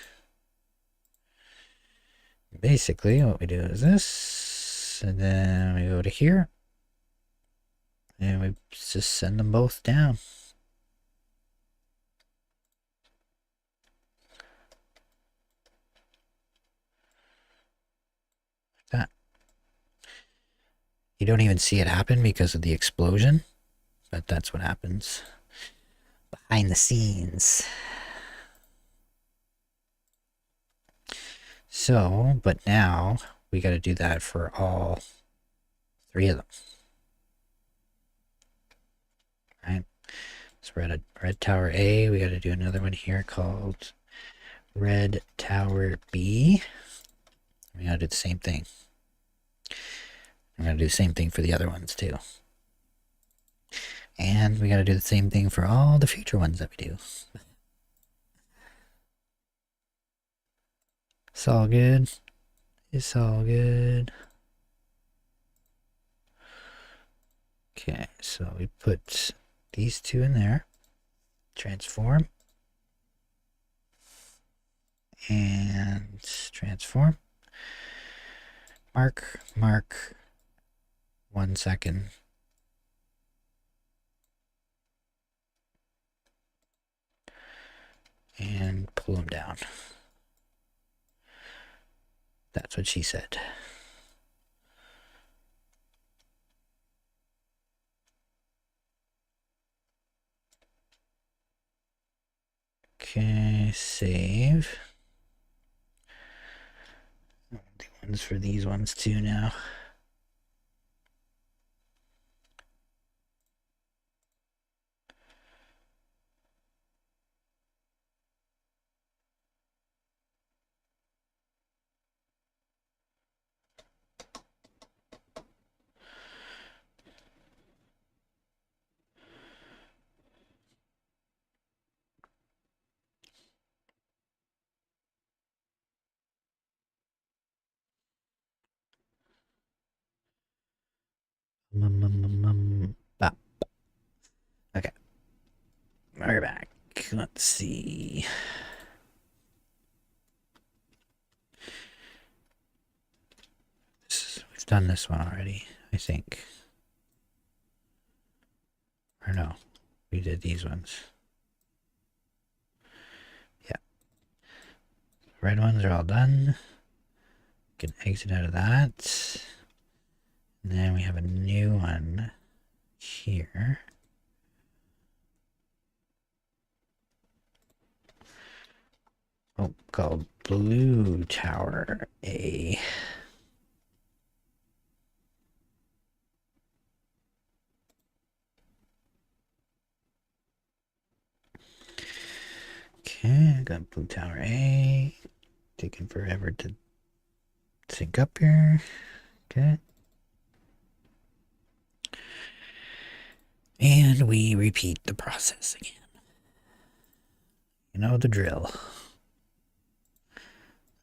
Basically, what we do is this, and then we go to here, and we just send them both down. Like that. You don't even see it happen because of the explosion, but that's what happens behind the scenes. So, but now we got to do that for all 3 of them. Right? So we're at a red tower A. We got to do another one here called red tower B. We got to do the same thing. I'm going to do the same thing for the other ones too. And we got to do the same thing for all the future ones that we do. It's all good. It's all good. Okay, so we put these 2 in there. Transform. And transform. Mark 1 second. And pull them down. That's what she said. Okay, save. The ones for these ones too now. Okay. We're back. Let's see. We've done this one already, I think. Or no, we did these ones. Yeah. Red ones are all done. Can exit out of that. And then we have a new one here. Oh, called Blue Tower A. Okay, I got Blue Tower A. Taking forever to sync up here. Okay. And we repeat the process again. You know the drill.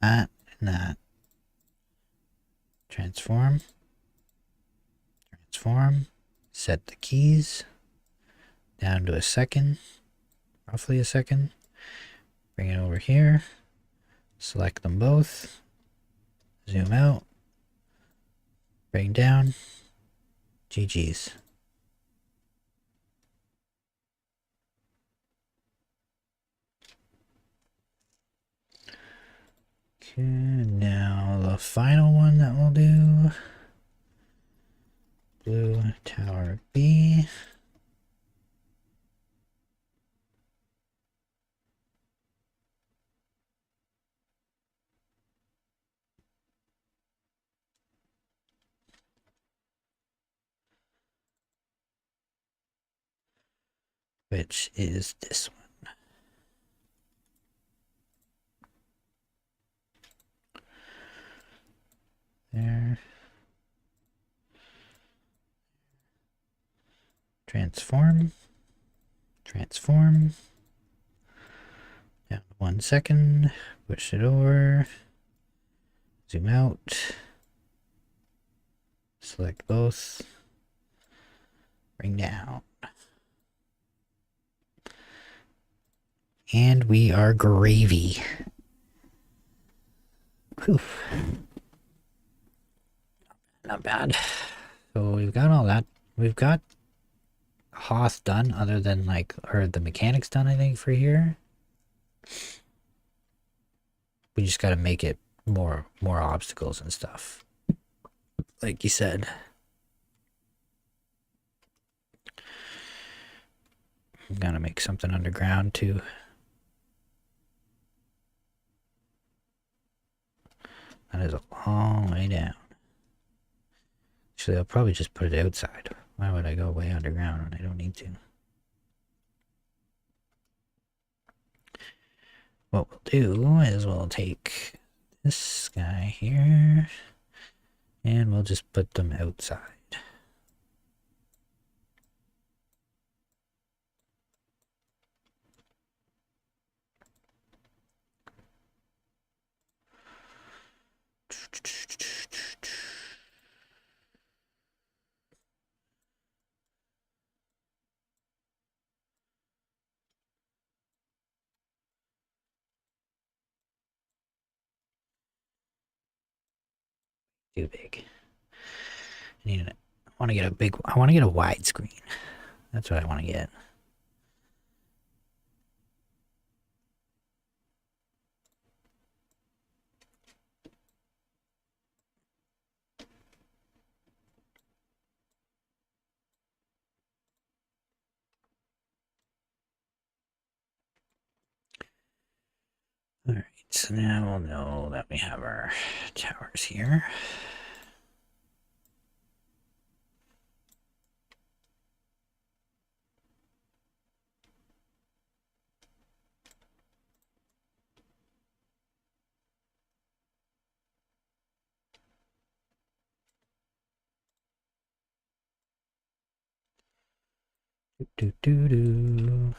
That and that. Transform. Transform. Set the keys down to a second. Roughly a second. Bring it over here. Select them both. Zoom out. Bring down. GG's. Okay, now the final one that we'll do. Blue Tower B. Which is this one. There. Transform. Transform. Down 1 second. Push it over. Zoom out. Select both. Bring down. And we are gravy. Whew. Not bad. So we've got all that. We've got Hoth done, other than like, or the mechanics done, I think, for here. We just got to make it more obstacles and stuff. Like you said. I'm gonna make something underground too. That is a long way down. Actually, I'll probably just put it outside. Why would I go way underground when I don't need to? What we'll do is we'll take this guy here and we'll just put them outside. Too big. I want to get a big. I want to get a wide screen. That's what I want to get. All right, so now we'll know that we have our towers here. Do do do.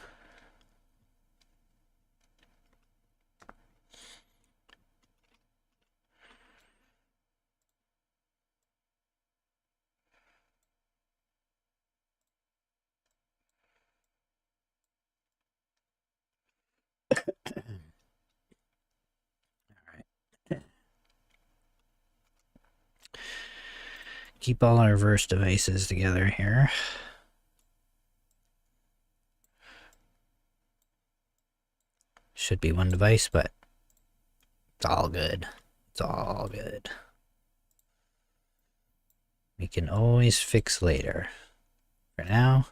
Keep all our verse devices together here. Should be one device, but it's all good. It's all good. We can always fix later. For now,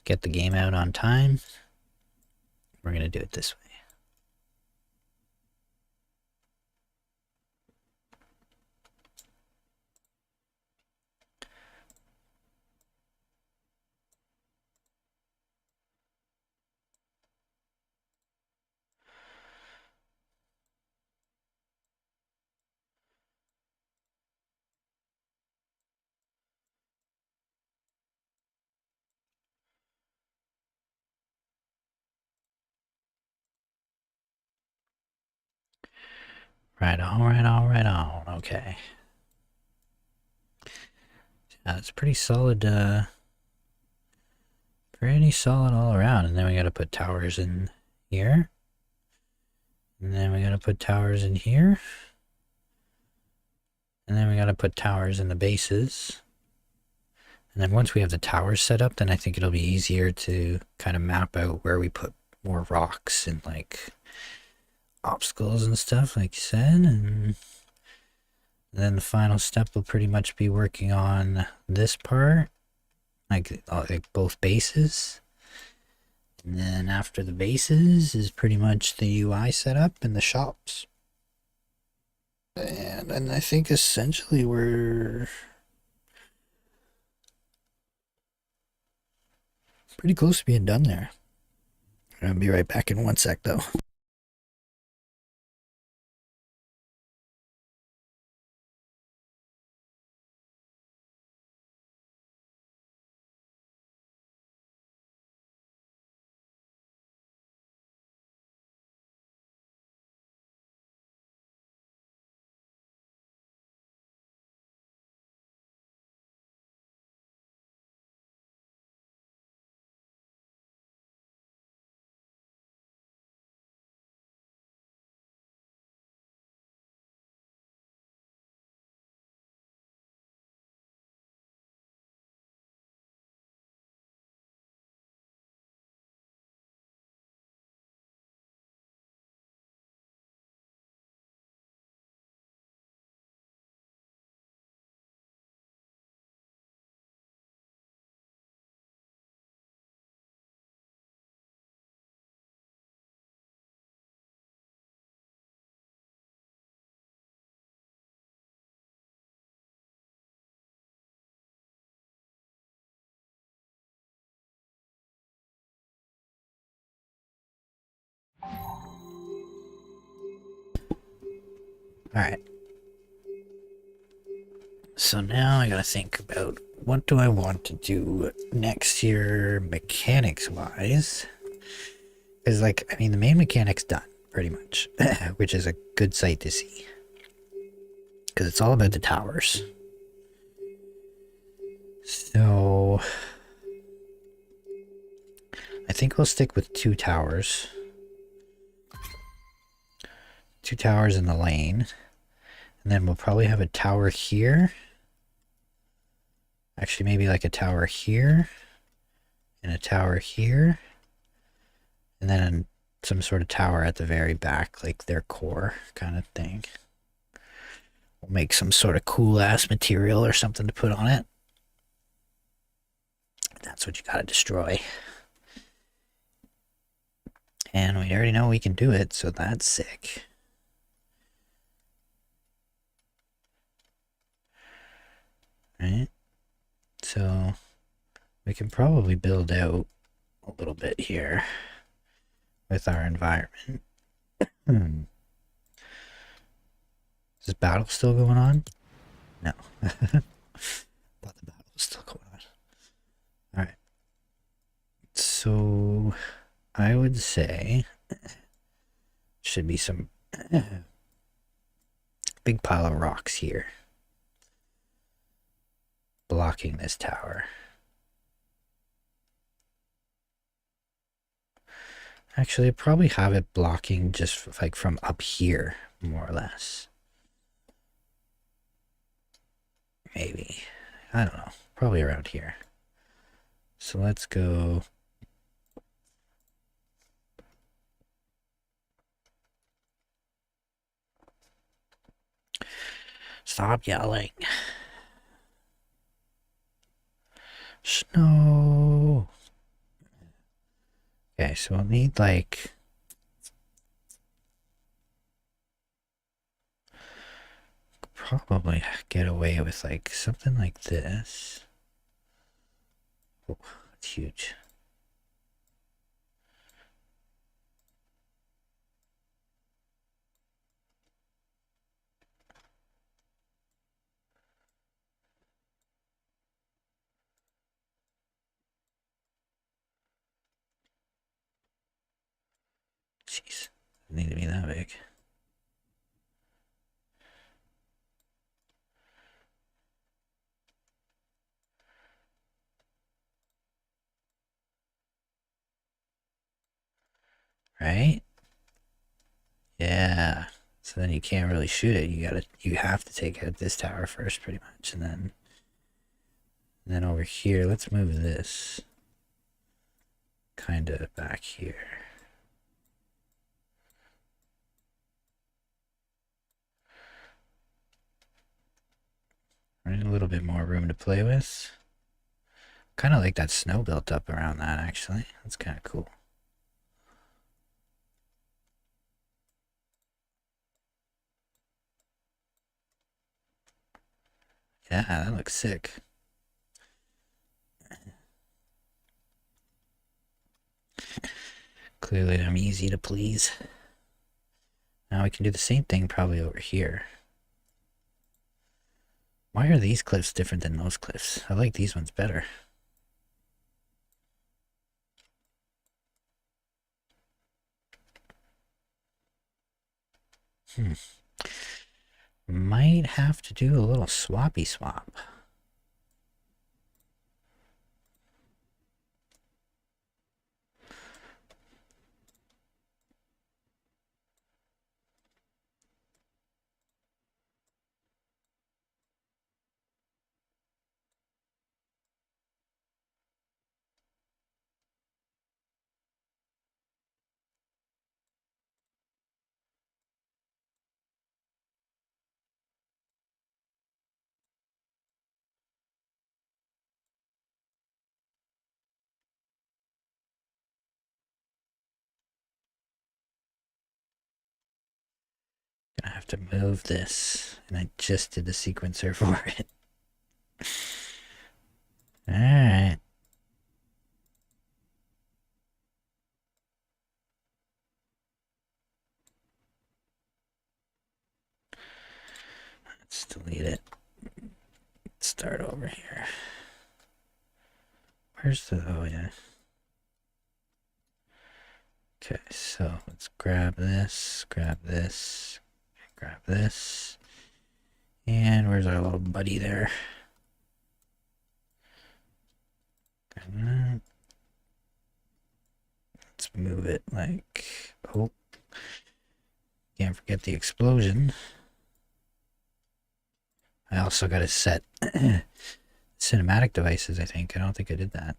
get the game out on time. We're going to do it this way. Right on, right on, right on. Okay. It's pretty solid, pretty solid all around. And then we gotta put towers in here. And then we gotta put towers in here. And then we gotta put towers in the bases. And then once we have the towers set up, then I think it'll be easier to kind of map out where we put more rocks and like obstacles and stuff, like you said. And then the final step will pretty much be working on this part, like both bases. And then after the bases is pretty much the UI setup and the shops. And I think essentially we're pretty close to being done there. I'm gonna be right back in one sec though. Alright. So now I gotta think about what do I want to do next year mechanics-wise. Because, like, I mean, the main mechanic's done, pretty much. Which is a good sight to see. Because it's all about the towers. So... I think we'll stick with 2 towers. 2 towers in the lane. And then we'll probably have a tower here. Actually, maybe like a tower here. And a tower here. And then some sort of tower at the very back, like their core kind of thing. We'll make some sort of cool ass material or something to put on it. That's what you gotta destroy. And we already know we can do it, so that's sick. Right? So we can probably build out a little bit here with our environment. Is this battle still going on? No. Thought the battle was still going on. Alright. So I would say should be some big pile of rocks here blocking this tower. Actually, I probably have it blocking just like from up here, more or less. Maybe. I don't know. Probably around here. So let's go. Stop yelling. Snow. Okay, so we'll need like probably get away with like something like this. Oh, it's huge. Jeez, doesn't need to be that big. Right? Yeah. So then you can't really shoot it. You have to take out this tower first pretty much, and then over here, let's move this kind of back here. Right, a little bit more room to play with. Kind of like that snow built up around that, actually. That's kind of cool. Yeah, that looks sick. Clearly I'm easy to please. Now we can do the same thing probably over here. Why are these cliffs different than those cliffs? I like these ones better. Might have to do a little swappy swap. Gonna have to move this, and I just did the sequencer for it. Alright. Let's delete it. Start over here. Where's the, oh yeah. Okay, so let's grab this, grab this, grab this. And where's our little buddy there? Let's move it like, oh, can't forget the explosion. I also got to set cinematic devices, I think. I don't think I did that.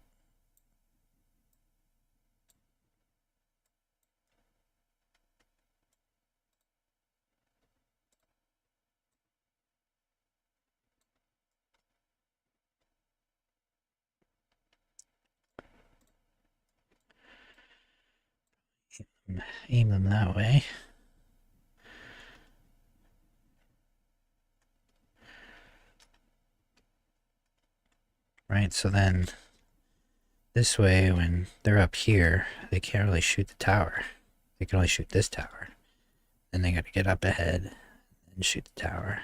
Aim them that way. Right, so then this way, when they're up here, they can't really shoot the tower. They can only shoot this tower. Then they gotta get up ahead and shoot the tower.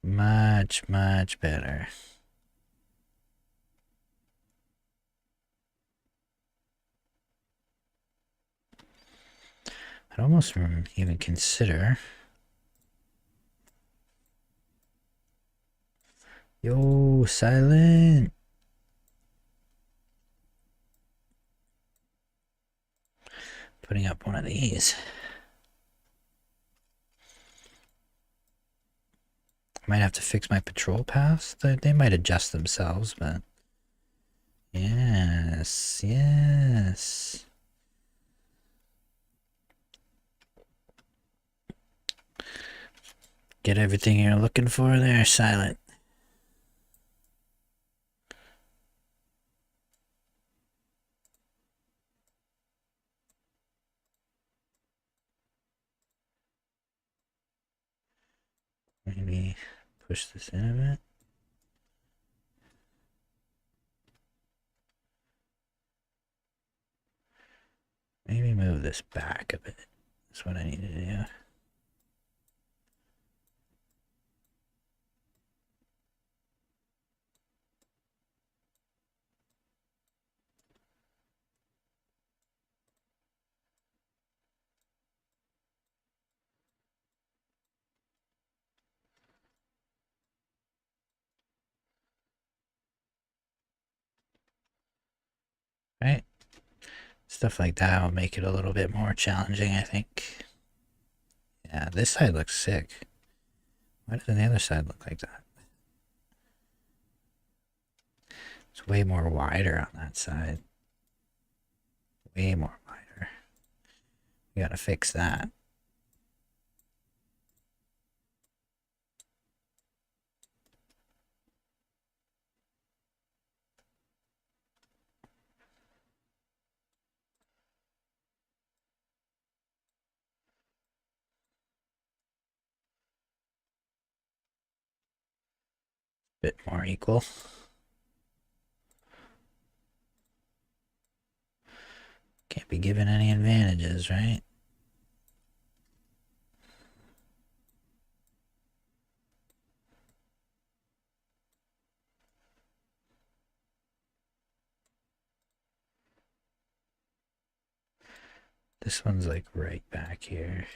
Much, much better. I'd almost even consider... Yo, silent! Putting up one of these. Might have to fix my patrol paths. They might adjust themselves, but... Yes, yes. Get everything you're looking for there, silent. Maybe push this in a bit. Maybe move this back a bit. That's what I need to do. Right? Stuff like that will make it a little bit more challenging, I think. Yeah, this side looks sick. Why doesn't the other side look like that? It's way more wider on that side. Way more wider. We gotta fix that. Bit more equal. Can't be given any advantages, right? This one's like right back here.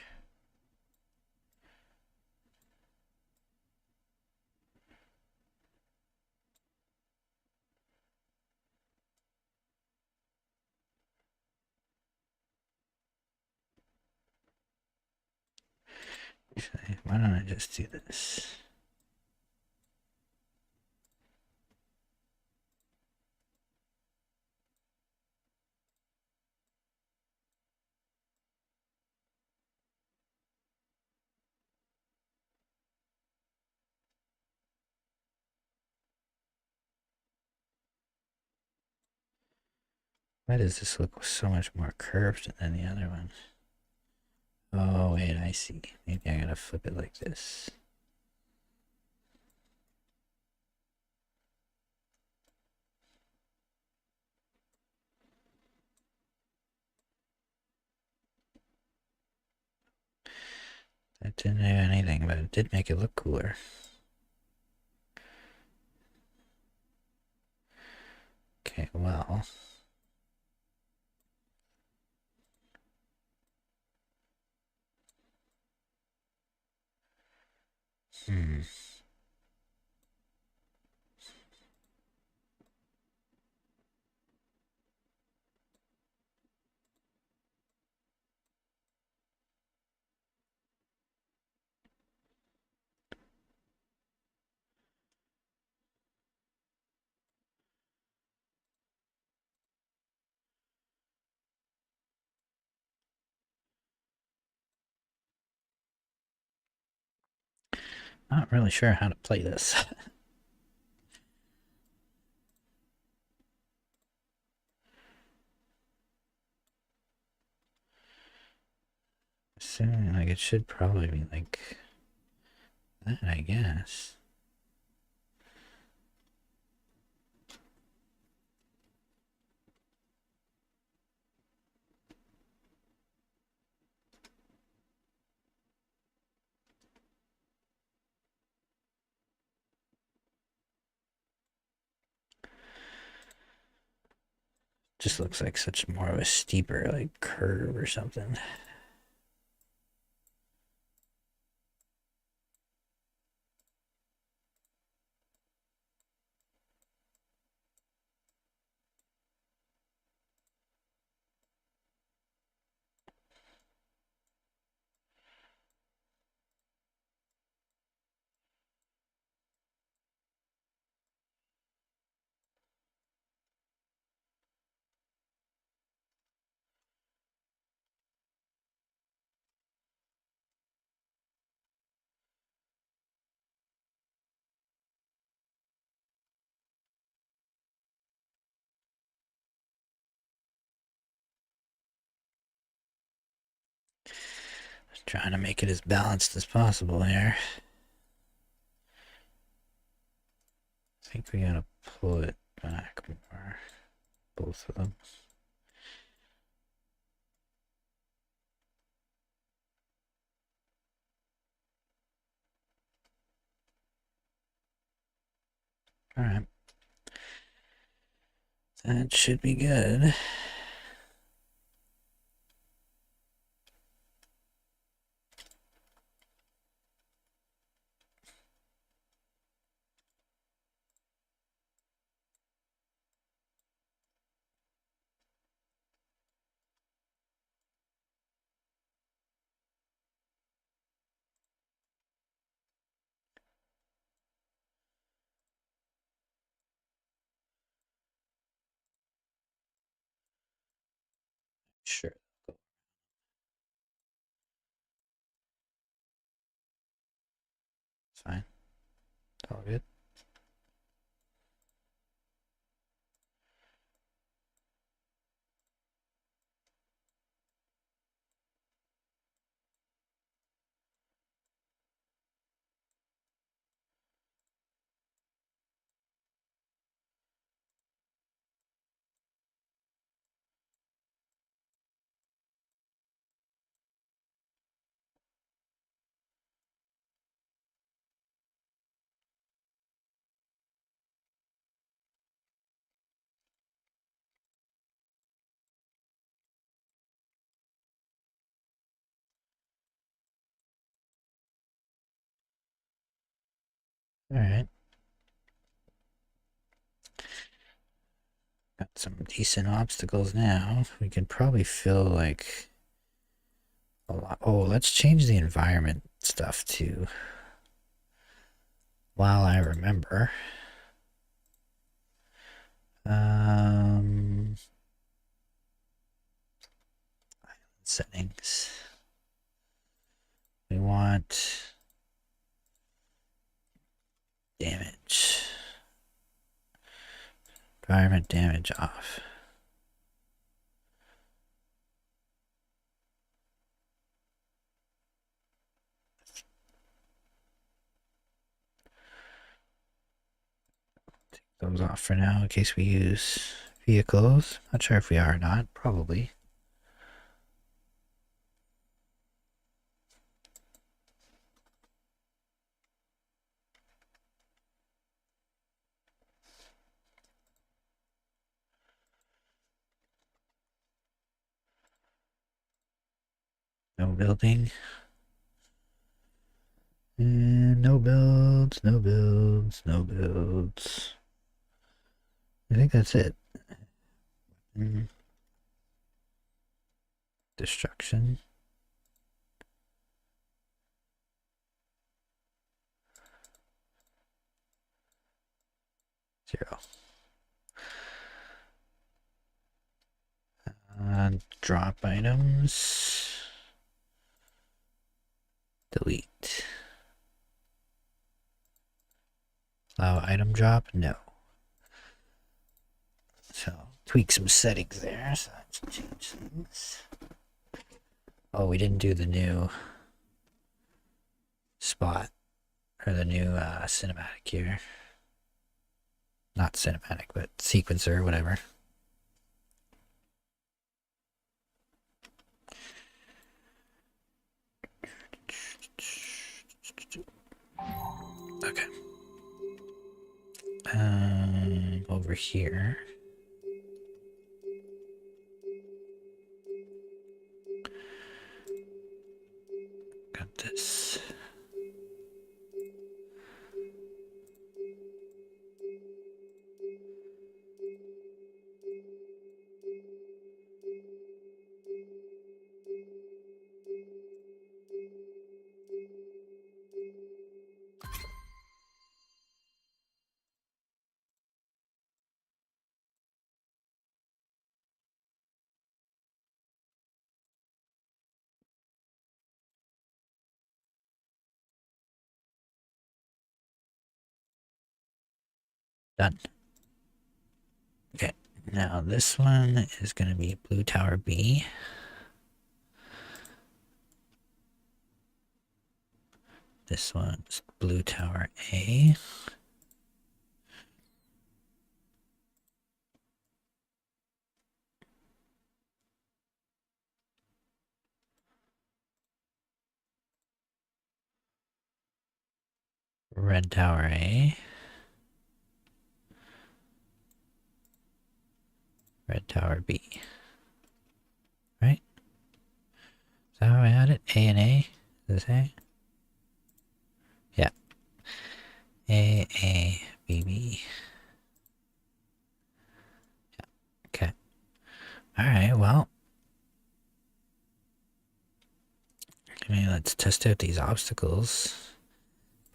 Actually, why don't I just do this? Why does this look so much more curved than the other one? Oh, wait, I see. Maybe I gotta flip it like this. It didn't do anything, but it did make it look cooler. Okay, well. Hmm. Not really sure how to play this. Assuming like it should probably be like that, I guess. Just looks like such more of a steeper like curve or something. Just trying to make it as balanced as possible here. I think we gotta pull it back more. Both of them. Alright. That should be good. Sure. It's fine. It's all good. Alright. Got some decent obstacles now. We can probably fill like a lot. Oh, let's change the environment stuff too. While I remember. Um, Settings. We want damage. Environment damage off. Take those off for now in case we use vehicles. Not sure if we are or not. Probably. building. And no builds, no builds, no builds. I think that's it. Destruction. Zero. Drop items. Delete. Allow item drop? No. So, tweak some settings there. So let's change things. Oh, we didn't do the new spot. Or the new cinematic here. Not cinematic, but sequencer, whatever. Okay. Over here. Got this. Done. Okay, now this one is going to be Blue Tower B. This one's Blue Tower A. Red Tower A. Red Tower B. Right? Is that how I had it? A and A? Does it say? Yeah. A, B, B. Yeah. Okay. Alright, well. Okay, let's test out these obstacles.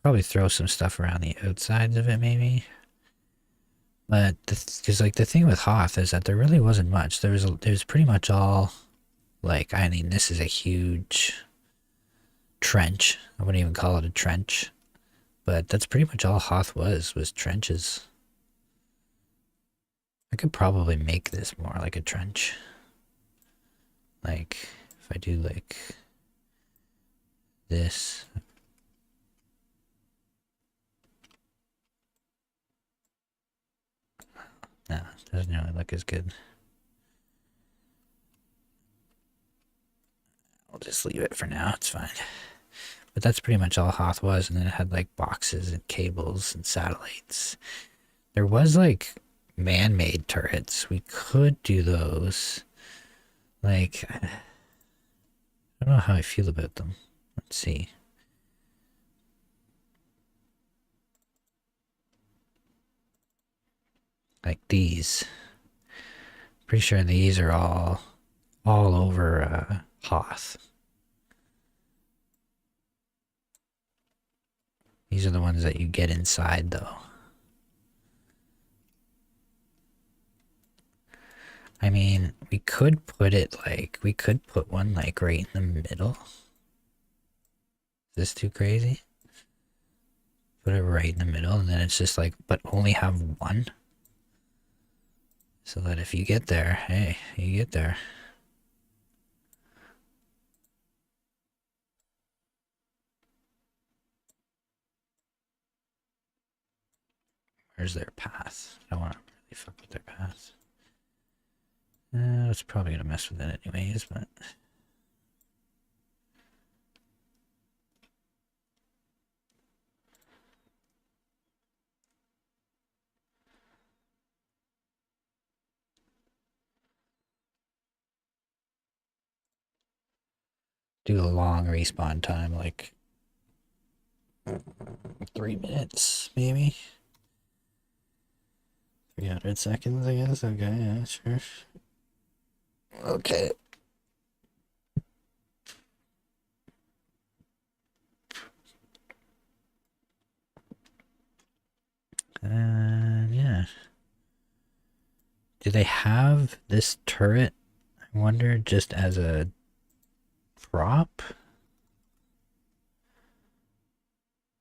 Probably throw some stuff around the outsides of it, maybe. But because like the thing with Hoth is that there really wasn't much. There's pretty much all, like, I mean, this is a huge trench. I wouldn't even call it a trench, but that's pretty much all Hoth was trenches. I could probably make this more like a trench. Like if I do like this. No, it doesn't really look as good. I'll just leave it for now, it's fine. But that's pretty much all Hoth was, and then it had like boxes and cables and satellites. There was like man-made turrets. We could do those. Like, I don't know how I feel about them. Let's see. Like these. Pretty sure these are all over Hoth. These are the ones that you get inside, though. I mean, we could put it like, we could put one like right in the middle. Is this too crazy? Put it right in the middle, and then it's just like, but only have one. So that if you get there, hey, you get there. Where's their path? I don't want to really fuck with their path. It's probably gonna mess with it anyways, but do a long respawn time, like 3 minutes, maybe. 300 seconds, I guess. Okay, yeah, sure. Okay. Yeah. Do they have this turret, I wonder, just as a prop?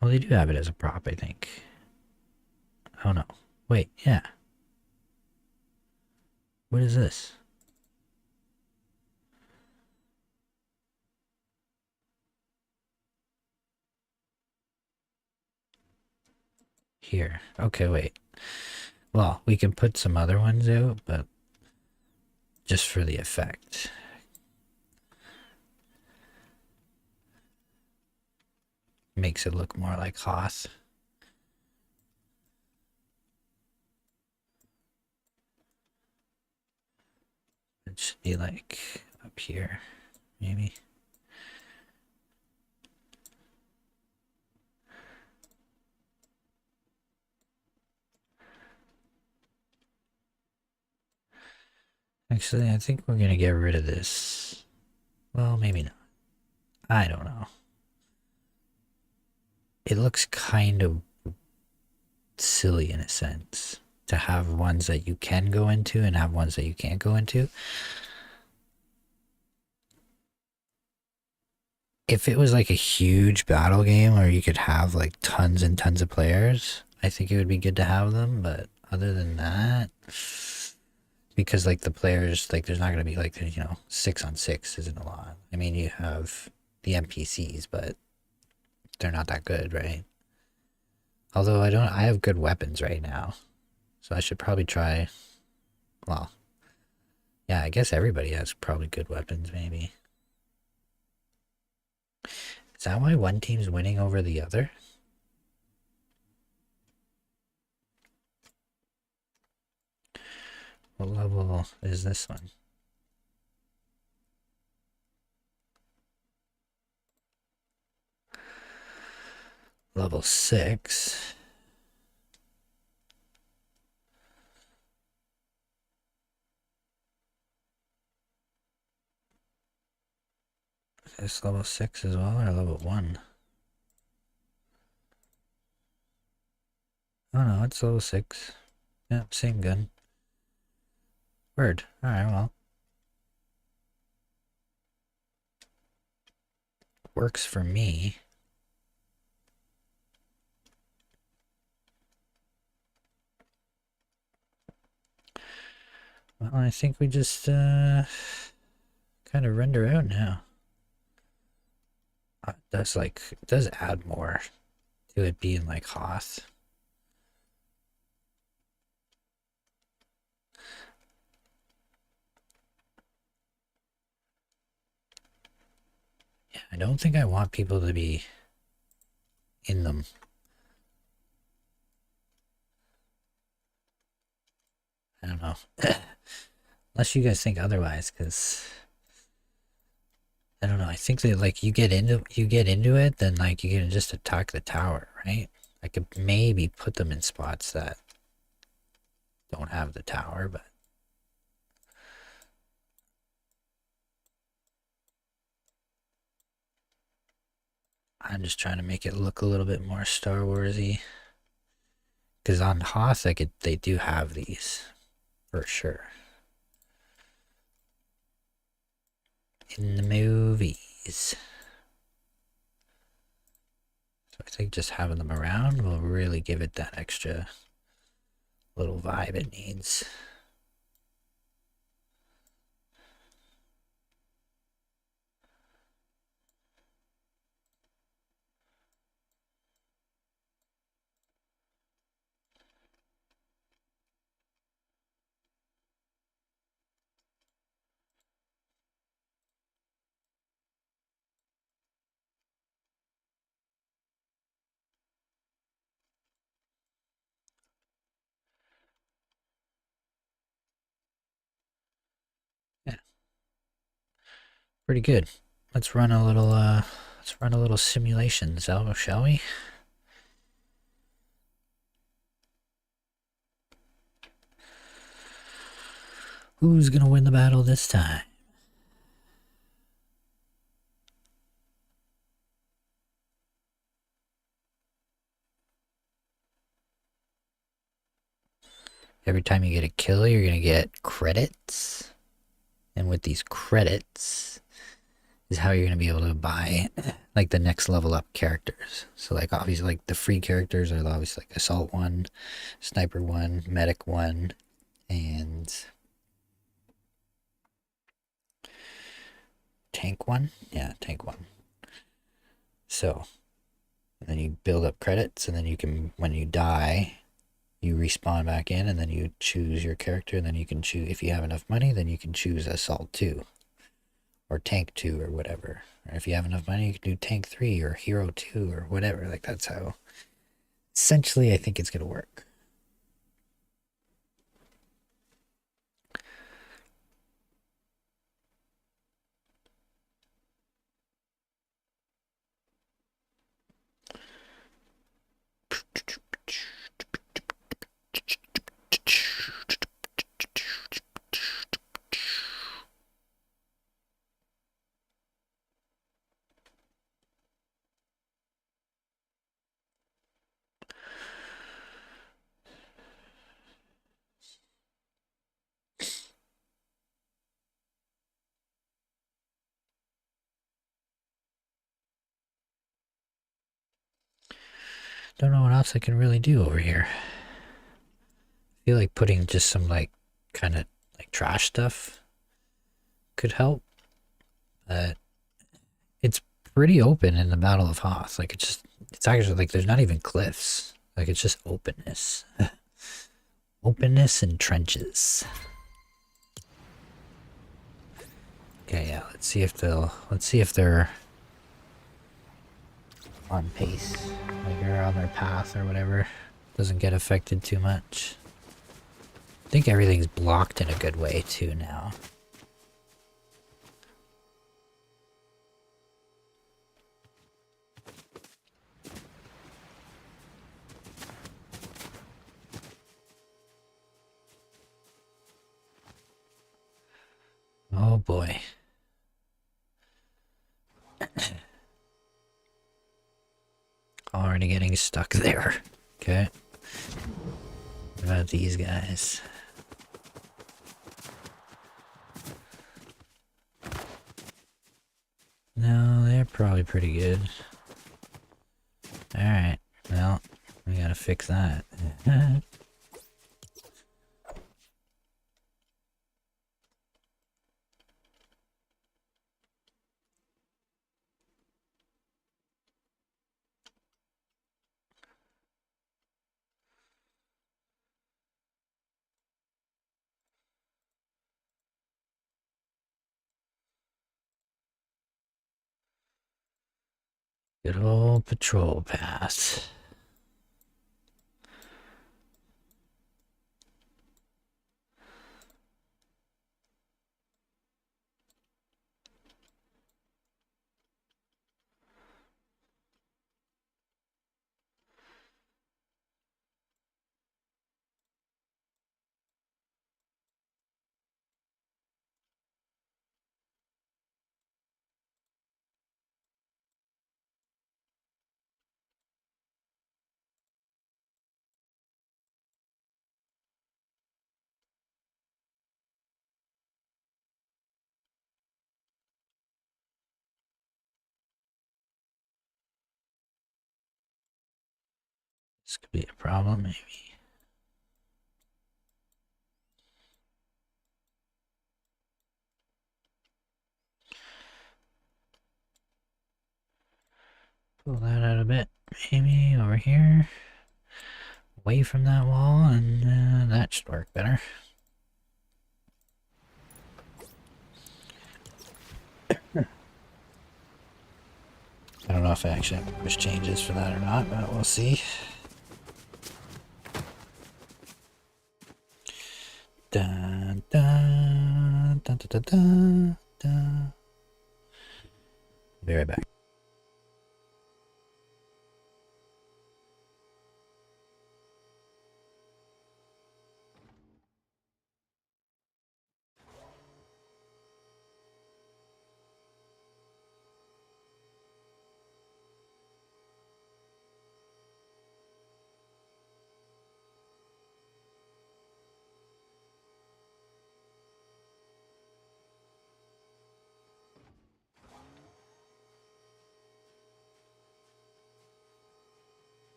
Well, they do have it as a prop, I think. Oh no. Wait, yeah. What is this? Here. Okay, wait. Well, we can put some other ones out, but just for the effect. Makes it look more like Hoth. It should be like up here, maybe. Actually, I think we're gonna get rid of this. Well, maybe not. I don't know. It looks kind of silly in a sense to have ones that you can go into and have ones that you can't go into. If it was like a huge battle game where you could have like tons and tons of players, I think it would be good to have them. But other than that, because like the players, like there's not going to be like, 6 on 6 isn't a lot. I mean, you have the NPCs, but they're not that good, right? Although I have good weapons right now. So I should probably try, well, yeah, I guess everybody has probably good weapons, maybe. Is that why one team's winning over the other? What level is this one? Level 6. Is level 6 as well, or level 1? Oh no, it's level 6. Yeah, same gun. Word. Alright, well. Works for me. Well, I think we just kind of render out now. It does add more to it being like Hoth. Yeah, I don't think I want people to be in them. I don't know. Unless you guys think otherwise, because I don't know. I think that like you get into it, then like you can just attack the tower, right? I could maybe put them in spots that don't have the tower, but I'm just trying to make it look a little bit more Star Warsy. Because on Hoth, they do have these for sure in the movies. So I think just having them around will really give it that extra little vibe it needs. Yeah, pretty good. let's run a little simulation, shall we? Who's gonna win the battle this time? Every time you get a kill, you're gonna get credits. And with these credits is how you're gonna be able to buy like the next level up characters. So like obviously like the free characters are obviously like Assault 1, Sniper 1, Medic 1, and Tank 1? Yeah, Tank 1. So, and then you build up credits, and then you can, when you die, you respawn back in, and then you choose your character, and then you can choose, if you have enough money, then you can choose Assault 2, or Tank 2, or whatever. Or if you have enough money, you can do Tank 3, or Hero 2, or whatever. Like, that's how, essentially, I think it's going to work. Don't know what else I can really do over here. I feel like putting just some, like, kind of, like, trash stuff could help. But it's pretty open in the Battle of Hoth. Like, it's actually, like, there's not even cliffs. Like, it's just openness. Openness and trenches. Okay, yeah, let's see if they're on pace. Like, they're on their path or whatever. Doesn't get affected too much. I think everything's blocked in a good way, too, now. Oh boy. Already getting stuck there. Okay. What about these guys? No, they're probably pretty good. Alright, well, we gotta fix that. Good old patrol pass. This could be a problem, maybe. Pull that out a bit, maybe over here. Away from that wall, and that should work better. I don't know if I actually have to push changes for that or not, but we'll see. Dun, dun, dun, dun, dun, dun, dun.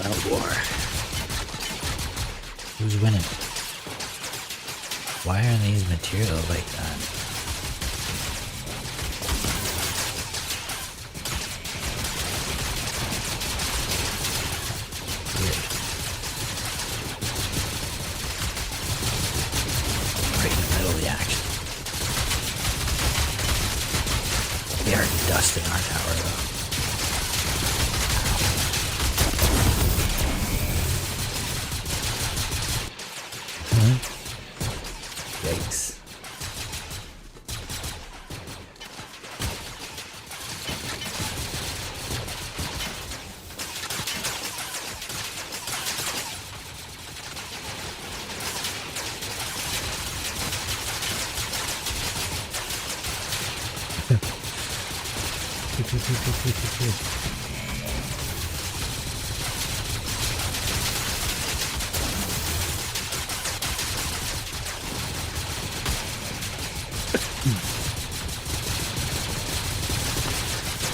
about war. Who's winning? Why are these materials like that? Weird. Right in the middle of the action. They are dusting our tower though. Yikes.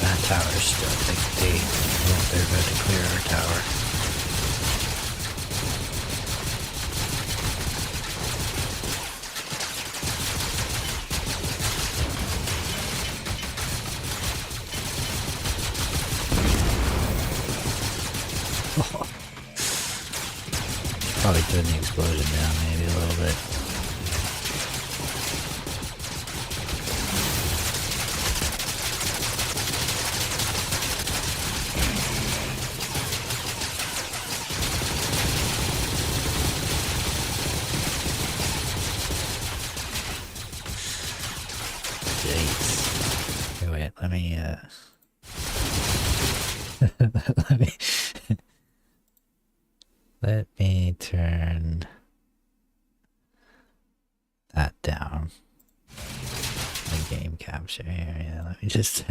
That tower's still like they're about to clear our tower. Probably turn the explosion down maybe a little bit. Jeez. Okay, wait, let me let me turn that down. The game capture here. Yeah, let me just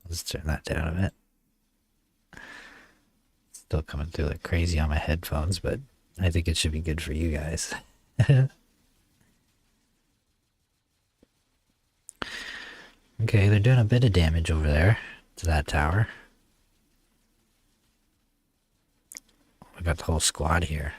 let's turn that down a bit. Still coming through like crazy on my headphones, but I think it should be good for you guys. Okay, they're doing a bit of damage over there to that tower. We got the whole squad here.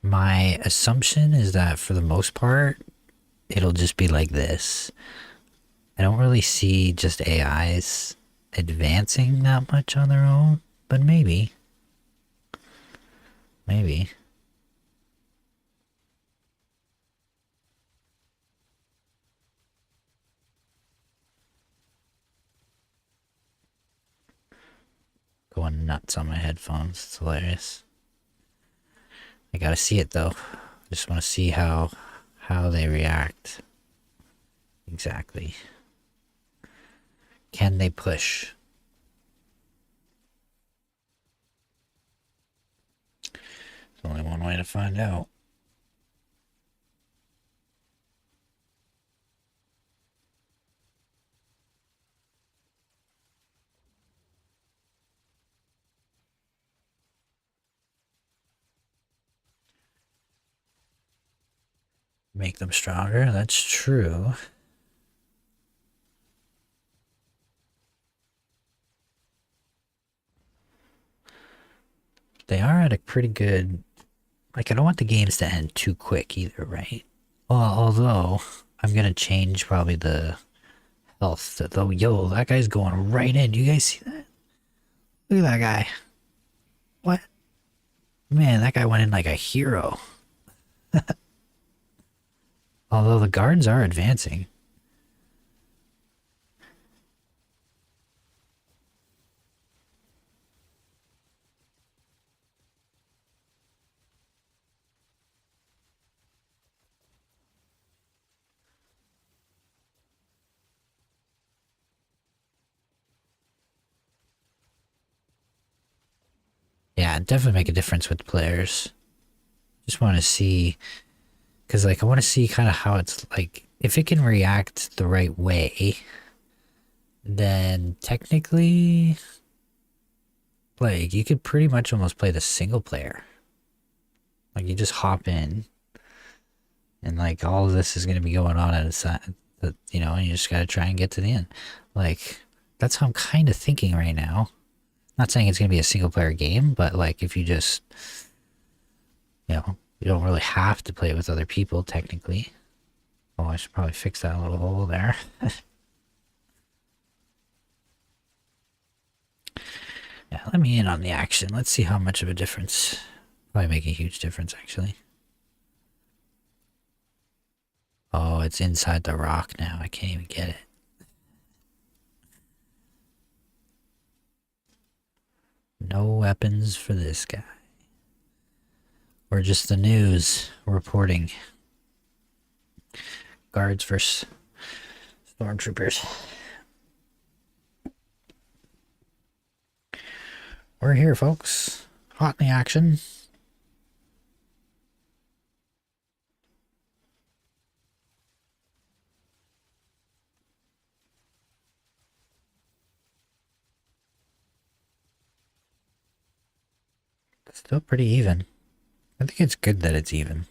My assumption is that for the most part, it'll just be like this. I don't really see just AIs advancing that much on their own, but maybe. Maybe. Going nuts on my headphones. It's hilarious. I gotta see it though. I just want to see how they react. Exactly. Can they push? There's only one way to find out. Make them stronger, that's true. They are at a pretty good... Like, I don't want the games to end too quick either, right? Well, although, I'm gonna change probably the health. Though, yo, that guy's going right in. Do you guys see that? Look at that guy. What? Man, that guy went in like a hero. Although the guards are advancing. Yeah, definitely make a difference with players. Just want to see, because like I want to see kind of how it's like, if it can react the right way, then technically, like you could pretty much almost play the single player. Like you just hop in And like all of this is going to be going on at a time, you know, and you just got to try and get to the end. Like that's how I'm kind of thinking right now. Not saying it's going to be a single player game, but like if you just, you know, you don't really have to play with other people technically. Oh, I should probably fix that little hole there. Yeah, let me in on the action. Let's see how much of a difference. Probably make a huge difference, actually. Oh, it's inside the rock now. I can't even get it. No weapons for this guy. Or just the news reporting. Guards versus stormtroopers. We're here, folks. Hot in the action. Still pretty even. I think it's good that it's even.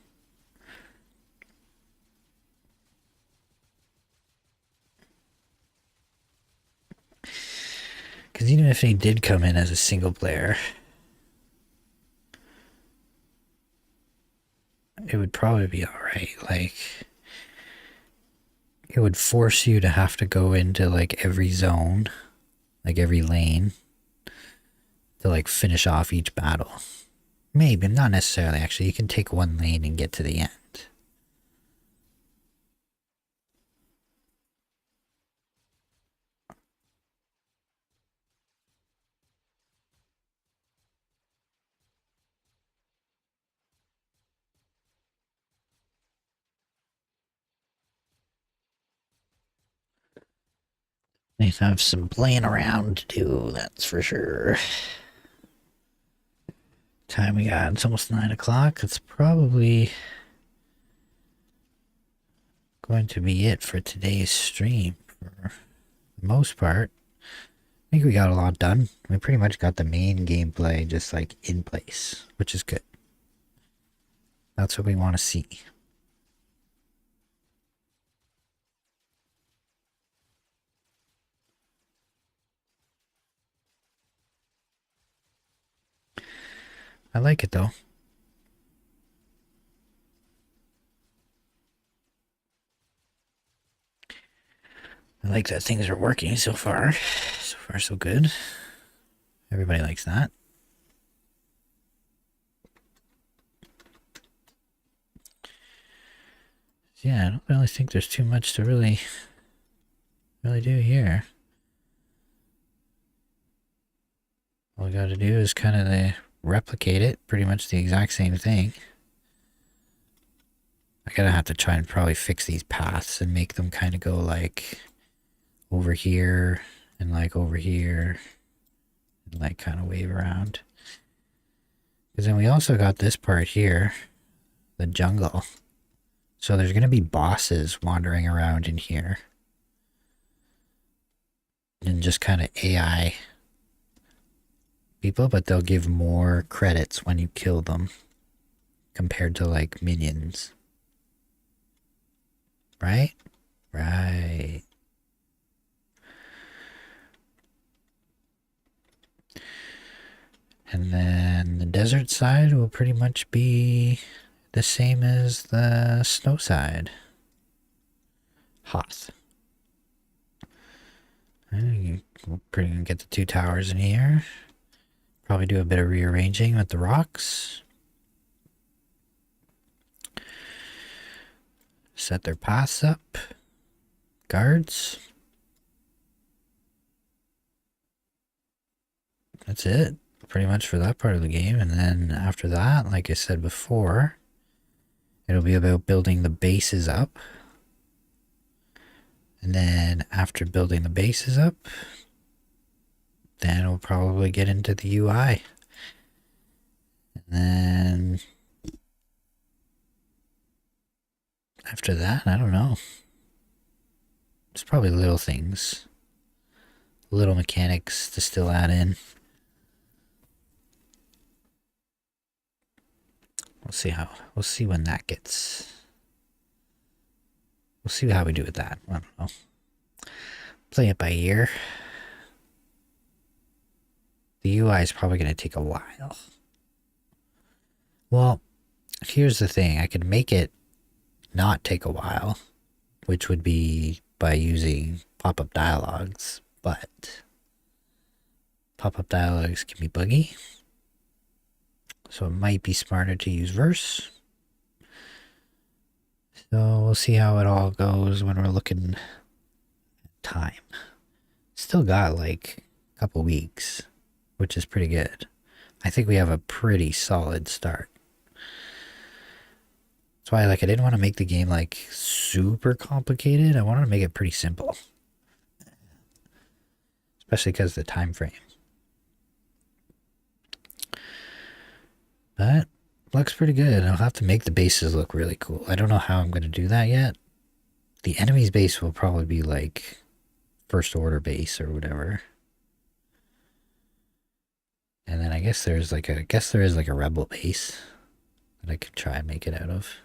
Because even if he did come in as a single player, it would probably be alright. Like, it would force you to have to go into like every zone, like every lane, to like finish off each battle. Maybe, not necessarily actually. You can take one lane and get to the end. They have some playing around to do, that's for sure. Time we got, it's almost 9 o'clock. That's probably going to be it for today's stream for the most part. I think we got a lot done. We pretty much got the main gameplay just like in place, which is good. That's what we want to see. I like it though. I like that things are working so far. So far, so good. Everybody likes that. Yeah, I don't really think there's too much to really do here. All we gotta do is kind of replicate it, pretty much the exact same thing. I gotta have to try and probably fix these paths and make them kind of go like over here and like over here and like kind of wave around. Because then we also got this part here, the jungle. So there's gonna be bosses wandering around in here. And just kind of AI people, but they'll give more credits when you kill them compared to like minions. Right? Right. And then the desert side will pretty much be the same as the snow side. Hoth. We'll pretty much get the two towers in here. Probably do a bit of rearranging with the rocks. Set their paths up. Guards. That's it. Pretty much for that part of the game. And then after that, like I said before, it'll be about building the bases up. And then after building the bases up, then we'll probably get into the UI. And then after that, I don't know. It's probably little things. Little mechanics to still add in. We'll see when that gets we'll see how we do with that. I don't know. Play it by ear. The UI is probably going to take a while. Well, here's the thing. I could make it not take a while, which would be by using pop-up dialogues, but pop-up dialogues can be buggy. So it might be smarter to use verse. So we'll see how it all goes when we're looking at time. Still got like a couple weeks, which is pretty good. I think we have a pretty solid start. That's why I didn't want to make the game like super complicated. I wanted to make it pretty simple. Especially because of the time frame. But looks pretty good. I'll have to make the bases look really cool. I don't know how I'm going to do that yet. The enemy's base will probably be like first order base or whatever. And then I guess there is like a rebel base that I could try and make it out of.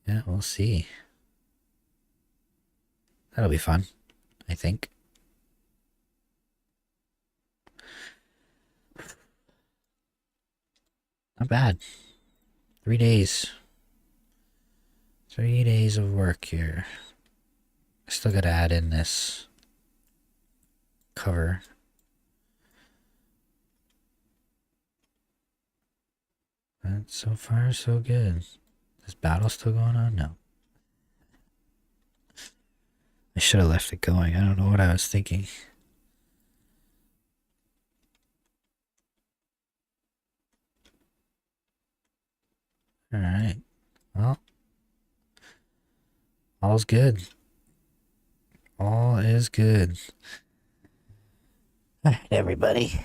Yeah, we'll see. That'll be fun, I think. Not bad. 3 days. 3 days of work here. I still gotta add in this cover. But so far, so good. Is battle still going on? No. I should have left it going. I don't know what I was thinking. Alright. Well. All's good. All is good. Alright, everybody.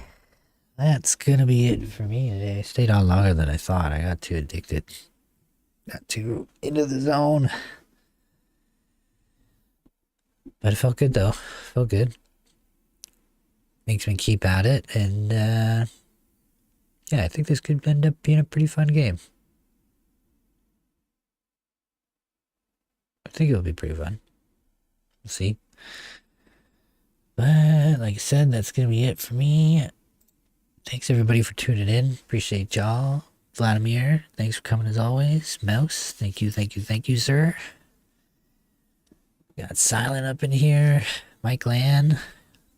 That's gonna be it for me today. I stayed on longer than I thought. I got too addicted. Got too into the zone. But it felt good though. Felt good. Makes me keep at it. And yeah, I think this could end up being a pretty fun game. I think it'll be pretty fun. We'll see. But like I said, that's gonna be it for me. Thanks everybody for tuning in. Appreciate y'all. Vladimir, thanks for coming as always. Mouse, thank you, sir. Got Silent up in here. Mike Land,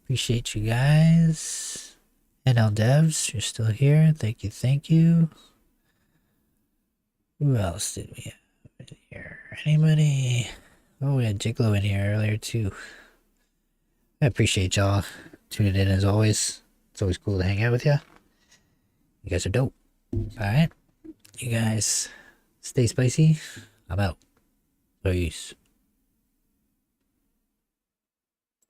appreciate you guys. NL Devs, you're still here. Thank you. Who else did we have in here? Anybody? Oh, we had Jiglo in here earlier too. I appreciate y'all tuning in as always. It's always cool to hang out with you. You guys are dope. Alright. You guys stay spicy. I'm out. Peace.